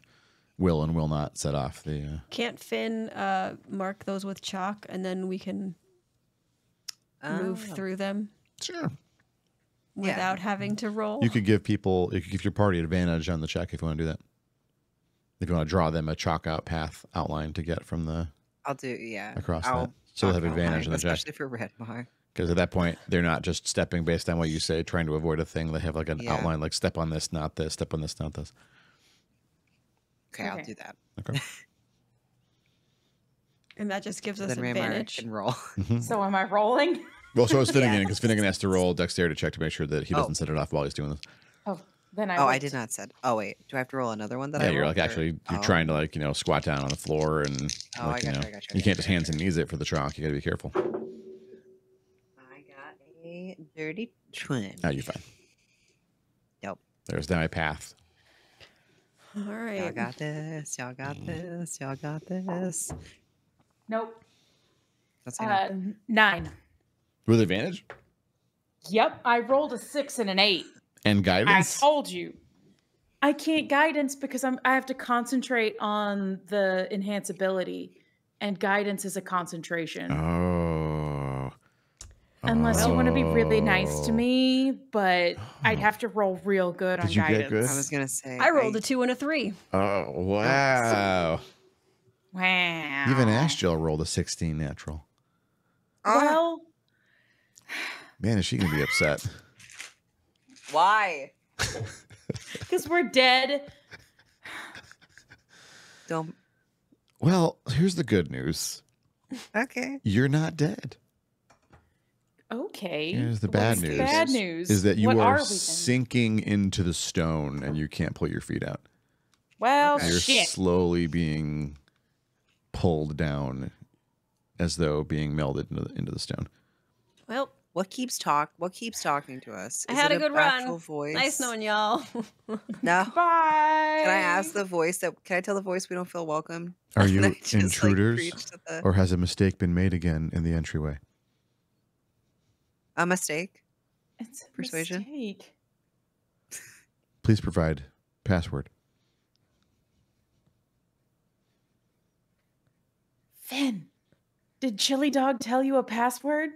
will and will not set off the. Can't Finn mark those with chalk and then we can move through them Sure. without having to roll? You could give your party advantage on the check if you want to do that. If you want to draw them a chalk out path outline to get from the. I'll do across that, so they'll have advantage in the check. especially for red mark. Because at that point, they're not just stepping based on what you say, trying to avoid a thing. They have like an outline, like step on this, not this. Step on this, not this. Okay, I'll do that. Okay. And that just gives us Then Raymar advantage. can roll. So am I rolling? Well, so is Finnegan, because Finnegan has to roll dexterity check to make sure that he doesn't set it off while he's doing this. Oh, then I did not set. Oh wait, do I have to roll another one? You're like actually you're trying to squat down on the floor and I got you can't just hands and knees it for the chalk. You got to be careful. I got a dirty 20. Oh, you're fine. Yep. There's now a path. All right. Y'all got this. Y'all got this. Y'all got this. Nope. Let's say 9. With advantage? Yep, I rolled a 6 and an 8. And I guidance? told you. I can't guidance because I have to concentrate on the enhance ability, and guidance is a concentration. Oh. Unless you want to be really nice to me, but I'd have to roll real good on Did you guidance. get good? I was gonna say I rolled a 2 and a 3. Oh, wow. Wow. Even Ashjill rolled a 16 natural. Well, Man, is she going to be upset? Why? because we're dead. Don't. Well, here's the good news. Okay. You're not dead. Okay. Here's the bad What's news. The bad news Is that you what are we then? sinking into the stone and you can't pull your feet out. Well, You're shit. slowly being pulled down as though being melded into the stone. Well, What keeps talking to us? I Is had it a good actual run. Voice? Nice knowing y'all. No. Bye. Can I ask the voice that? Can I tell the voice we don't feel welcome? Are And you I just, intruders? preach to the- Or has a mistake been made again in the entryway? A mistake. It's a Persuasion? mistake. Please provide password. Finn, did Chili Dog tell you a password?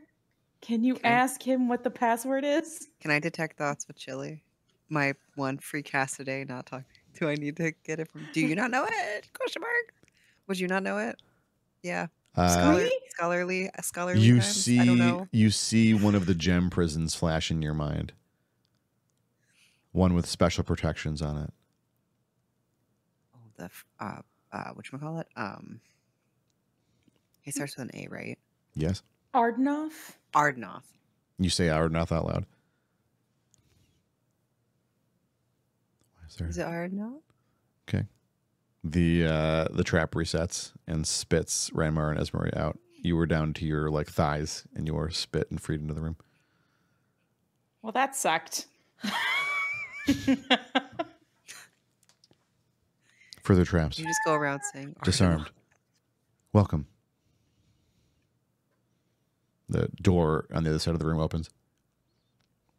Can you ask him what the password is? Can I detect thoughts with Chili? My one free cast a day. Not talking. Do I need to get it from? Do you not know it? Question mark. Would you not know it? Yeah. Scholarly You times? I don't know. you see one of the gem prisons flash in your mind. One with special protections on it. Oh, the whatchamacallit? He starts with an A, right? Yes. Ardnoff? Ardnoth. You say Ardnoth out loud. Is it Ardnoth? Okay. The trap resets and spits Ranmar and Esmery out. You were down to your thighs and you were spit and freed into the room. Well, that sucked. Further traps. You just go around saying Disarmed. Welcome. The door on the other side of the room opens.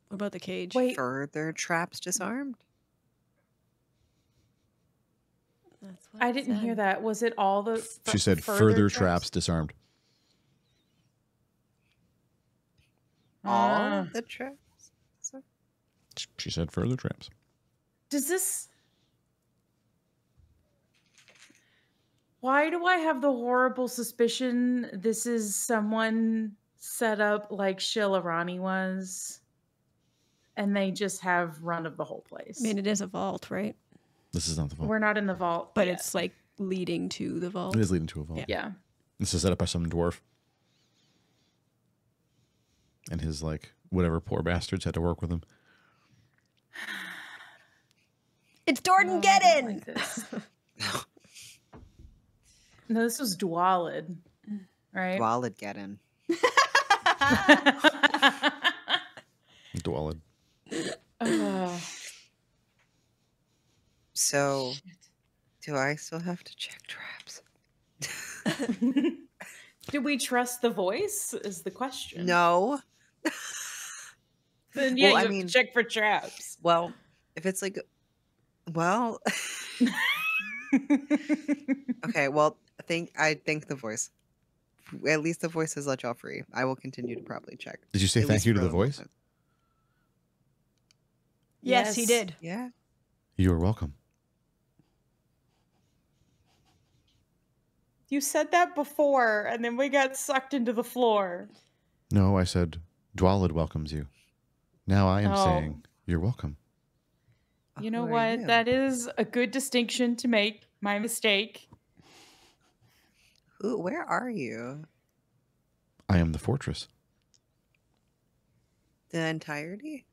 What about the cage? Wait. Further traps disarmed. That's what I it didn't hear said. that. Was it all the She said further traps disarmed. All the traps. She said further traps. Does this... Why do I have the horrible suspicion this is someone set up like Shillarani was, and they just have run of the whole place. I mean, it is a vault, right? This is not the vault. We're not in the vault, But yet. it's like leading to the vault. It is leading to a vault. Yeah. This is set up by some dwarf. And his, like, whatever poor bastards had to work with him. It's Jordan, get I in! don't like this. No, this was Dwalid, right? Wallet get in. Dwalid. Ugh. So, do I still have to check traps? Do we trust the voice? Is the question. No. Then yeah, Well, I you have mean- to check for traps. Well, if it's like, well, okay. Well, I think the voice. At least the voice has let y'all free. I will continue to probably check. Did you say At thank least you to for the a voice? moment. Yes, he Yes. did. Yeah. You are welcome. You said that before, and then we got sucked into the floor. No, I said Dwalid welcomes you. Now I am Oh. saying you're welcome. You know Who are what? you? That is a good distinction to make. My mistake. Where are you? I am the fortress. The entirety?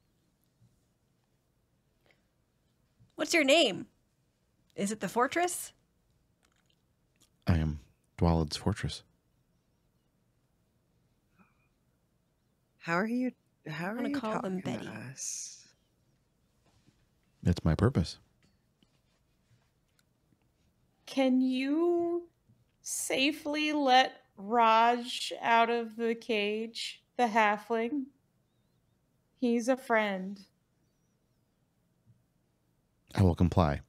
What's your name? Is it the fortress? I am Dwalid's fortress. How are you? How are gonna you call them talking to Betty. us? It's my purpose. Can you safely let Raj out of the cage, the halfling? He's a friend. I will comply,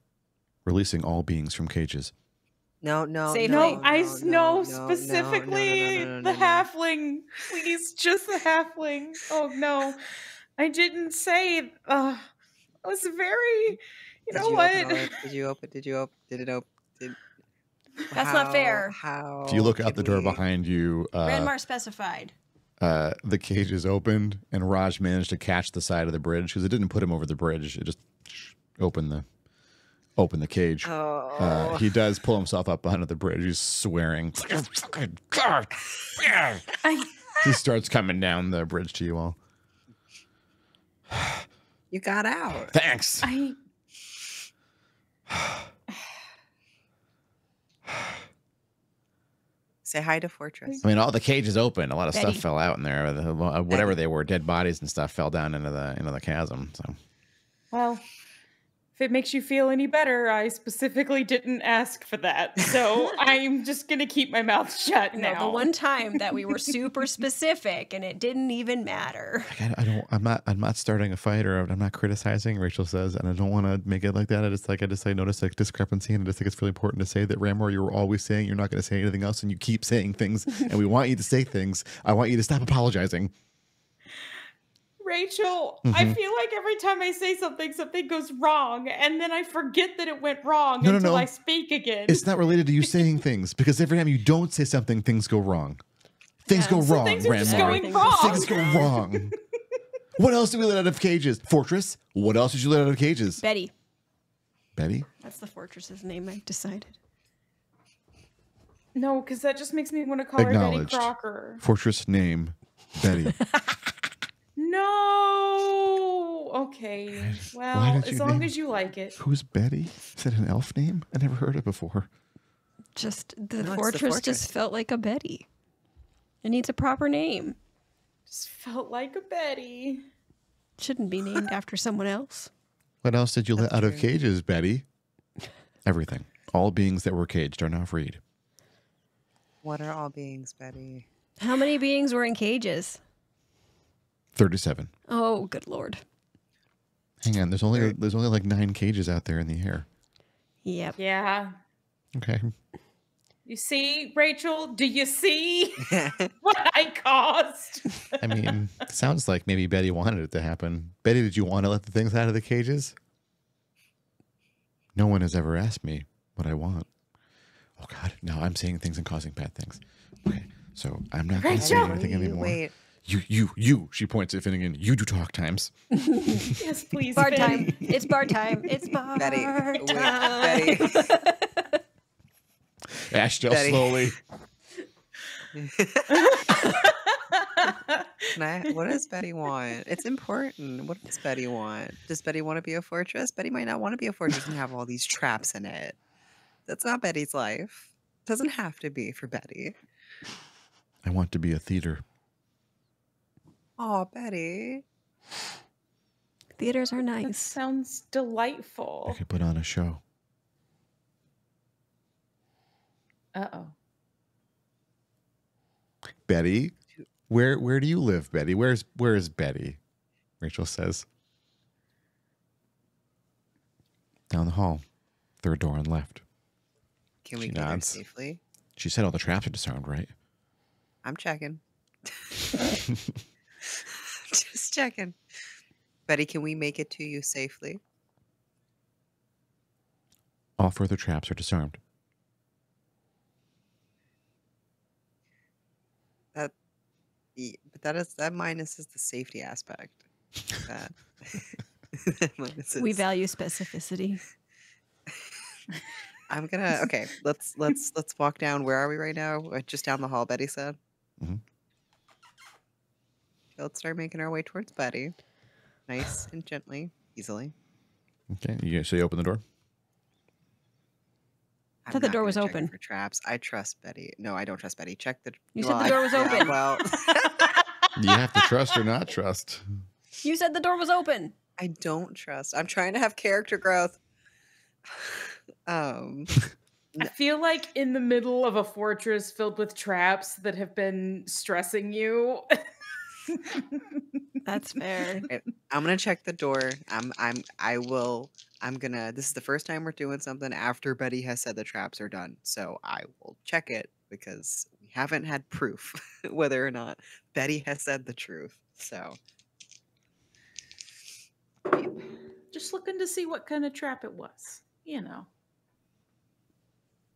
releasing all beings from cages. No, no, Safely. No, I no, know no, specifically no, no, the no. halfling. Please, just the halfling. Oh no, I didn't say. It was very. You know what? Did you open? Did it open? That's not fair. How? If you look out can the door we- behind you, Ranmar specified. the cage is opened, and Raj managed to catch the side of the bridge because it didn't put him over the bridge. It just opened the cage. Oh. He does pull himself up onto the bridge. He's swearing. He starts coming down the bridge to you all. You got out. Thanks. I Say hi to Fortress. I mean, all the cages open. A lot of Betty. stuff fell out in there. Whatever they were, dead bodies and stuff, fell down into the chasm. So well, if it makes you feel any better, I specifically didn't ask for that, so I'm just gonna keep my mouth shut No, now. the one time that we were super specific and it didn't even matter. like, I'm not starting a fight, or I'm not criticizing. Rachel says, and I don't want to make it like that. I noticed a discrepancy, and I just think it's really important to say that Ramor, you were always saying you're not going to say anything else, and you keep saying things, and we want you to say things. I want you to stop apologizing. Rachel, I feel like every time I say something, something goes wrong, and then I forget that it went wrong No, until no. I speak again. It's not related to you saying things, because every time you don't say something, things go wrong. Things go so wrong, things are just Ranmar. going wrong. Things go wrong. What else did we let out of cages? Fortress? What else did you let out of cages? Betty. Betty? That's the fortress's name, I've decided. No, because that just makes me want to call her Betty Acknowledged. Crocker. Fortress name, Betty. No. Okay. Why Well, did you as long name- as you like it. Who's Betty? Is that an elf name? I never heard it before. Just the No, it's the fortress fortress. just felt like a Betty. It needs a proper name. Just felt like a Betty. Shouldn't be named after someone else. What else did you let out of true. cages, Betty? Everything. All beings that were caged are now freed. What are all beings, Betty? How many beings were in cages? 37. Oh, good lord. Hang on, there's only like 9 cages out there in the air. Yep. Yeah. Okay. You see, Rachel? Do you see what I caused? I mean, it sounds like maybe Betty wanted it to happen. Betty, did you want to let the things out of the cages? No one has ever asked me what I want. Oh God, no, I'm saying things and causing bad things. Okay, So I'm not going to say Rachel! anything anymore. Wait. You. She points at Finnegan. You do talk times. Yes, please. Bar Finn. time. It's bar time. It's bar Betty, time. wait, Betty. Ashdale Betty. slowly. What does Betty want? It's important. What does Betty want? Does Betty want to be a fortress? Betty might not want to be a fortress and have all these traps in it. That's not Betty's life. Doesn't have to be for Betty. I want to be a theater. Oh, Betty. Theaters are That nice. sounds I delightful. could put on a show. Uh-oh. Betty, where do you live, Betty? Where is Betty? Rachel says. Down the hall. Third door on left. Can we She get her nods. safely? She said all the traps are disarmed, right? I'm checking. Just checking. Betty, can we make it to you safely? All further traps are disarmed. But that minuses the safety aspect. That, that minuses. We value specificity. I'm gonna okay. Let's walk down. Where are we right now? Just down the hall. Betty said. Mhm. Let's start making our way towards Betty, nice and gently, easily. Okay, so you open the door? I'm thought the not door was gonna check open. for traps. I trust Betty. No, I don't trust Betty. Check the. You said the door was open. Well, You have to trust or not trust. You said the door was open. I don't trust. I'm trying to have character growth. I feel like in the middle of a fortress filled with traps that have been stressing you. That's fair. I'm gonna check the door. This is the first time we're doing something after Betty has said the traps are done. So I will check it because we haven't had proof whether or not Betty has said the truth. So Just looking to see what kind of trap it was. You know.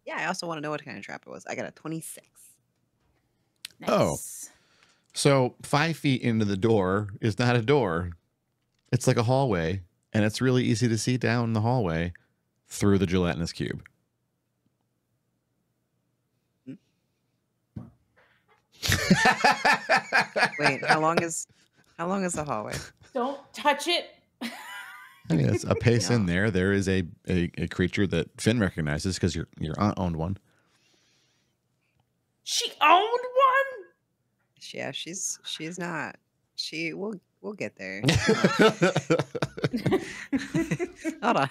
yeah, I also want to know what kind of trap it was. I got a 26. Oh. Nice. So 5 feet into the door is not a door. It's like a hallway, and it's really easy to see down the hallway through the gelatinous cube. Wait, how long is the hallway? Don't touch it. I mean, it's a pace in Yeah. there. There is a creature that Finn recognizes because your aunt owned one. She owned one? Yeah, she's not. We'll get there. Hold on.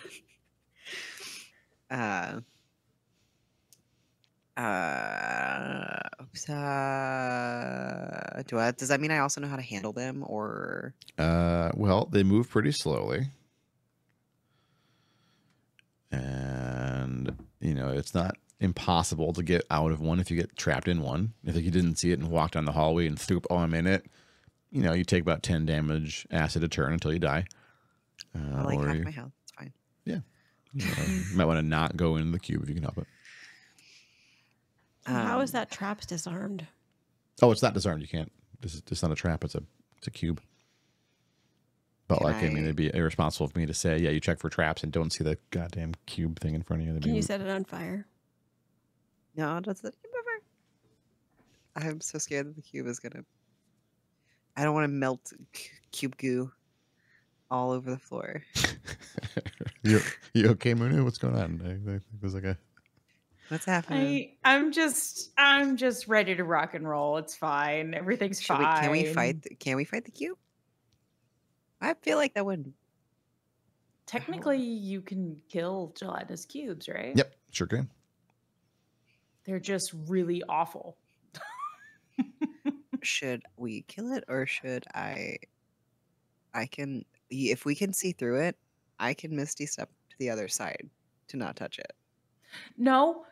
Does that mean I also know how to handle them, or Well, they move pretty slowly. And, it's not impossible to get out of one if you get trapped in one. If you didn't see it and walked down the hallway and threw, I'm in it, you take about 10 damage acid a turn until you die. I like half my health? It's fine. Yeah. You might want to not go into the cube if you can help it. How is that traps disarmed? Oh, it's not disarmed. You can't. This is just not a trap. It's a cube. But it'd be irresponsible for me to say, yeah, you check for traps and don't see the goddamn cube thing in front of you. Can you set it on fire? No, that's the cube over. I'm so scared that the cube is gonna. I don't want to melt cube goo all over the floor. You okay, Munu? What's going on? There's like a. What's happening? I'm just ready to rock and roll. It's fine. Everything's fine. Can we fight? Can we fight the cube? I feel like that would. Technically, you can kill gelatinous cubes, right? Yep, sure can. They're just really awful. Should we kill it, or should I can, if we can see through it, I can Misty step to the other side to not touch it. No.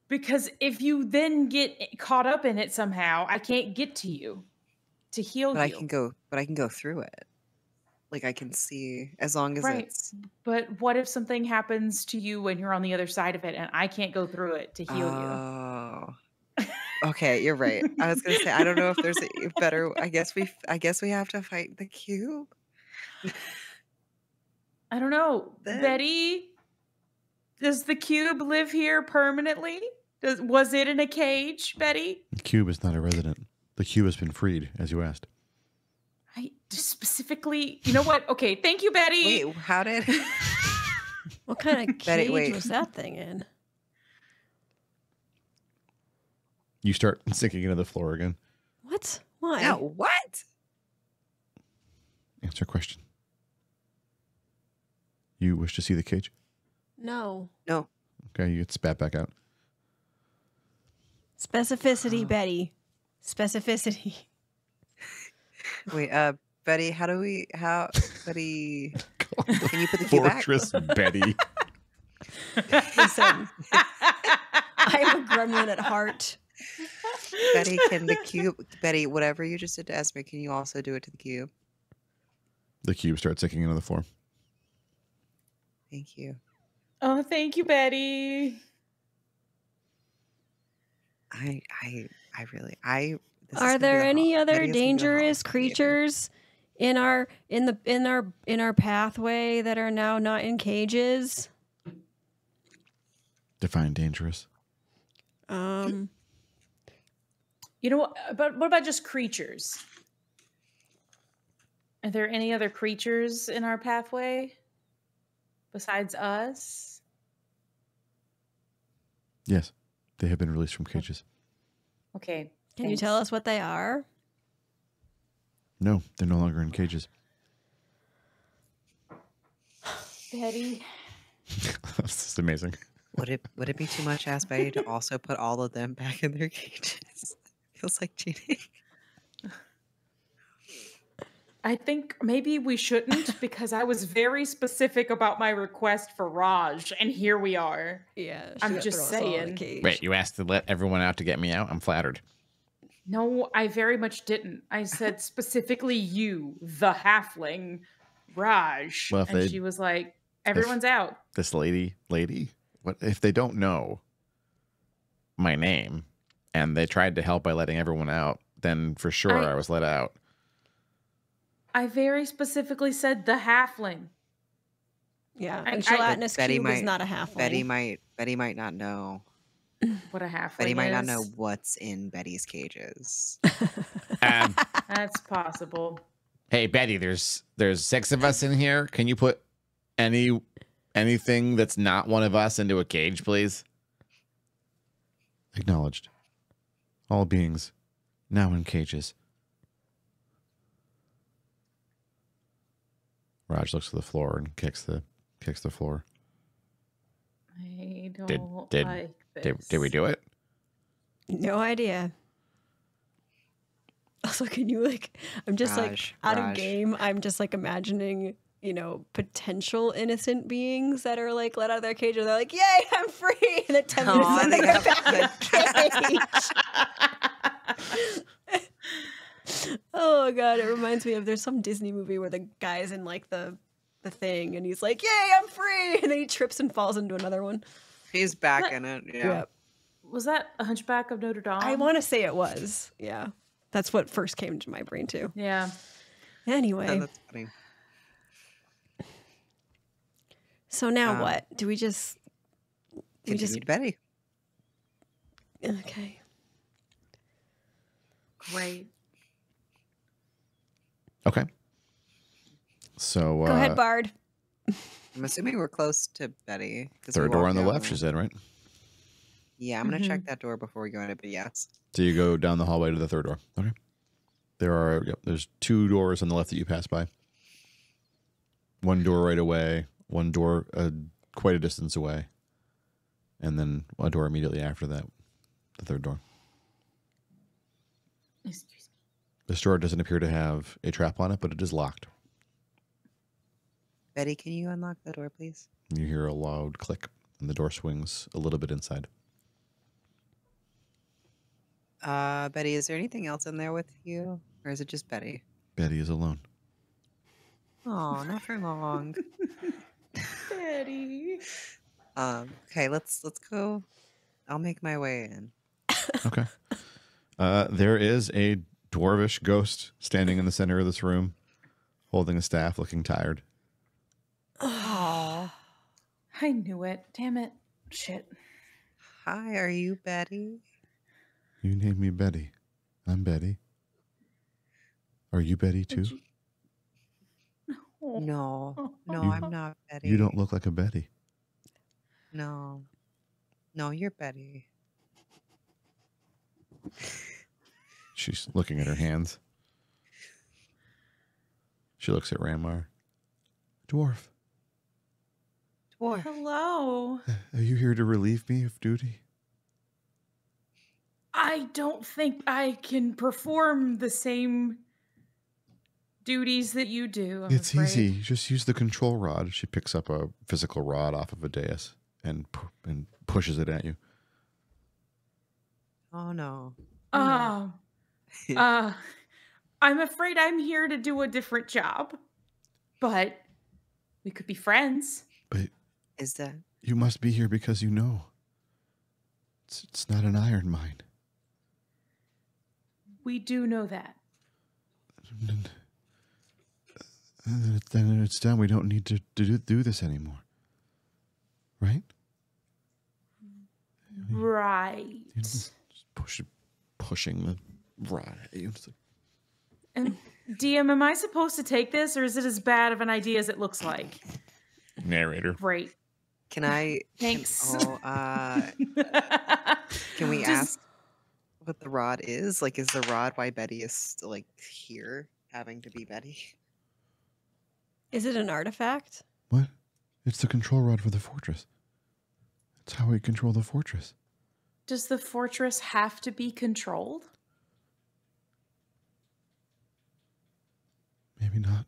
Because if you then get caught up in it somehow, I can't get to you to heal But you. I can go through it. Like I can see, as long as Right. it's. But what if something happens to you when you're on the other side of it and I can't go through it to heal you? Oh. Okay, you're right. I was gonna say I don't know if there's a better. I guess we have to fight the cube. I don't know. Then- Betty, does the cube live here permanently? Was it in a cage, Betty? The cube is not a resident. The cube has been freed, as you asked. I just specifically, you know what? Okay, thank you, Betty. Wait, how did? What kind of Betty, cage wait. was that thing in? You start sinking into the floor again. What? Why? No, what? Answer question. You wish to see the cage? No. No. Okay, you get spat back out. Specificity, Betty. Specificity. Wait, Betty, Betty, can you put the cube back? Fortress Betty. Listen, I am a gremlin at heart. Betty, Betty, whatever you just did to Esme, can you also do it to the cube? The cube starts sinking into the floor. Thank you. Oh, thank you, Betty. I really, this is Are gonna be there the any hol- other Betty is gonna be the dangerous holiday baby. creatures in our pathway that are now not in cages? Define dangerous. You know what? But what about just creatures? Are there any other creatures in our pathway besides us? Yes, they have been released from cages. Okay. Can you tell us what they are? No, they're no longer in cages. Betty? This is amazing. Would it be too much, ask Betty to also put all of them back in their cages? Feels like cheating. I think maybe we shouldn't because I was very specific about my request for Raj, and here we are. Yeah, I'm just saying. Wait, you asked to let everyone out to get me out? I'm flattered. No, I very much didn't. I said specifically you, the halfling, Raj. Well, if and they- she was like, everyone's out. This lady? What if they don't know my name and they tried to help by letting everyone out? Then for sure I was let out. I very specifically said the halfling. Yeah, I- and gelatinous Betty cube is might- not a halfling. Betty might not know. What a halfling Betty might not is. know what's in Betty's cages. That's possible. Hey Betty, there's 6 of us in here. Can you put anything that's not one of us into a cage, please? Acknowledged. All beings now in cages. Raj looks to the floor and kicks the floor. I don't Did- like Did this. we do it? No idea. Also, can you I'm just out of Raj. game. I'm just imagining, potential innocent beings that are let out of their cage and they're like, yay, I'm free. And then 10 minutes Aw, later, they they're got back in the cage. Oh god, it reminds me of there's some Disney movie where the guy's in the thing and he's like, yay, I'm free. And then he trips and falls into another one. He's back in it. Yeah. Yep. Was that a Hunchback of Notre Dame? I want to say it was. Yeah. That's what first came to my brain too. Yeah. Anyway. Oh, that's funny. So now what? Do we just Continue to Betty. okay. Great. Okay. So Go ahead, Bard. I'm assuming we're close to Betty. 'cause we third door walked on the out. left, she said, right? Yeah, I'm gonna check that door before we go in it, but yes. So you go down the hallway to the third door. Okay. There's 2 doors on the left that you pass by. One door right away, one door quite a distance away, and then a door immediately after that, the third door. Excuse me. This door doesn't appear to have a trap on it, but it is locked. Betty, can you unlock the door, please? You hear a loud click, and the door swings a little bit inside. Betty, is there anything else in there with you? Or is it just Betty? Betty is alone. Oh, not for long. Betty. Okay, let's go. I'll make my way in. Okay. There is a dwarvish ghost standing in the center of this room, holding a staff, looking tired. Oh, I knew it. Damn it. Shit. Hi, are you Betty? You named me Betty. I'm Betty. Are you Betty too? No, You- I'm not Betty. You don't look like a Betty. No, you're Betty. She's looking at her hands. She looks at Ranmar. Dwarf, Dwarf. Hello. are you here to relieve me of duty? I don't think I can perform the same duties that you do. I'm It's afraid. easy. Just use the control rod. She picks up a physical rod off of a dais and pushes it at you. Oh no. I'm afraid I'm here to do a different job, but we could be friends. But Is that? you must be here because you know. It's not an iron mine. We do know that. Then it's done. We don't need to do this anymore. Right? Right. Just pushing the rod at you. It's like, And DM, am I supposed to take this, or is it as bad of an idea as it looks like? narrator. Great. Can I? Thanks. Can we Just- ask what the rod is? Like, is the rod why Betty is like here, having to be Betty? Is it an artifact? What? It's the control rod for the fortress. It's how we control the fortress. Does the fortress have to be controlled? Maybe not.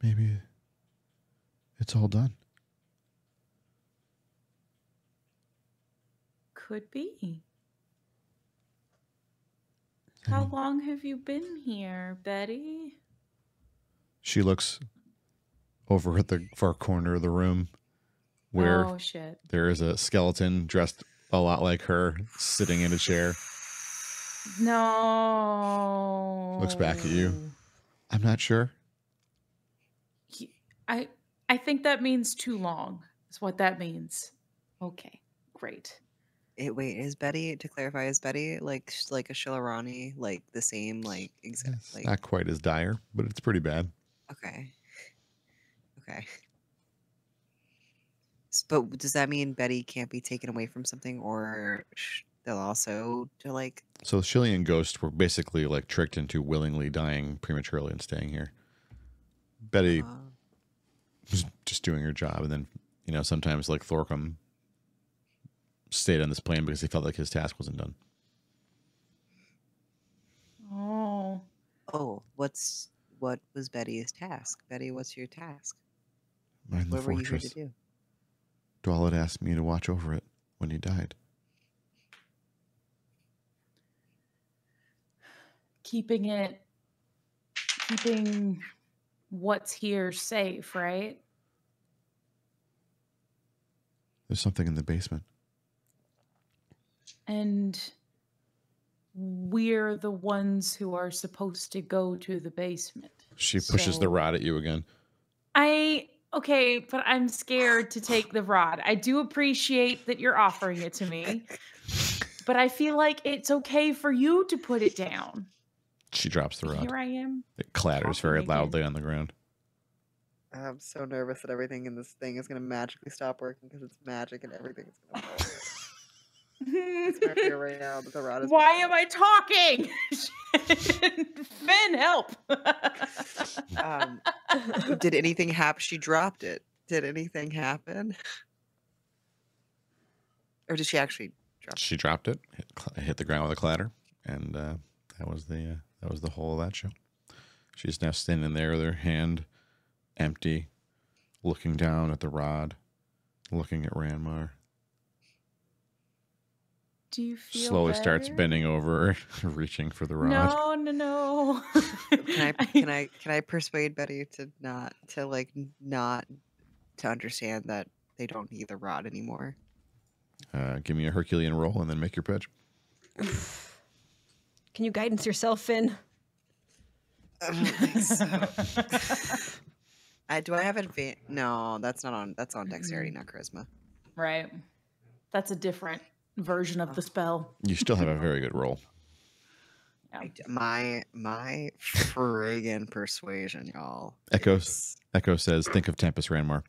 Maybe it's all done. Could be. How long have you been here, Betty? She looks over at the far corner of the room where Oh, shit. there is a skeleton dressed a lot like her sitting in a chair. No. Looks back at you. I'm not sure. I think that means too long. Is what that means. Okay, great. Wait, is Betty, to clarify, is Betty like a Shilarani, like the same, like exact, It's like not quite as dire, but it's pretty bad. okay. But does that mean Betty can't be taken away from something, or they'll also to like? So Shilly and Ghost were basically like tricked into willingly dying prematurely and staying here. Betty was just doing her job, and then sometimes like Thorcum stayed on this plane because he felt like his task wasn't done. Oh. What was Betty's task? Betty, what's your task? Mind the What were you here fortress. to do? Dwal had asked me to watch over it when he died. Keeping what's here safe, right? There's something in the basement. And we're the ones who are supposed to go to the basement. She pushes the So- rod at you again. Okay, but I'm scared to take the rod. I do appreciate that you're offering it to me, but I feel like it's okay for you to put it down. She drops the rod. Here I am. It clatters very talking again. loudly on the ground. I'm so nervous that everything in this thing is gonna magically stop working because it's magic and everything is gonna fall. It's right here right now that the rod is. Why am I talking? Finn, help. Did anything happen? She dropped it. Did anything happen? Or did she actually drop it? She dropped it, hit the ground with a clatter, and that was the whole of that show. She's now standing there with her hand empty, looking down at the rod, looking at Ranmar. Do you feel Slowly starts better? bending over, reaching for the rod. No. Can I persuade Betty to not to understand that they don't need the rod anymore? Give me a Herculean roll and then make your pitch. Can you guidance yourself, Finn? I don't think so. Do I have advantage? No, that's not on. That's on dexterity, not charisma. Right. That's a different version of the spell. You still have a very good roll. Yeah. My friggin' persuasion, y'all. Echo says, think of Tempest Ranmar.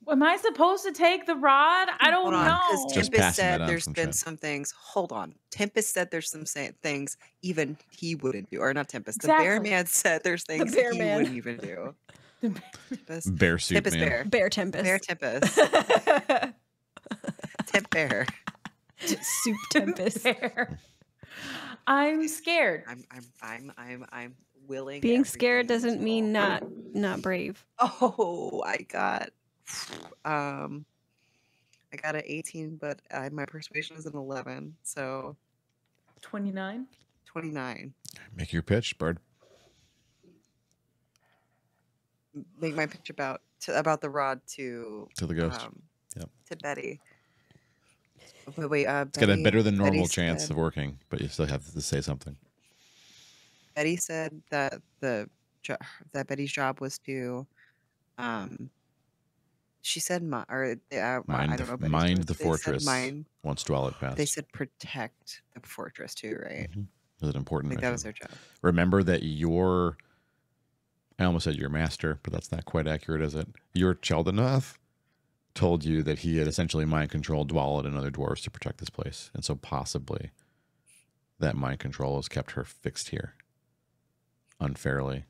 Am I supposed to take the rod? I don't Hold on, know. because Just Tempest passing it said on there's from been chat. some things. Hold on. Tempest said there's some things even he wouldn't do. Or not Tempest. The Exactly. bear man said there's things bear he man. wouldn't even do. Tempest, Bear suit Tempest man. bear. Bear Tempest. Bear Tempest. Temp bear. Soup Tempest. Bear. I'm scared. I'm willing. Being everything scared in this doesn't mean roll. not brave. Oh, I got an 18, but my persuasion is an 11, so 29. 29. Make your pitch, Bird. Make my pitch about the rod to To the ghost. Yep. To Betty. Wait, It's got a better than normal Betty chance said- of working, but you still have to say something. Betty said that that Betty's job was to, she said, I don't know. Betty's Mind job. the They said fortress. mine. Once dwell it past. They said protect the fortress too, right? Is it important? I think mission? that was their job. Remember that I almost said your master, but that's not quite accurate, is it? Your Cheldenath told you that he had essentially mind controlled Dwallet and other dwarves to protect this place. And so possibly that mind control has kept her fixed here unfairly.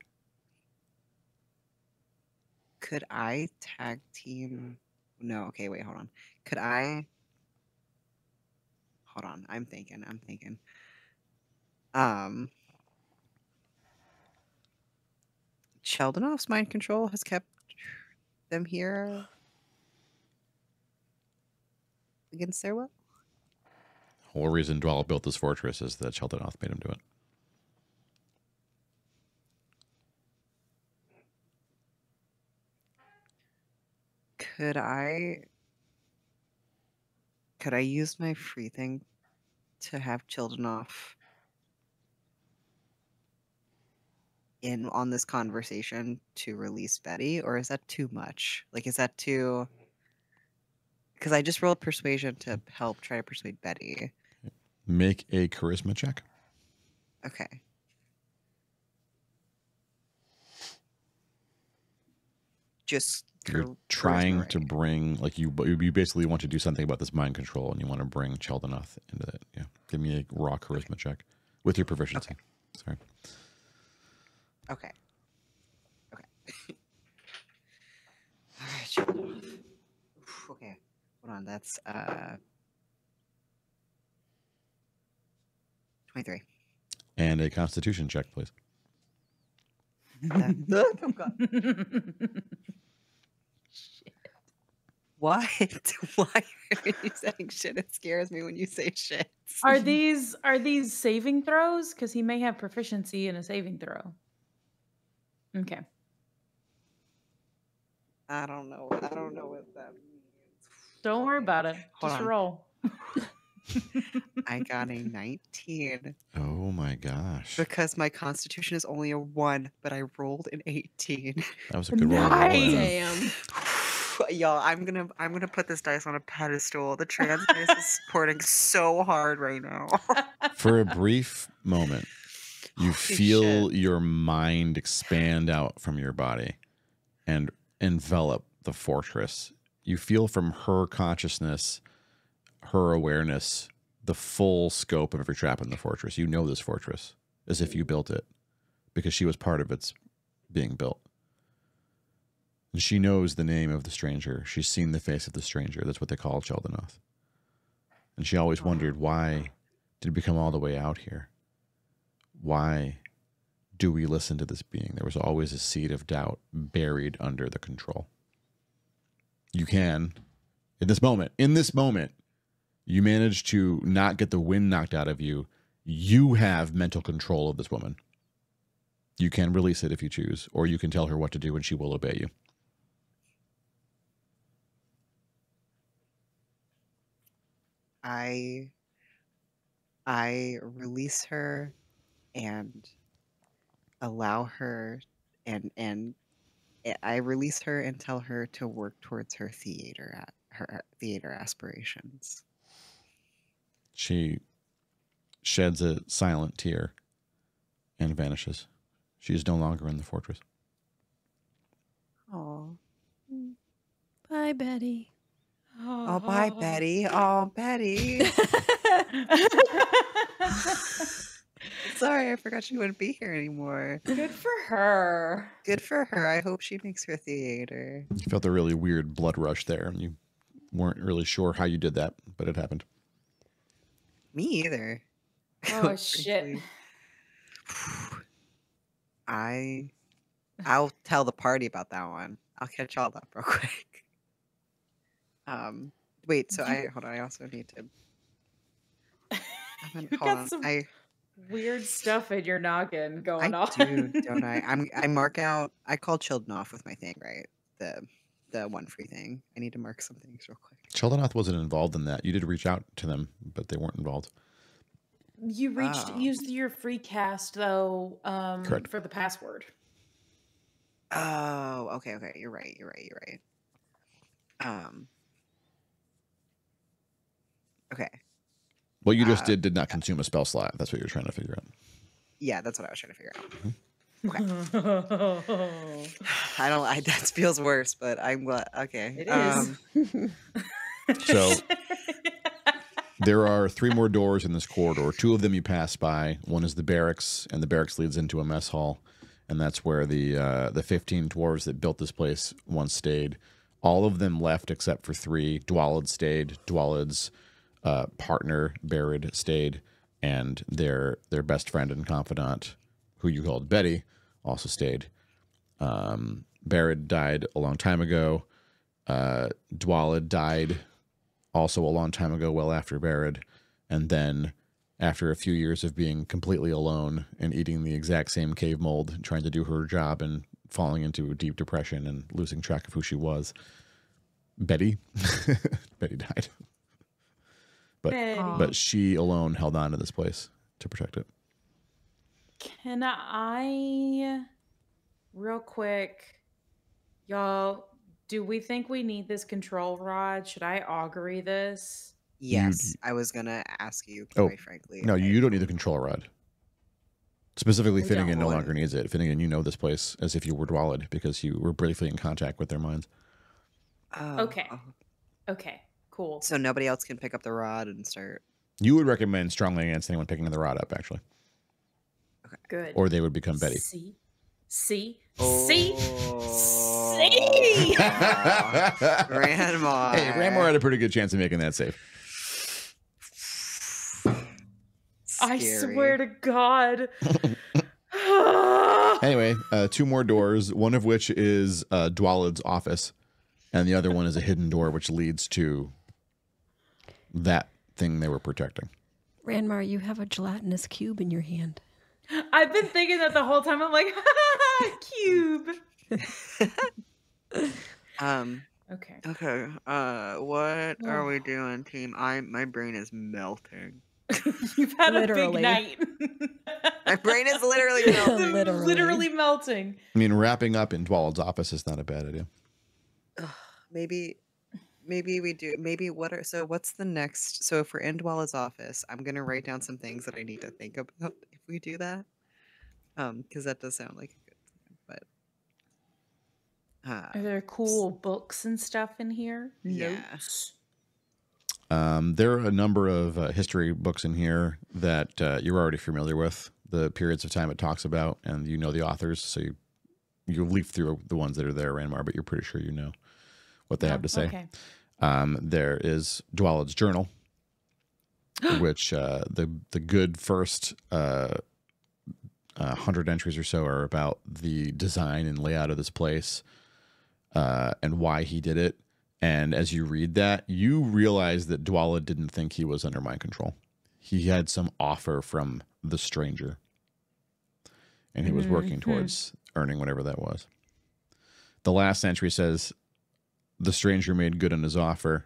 Could I tag team? No, okay, wait, hold on. Could I? Hold on, I'm thinking. Cheldenov's mind control has kept them here against their will. The whole reason Dwallet built this fortress is that Cheldenath made him do it. Could I use my free thing to have Childenov in on this conversation to release Betty, or is that too much? Like, is that too? Because I just rolled persuasion to help try to persuade Betty. Make a charisma check. Okay. Just You're trying to bring, like, you basically want to do something about this mind control, and you want to bring Cheldenath into it. Yeah. Give me a raw charisma check with your proficiency. Okay. Sorry. Okay. All right, Cheldenov. Okay. Hold on. That's 23. And a constitution check, please. Oh, God. What? Why are you saying shit? It scares me when you say shit. Are these saving throws? Because he may have proficiency in a saving throw. Okay. I don't know what that means. Don't worry about it. Hold Just on. roll. I got a 19 Oh my gosh. because my constitution is only a 1, but I rolled an 18. That was a good roll. to roll Nice. in. Damn. Y'all, I'm gonna put this dice on a pedestal. The trans dice is supporting so hard right now. For a brief moment, you Holy feel shit. your mind expand out from your body and envelop the fortress. You feel from her consciousness, her awareness, the full scope of every trap in the fortress. You know this fortress as if you built it because she was part of its being built. And she knows the name of the stranger. She's seen the face of the stranger. That's what they call Cheldenath. And she always wondered, why did we come all the way out here? Why do we listen to this being? There was always a seed of doubt buried under the control. You can, in this moment, you manage to not get the wind knocked out of you. You have mental control of this woman. You can release it if you choose, or you can tell her what to do and she will obey you. I I release her and allow her and I release her and tell her to work towards her theater aspirations. She sheds a silent tear and vanishes. She is no longer in the fortress. Oh. Bye, Betty. Oh, bye, Betty. Oh, Betty. Sorry, I forgot she wouldn't be here anymore. Good for her. Good for her. I hope she makes her theater. You felt a really weird blood rush there, and you weren't really sure how you did that, but it happened. Me either. Oh shit. I'll tell the party about that one. I'll catch y'all up real quick. Wait, so hold on, I also need to You got some weird stuff in your noggin going on. I do, don't I? I mark out. I call Childenoff with my thing, right? The one free thing. I need to mark some things real quick. Childenoff wasn't involved in that. You did reach out to them, but they weren't involved. You used your free cast though, Correct. for the password. Oh, okay. You're right. Okay. What you just did not consume a spell slot. That's what you're trying to figure out. Yeah, that's what I was trying to figure out. Okay. That feels worse, but I'm glad. Okay. It is. So there are 3 more doors in this corridor. 2 of them you pass by. One is the barracks, and the barracks leads into a mess hall, and that's where the 15 dwarves that built this place once stayed. All of them left except for 3. Dwalid stayed. Dwalid's partner, Barid, stayed, and their best friend and confidant, who you called Betty, also stayed. Barid died a long time ago. Dwalid died also a long time ago, well after Barid. And then after a few years of being completely alone and eating the exact same cave mold, trying to do her job and falling into a deep depression and losing track of who she was, Betty died. But she alone held on to this place to protect it. Can I, real quick, y'all, do we think we need this control rod? Should I augury this? Yes, I was gonna ask you, quite frankly. No, you don't need the control rod. Specifically, We Finnegan don't. no longer needs it. Finnegan, you know this place as if you were Dwalid because you were briefly in contact with their minds. Okay. Okay, cool. So nobody else can pick up the rod and start. You would recommend strongly against anyone picking the rod up, actually. Okay. Good. Or they would become Betty. See? Grandma. Hey, Ranmore had a pretty good chance of making that safe. I swear to God. Anyway, 2 more doors, one of which is Dwalid's office, and the other one is a hidden door which leads to that thing they were protecting. Ranmar, you have a gelatinous cube in your hand. I've been thinking that the whole time. I'm like, cube. Okay. Okay. What are we doing, team? My brain is melting. You've had Literally. a big night. My brain is literally melting. Literally melting. I mean, wrapping up in Dwalid's office is not a bad idea. Maybe we do. What's the next? So if we're in Dwala's office, I'm gonna write down some things that I need to think about if we do that. Because that does sound like a good plan. But Are there cool books and stuff in here? Yeah. Notes. There are a number of history books in here that you're already familiar with, the periods of time it talks about, and you know the authors, so you leaf through the ones that are there, Ranmar, but you're pretty sure you know what they have to say. Okay. There is Dwalid's journal, which the good first 100 entries or so are about the design and layout of this place and why he did it. And as you read that, you realize that Dwalid didn't think he was under mind control. He had some offer from the stranger, and he was working towards earning whatever that was. The last entry says, the stranger made good on his offer,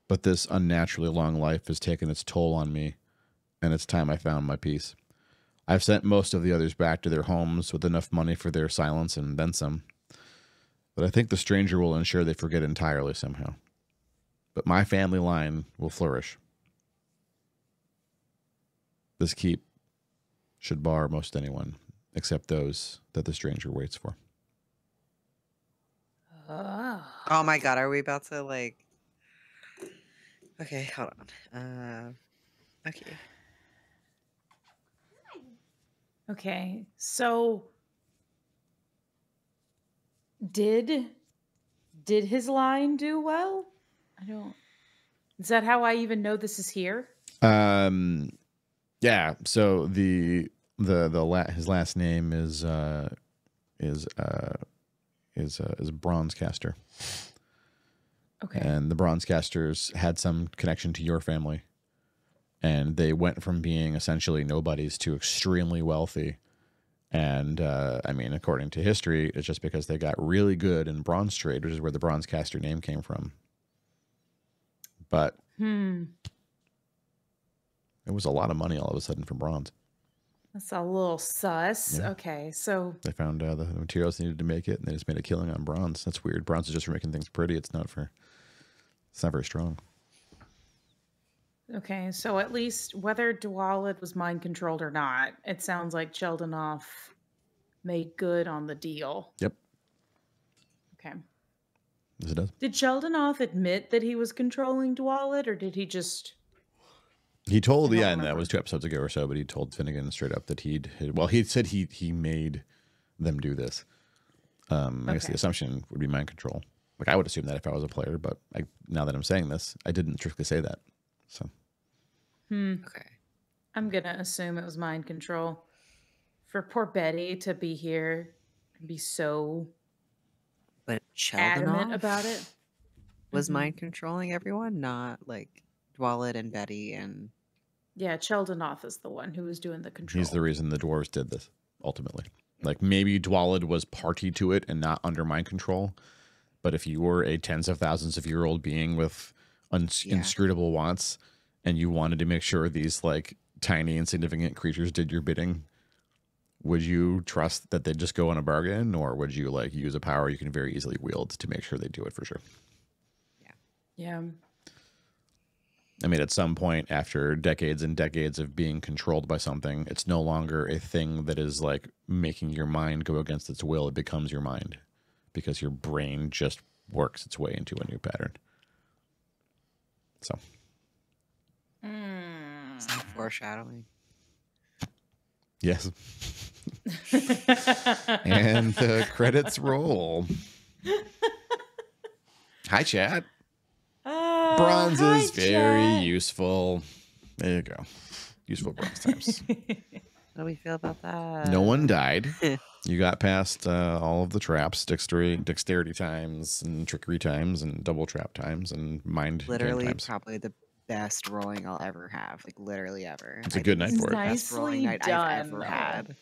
but this unnaturally long life has taken its toll on me. and it's time I found my peace. I've sent most of the others back to their homes with enough money for their silence and then some. But I think the stranger will ensure they forget entirely somehow. But my family line will flourish. This keep should bar most anyone, except those that the stranger waits for. Oh my god, are we about to like? Okay, hold on. Okay. Okay, so did his line do well? I don't. Is that how I even know this is here? Yeah. So his last name is Bronzecaster. Okay. And the Bronzecasters had some connection to your family, and they went from being essentially nobodies to extremely wealthy. And I mean, according to history, it's just because they got really good in bronze trade, which is where the Bronzecaster name came from. But it was a lot of money all of a sudden for bronze. That's a little sus. Yeah. Okay, so They found the materials needed to make it, and they just made a killing on bronze. That's weird. Bronze is just for making things pretty. It's not very strong. okay, so at least whether Dwalid was mind controlled or not, it sounds like Cheldanoff made good on the deal. Yep. Okay. Yes, it does. Did Cheldanoff admit that he was controlling Dwalid, or did he just? He told, I don't yeah, and that remember. was 2 episodes ago or so, but he told Finnegan straight up that he said he made them do this. I guess Okay. the assumption would be mind control. Like, I would assume that if I was a player, but now that I'm saying this, I didn't strictly say that. So Okay. I'm gonna assume it was mind control. For poor Betty to be here and be so But adamant Cheldanoff about it. was Mhm. mind controlling everyone, not like Dwalid and Betty and. Yeah, Cheldanoff is the one who was doing the control. he's the reason the dwarves did this, ultimately. Like, maybe Dwalid was party to it and not under mind control. But if you were a tens of thousands of year old being with inscrutable wants, and you wanted to make sure these like tiny insignificant creatures did your bidding, would you trust that they'd just go on a bargain, or would you like use a power you can very easily wield to make sure they do it for sure? Yeah. I mean, at some point, after decades and decades of being controlled by something, it's no longer a thing that is like making your mind go against its will. It becomes your mind because your brain just works its way into a new pattern. So, Some foreshadowing. yes. And the credits roll. Hi, chat. Bronze is very useful. There you go. Useful bronze times. How do we feel about that? No one died. You got past all of the traps, dexterity times, and trickery times, and double trap times, and mind game Literally, times. probably the best rolling I'll ever have. Like literally ever. It's a good night for it. Best rolling Nicely night I've done, ever though. had.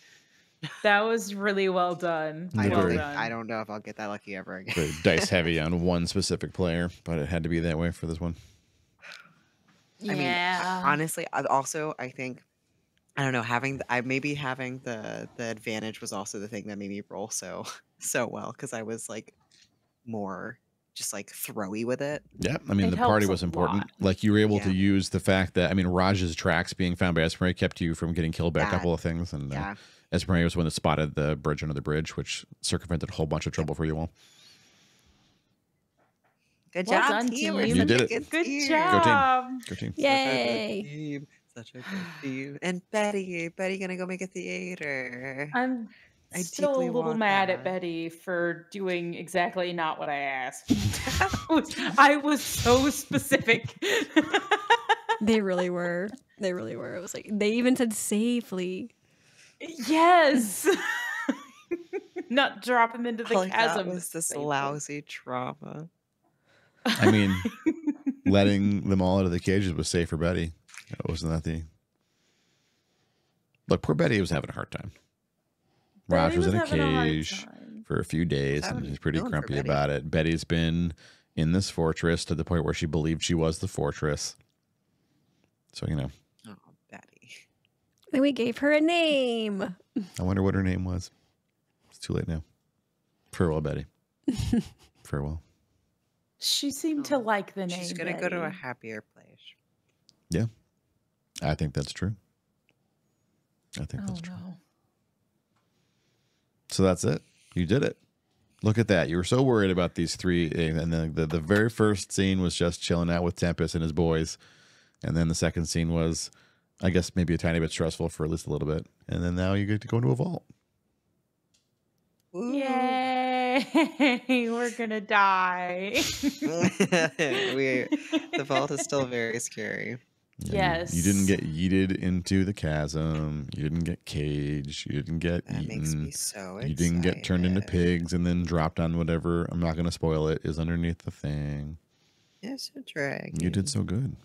That was really well done. I Well agree. done. I don't know if I'll get that lucky ever again. Very dice heavy on one specific player, but it had to be that way for this one. I mean, honestly, I think I don't know. Maybe having the advantage was also the thing that made me roll so well because I was like more just like throwy with it. Yeah, I mean, It the party helps a was important. lot. Like, you were able to Yeah. use the fact that, I mean, Raj's tracks being found by Esmeralda kept you from getting killed by a That- couple of things. And Yeah. Esmeralda was the one that spotted the bridge under the bridge, which circumvented a whole bunch of trouble for you all. Good Well job, done, team. We're team. You such did a it. Good team. job. Go team. Yay! Such a good team. And Betty gonna go make a theater. I'm I still a deeply little want mad that. at Betty for doing exactly not what I asked. I was so specific. They really were. They really were. It was like they even said safely. Yes. Not drop him into the All I got chasm. was this safely. lousy trauma. I mean, letting them all out of the cages was safe for Betty. Wasn't that the... Look, poor Betty was having a hard time. Raj Betty was in a having hard cage time. for a few days, How and are he's you pretty feeling for grumpy Betty? about it. Betty's been in this fortress to the point where she believed she was the fortress. So, you know, Oh, Betty. And we gave her a name. I wonder what her name was. It's too late now. Farewell, Betty. Farewell. She seemed to like the name. She's gonna go to a Betty. happier place. Yeah. I think that's true. I think Oh that's true. no. So that's it. You did it. Look at that. You were so worried about these three. And then the very first scene was just chilling out with Tempest and his boys. And then the second scene was, I guess, maybe a tiny bit stressful for at least a little bit. And then now you get to go into a vault. Ooh. Yay! We're gonna die. The vault is still very scary. Yes. You didn't get yeeted into the chasm. You didn't get caged. You didn't get That eaten. makes me so excited. You didn't get turned into pigs and then dropped on whatever, I'm not going to spoil it, is underneath the thing. It's a dragon. You did so good.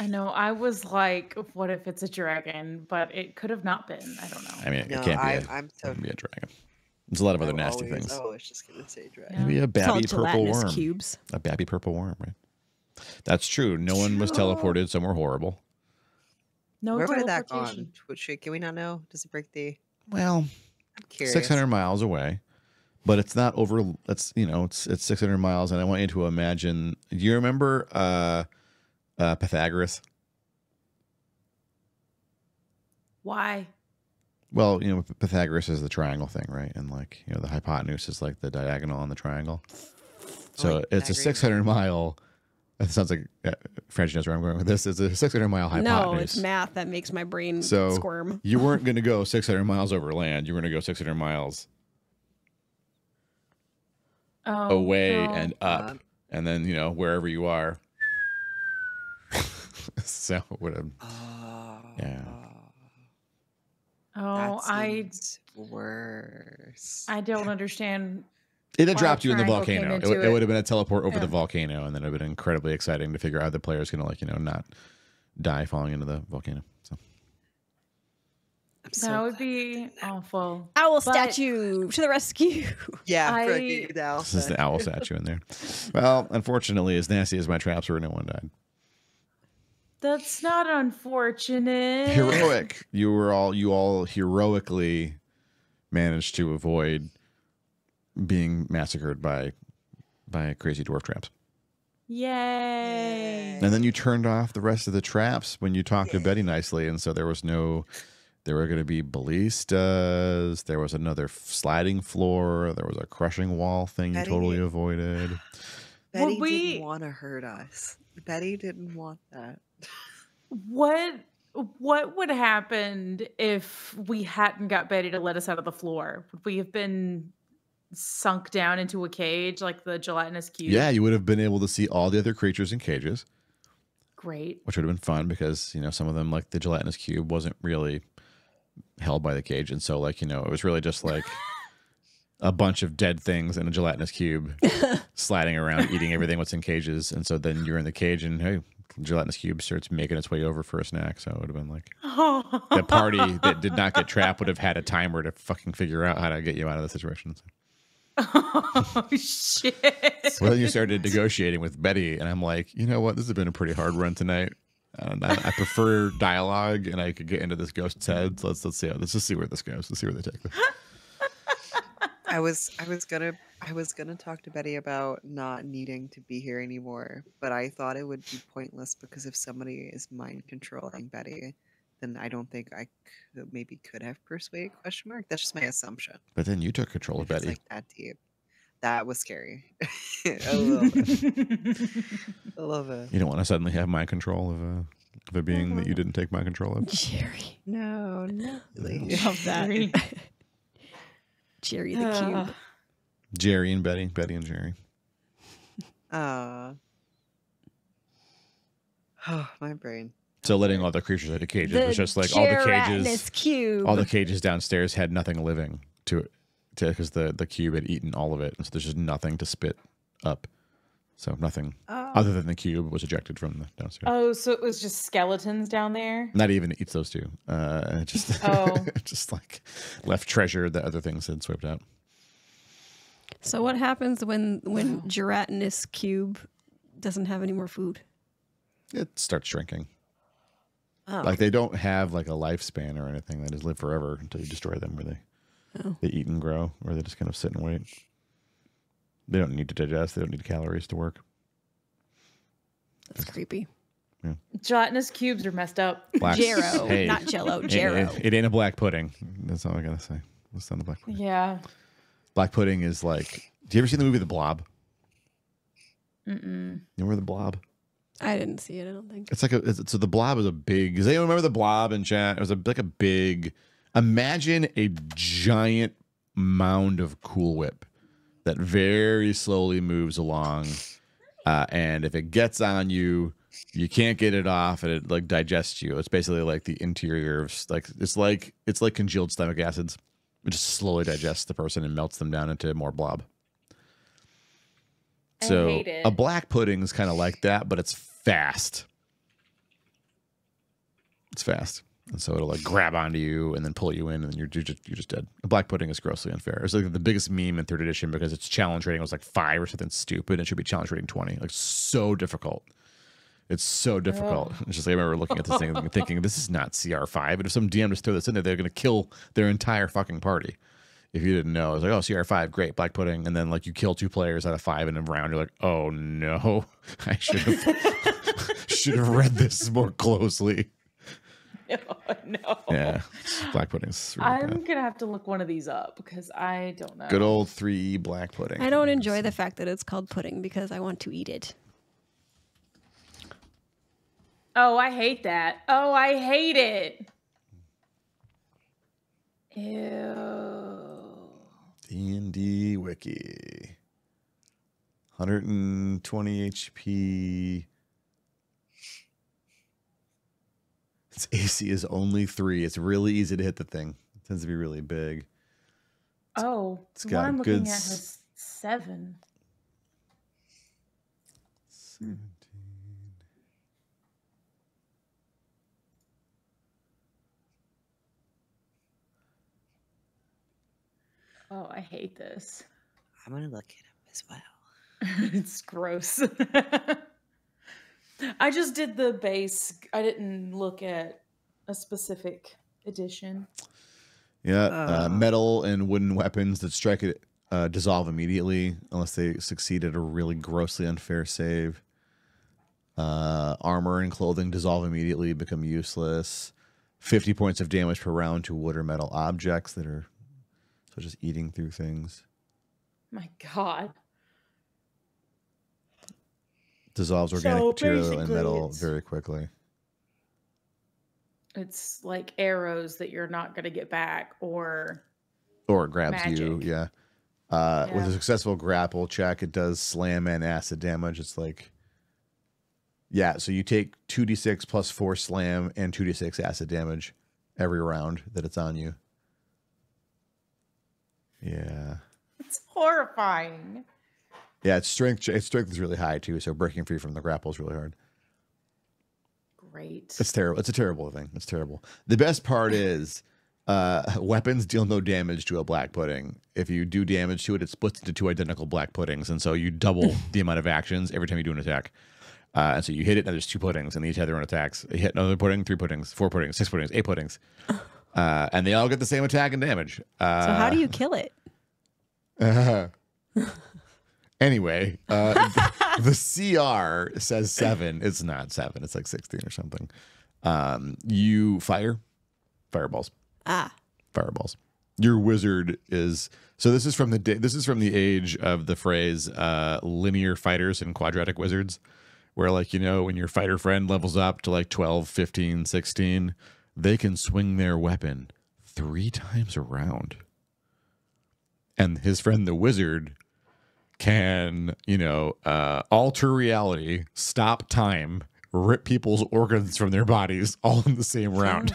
I know. I was like, "What if it's a dragon?" But it could have not been. I don't know. I mean, No, it can't be, I'm it so can't be a dragon. There's a lot of other I'm nasty always- things. I was just gonna say dragon. Yeah. Maybe a It's all babby purple gelatinous worm. cubes. A babby purple worm, right? That's true. No one was True. teleported somewhere horrible. No Where would that teleportation. gone? Can we not know? Does it break the? Well, I'm curious. 600 miles away, but it's not over. It's, it's 600 miles. And I want you to imagine, do you remember Pythagoras? Why? Well, Pythagoras is the triangle thing, right? And like, the hypotenuse is like the diagonal on the triangle. So Like it's a Pythagorean. 600-mile. It sounds like French knows where I'm going with this. It's a 600-mile hypotenuse. No, it's math that makes my brain So squirm. you weren't going to go 600 miles over land. You were going to go 600 miles Oh, away no. and up, and then wherever you are. So it would have. Oh, Yeah. Oh, that I seems worse. don't understand. It had Why dropped you in the triangle came volcano. into It would have been a teleport over Yeah. the volcano, and then it would have been incredibly exciting to figure out how the player's going to not die falling into the volcano. So I'm so That would glad be awful. Owl But- statue to the rescue. Yeah, I- Frankie, the owl this is the statue. owl statue in there. Well, unfortunately, as nasty as my traps were, no one died. That's not unfortunate. Heroic. You all heroically managed to avoid being massacred by crazy dwarf traps. Yay. And then you turned off the rest of the traps when you talked to Betty nicely, and so there were going to be ballistas, there was another sliding floor, there was a crushing wall thing you Betty- totally avoided. Betty Would we- didn't want to hurt us. Betty didn't want that. What would happen if we hadn't got Betty to let us out of the floor? Would we have been sunk down into a cage like the gelatinous cube? Yeah, you would have been able to see all the other creatures in cages, Great. which would have been fun because, some of them, like the gelatinous cube, wasn't really held by the cage. And so, it was really just like a bunch of dead things in a gelatinous cube sliding around, eating everything what's in cages. And so then you're in the cage and, hey, gelatinous cube starts making its way over for a snack. So it would have been like the party that did not get trapped would have had a timer to fucking figure out how to get you out of the situation. So. Oh, shit. Well, then you started negotiating with Betty, and I'm like, you know what? This has been a pretty hard run tonight. I prefer dialogue, and I could get into this ghost's head. So let's see let's just see where this goes. Let's see where they take this. I was gonna talk to Betty about not needing to be here anymore, but I thought it would be pointless because if somebody is mind controlling Betty, then I don't think I could have persuaded ? That's just my assumption. But then you took control of If it's Betty. like that deep. That was scary. I love it. I love it. You don't want to suddenly have mind control of a being that you didn't take mind control of. Jerry. No, no. Love that. Jerry. Jerry the cube. Jerry and Betty and Jerry. Oh, my brain. So letting all the creatures out of cages The was just like all gelatinous cube. the cages downstairs had nothing living to it, because the cube had eaten all of it, and so there's just nothing to spit up. So nothing other than the cube was ejected from the downstairs. Oh, so it was just skeletons down there? Not even eats those two. Just Oh. just like left treasure that other things had swept out. So what happens when gelatinous cube doesn't have any more food? It starts shrinking. Oh, Like they don't have like a lifespan or anything. They just live forever until you destroy them, where they eat and grow, or they just kind of sit and wait. They don't need to digest. They don't need calories to work. That's creepy. Gelatinous cubes are messed up. Jero, Hey. not Jello. Jero. It ain't a black pudding. That's all I gotta say. It's not a black pudding. Yeah. Black pudding is like. Do you ever see the movie The Blob? Mm-mm. You remember The Blob? I didn't see it. I don't think. It's like so the Blob is a big. Does anyone remember The Blob in chat? It was like a big. Imagine a giant mound of Cool Whip that very slowly moves along, and if it gets on you, you can't get it off, and it like digests you. It's basically like the interior of it's like congealed stomach acids. It just slowly digests the person and melts them down into more blob. So I hate it. a black pudding is kind of like that, but it's fast. It's fast. And so it'll like grab onto you and then pull you in, and then you're just dead. A black pudding is grossly unfair. It's like the biggest meme in 3rd edition because its challenge rating was like 5 or something stupid. It should be challenge rating 20. Like so difficult. It's so difficult. It's just like I remember looking at this thing and thinking, this is not CR5. And if some DM just throw this in there, they're going to kill their entire fucking party. If you didn't know, it's like, oh, CR5, great, black pudding. And then like you kill 2 players out of 5 in a round. You're like, oh no, I should have read this more closely. Oh, no. Yeah, black pudding's really I'm bad. gonna have to look one of these up because I don't know. Good old 3 black pudding. I don't enjoy the fact that it's called pudding because I want to eat it. Oh, I hate that. Oh, I hate it. Ew. D&D Wiki. 120 HP. Its AC is only 3. It's really easy to hit the thing. It tends to be really big. Oh, it's the got one I'm good looking at has 7. 17. Oh, I hate this. I'm gonna look it up as well. It's gross. I just did the base. I didn't look at a specific edition. Yeah, metal and wooden weapons that strike it dissolve immediately unless they succeed at a really grossly unfair save. Armor and clothing dissolve immediately, become useless. 50 points of damage per round to wood or metal objects that are so just eating through things. My God. Dissolves organic So material and basically metal it's- very quickly. It's like arrows that you're not going to get back, or Or it grabs you, Magic. yeah. With a successful grapple check, it does slam and acid damage. It's like, yeah, so you take 2d6 plus 4 slam and 2d6 acid damage every round that it's on you. Yeah. it's horrifying. Yeah, its strength is really high too, so breaking free from the grapple is really hard. Great. It's terrible. It's a terrible thing. It's terrible. The best part is weapons deal no damage to a black pudding. If you do damage to it, it splits into 2 identical black puddings, and so you double the amount of actions every time you do an attack. And so you hit it, and there's 2 puddings, and they each have their own attacks. You hit another pudding, 3 puddings, 4 puddings, 6 puddings, 8 puddings. And they all get the same attack and damage. So how do you kill it? Anyway, the CR says 7. It's not 7. It's like 16 or something. You fireballs. Fireballs. Your wizard is so. This is from the age of the phrase linear fighters and quadratic wizards, where like when your fighter friend levels up to like 12, 15, 16, they can swing their weapon 3 times around, and his friend the wizard can, alter reality, stop time, rip people's organs from their bodies all in the same round.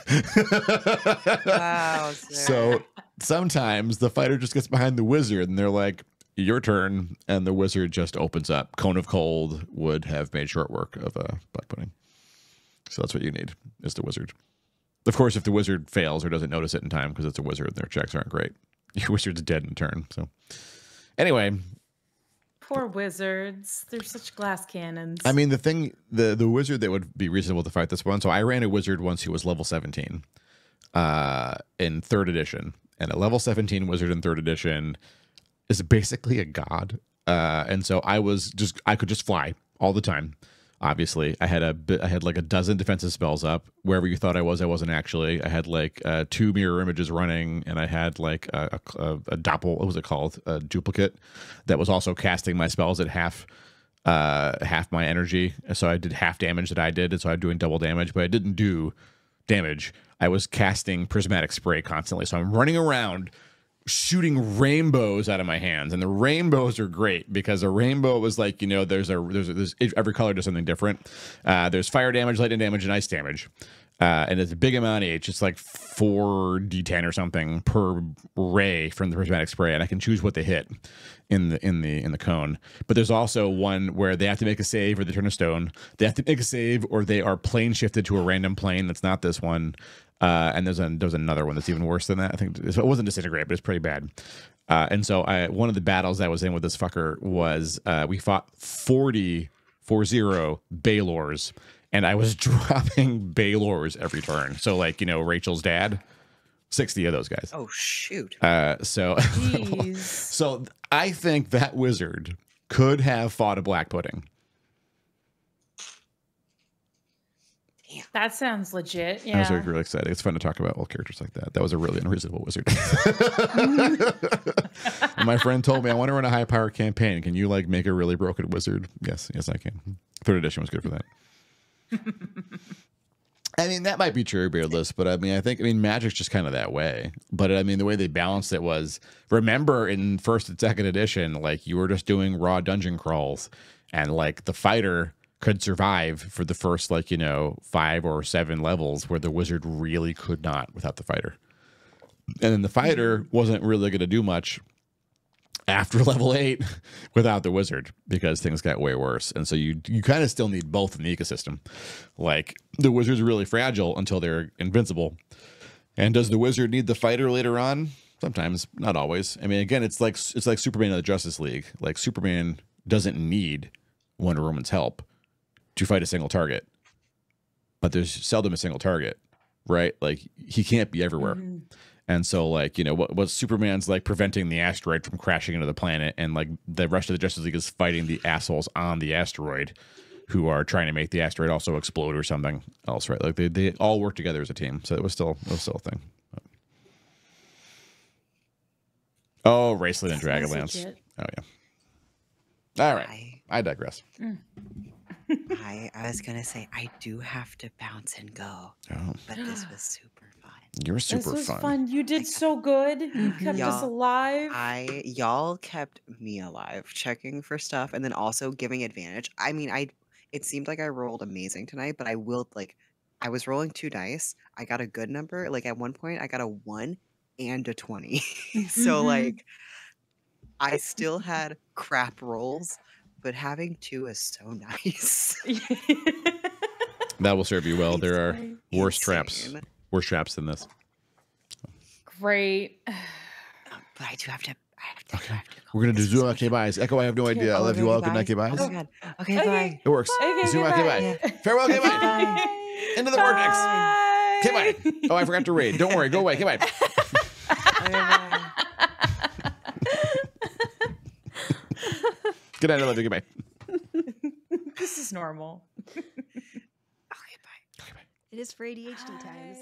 Wow. So sometimes the fighter just gets behind the wizard and they're like, your turn. And the wizard just opens up. Cone of Cold would have made short work of black pudding. So that's what you need is the wizard. Of course, if the wizard fails or doesn't notice it in time because it's a wizard and their checks aren't great, your wizard's dead in turn. So anyway, Poor wizards. They're such glass cannons. I mean, the wizard that would be reasonable to fight this one. So I ran a wizard once who was level 17 in 3rd edition. And a level 17 wizard in 3rd edition is basically a god. And so I could just fly all the time. Obviously, I had like a dozen defensive spells up. Wherever you thought I wasn't actually. I had like 2 mirror images running, and I had like a doppel. What was it called? A duplicate that was also casting my spells at half my energy. So I did half damage that I did, and so I'm doing double damage. But I didn't do damage. I was casting prismatic spray constantly. So I'm running around, shooting rainbows out of my hands, and the rainbows are great because a rainbow was like, there's every color does something different. There's fire damage, lightning damage, and ice damage, and it's a big amount each. It's like 4d10 or something per ray from the prismatic spray, and I can choose what they hit in the cone. But there's also one where they have to make a save or they turn a stone. They have to make a save or they are plane shifted to a random plane that's not this one. And there's another one that's even worse than that. I think it wasn't disintegrate, but it's pretty bad. And so one of the battles I was in with this fucker was we fought 40 Baylors, and I was dropping Baylors every turn. So like Rachel's dad, 60 of those guys. Oh shoot! So I think that wizard could have fought a black pudding. That sounds legit. Yeah. I was really excited. It's fun to talk about old characters like that. That was a really unreasonable wizard. And my friend told me, I want to run a high power campaign. Can you like make a really broken wizard? Yes, I can. 3rd edition was good for that. I mean, that might be true, Beardless, but I mean, Magic's just kind of that way. But I mean, the way they balanced it was, remember in 1st and 2nd edition, like you were just doing raw dungeon crawls, and like the fighter could survive for the first 5 or 7 levels, where the wizard really could not without the fighter. And then the fighter wasn't really going to do much after level 8 without the wizard, because things got way worse. And so you kind of still need both in the ecosystem. Like the wizard's really fragile until they're invincible. And does the wizard need the fighter later on? Sometimes, not always. I mean, again, it's like Superman in the Justice League. Like Superman doesn't need Wonder Woman's help to fight a single target, but there's seldom a single target, right? Like he can't be everywhere. And so like, what Superman's like preventing the asteroid from crashing into the planet, and like the rest of the Justice League is fighting the assholes on the asteroid who are trying to make the asteroid also explode or something else, right? Like they all work together as a team. So it was still a thing. Oh, Raceland and Dragonlance. Oh yeah. All right. I digress. I was gonna say I do have to bounce and go, but this was super fun. You're super This was fun. fun. You did so good. You kept us alive. Y'all kept me alive, checking for stuff, and then also giving advantage. I mean, it seemed like I rolled amazing tonight, but I was rolling 2 dice. I got a good number. Like at one point, I got a 1 and a 20. So like, I still had crap rolls. But having 2 is so nice. That will serve you well. There are worse traps than this. Great. But I do have to. Okay. We're going to do Zoom okay buys. Echo, I have no idea. I love you all. Good night, okay buys. Oh, God. Okay, bye. It works. Okay, Zoom okay bye. Farewell, okay bye. Into the vortex. Okay bye. Oh, I forgot to raid. Don't worry. Go away. Okay bye. Okay, bye. Good night. I love you. Goodbye. This is normal. Okay, bye. It is for ADHD times.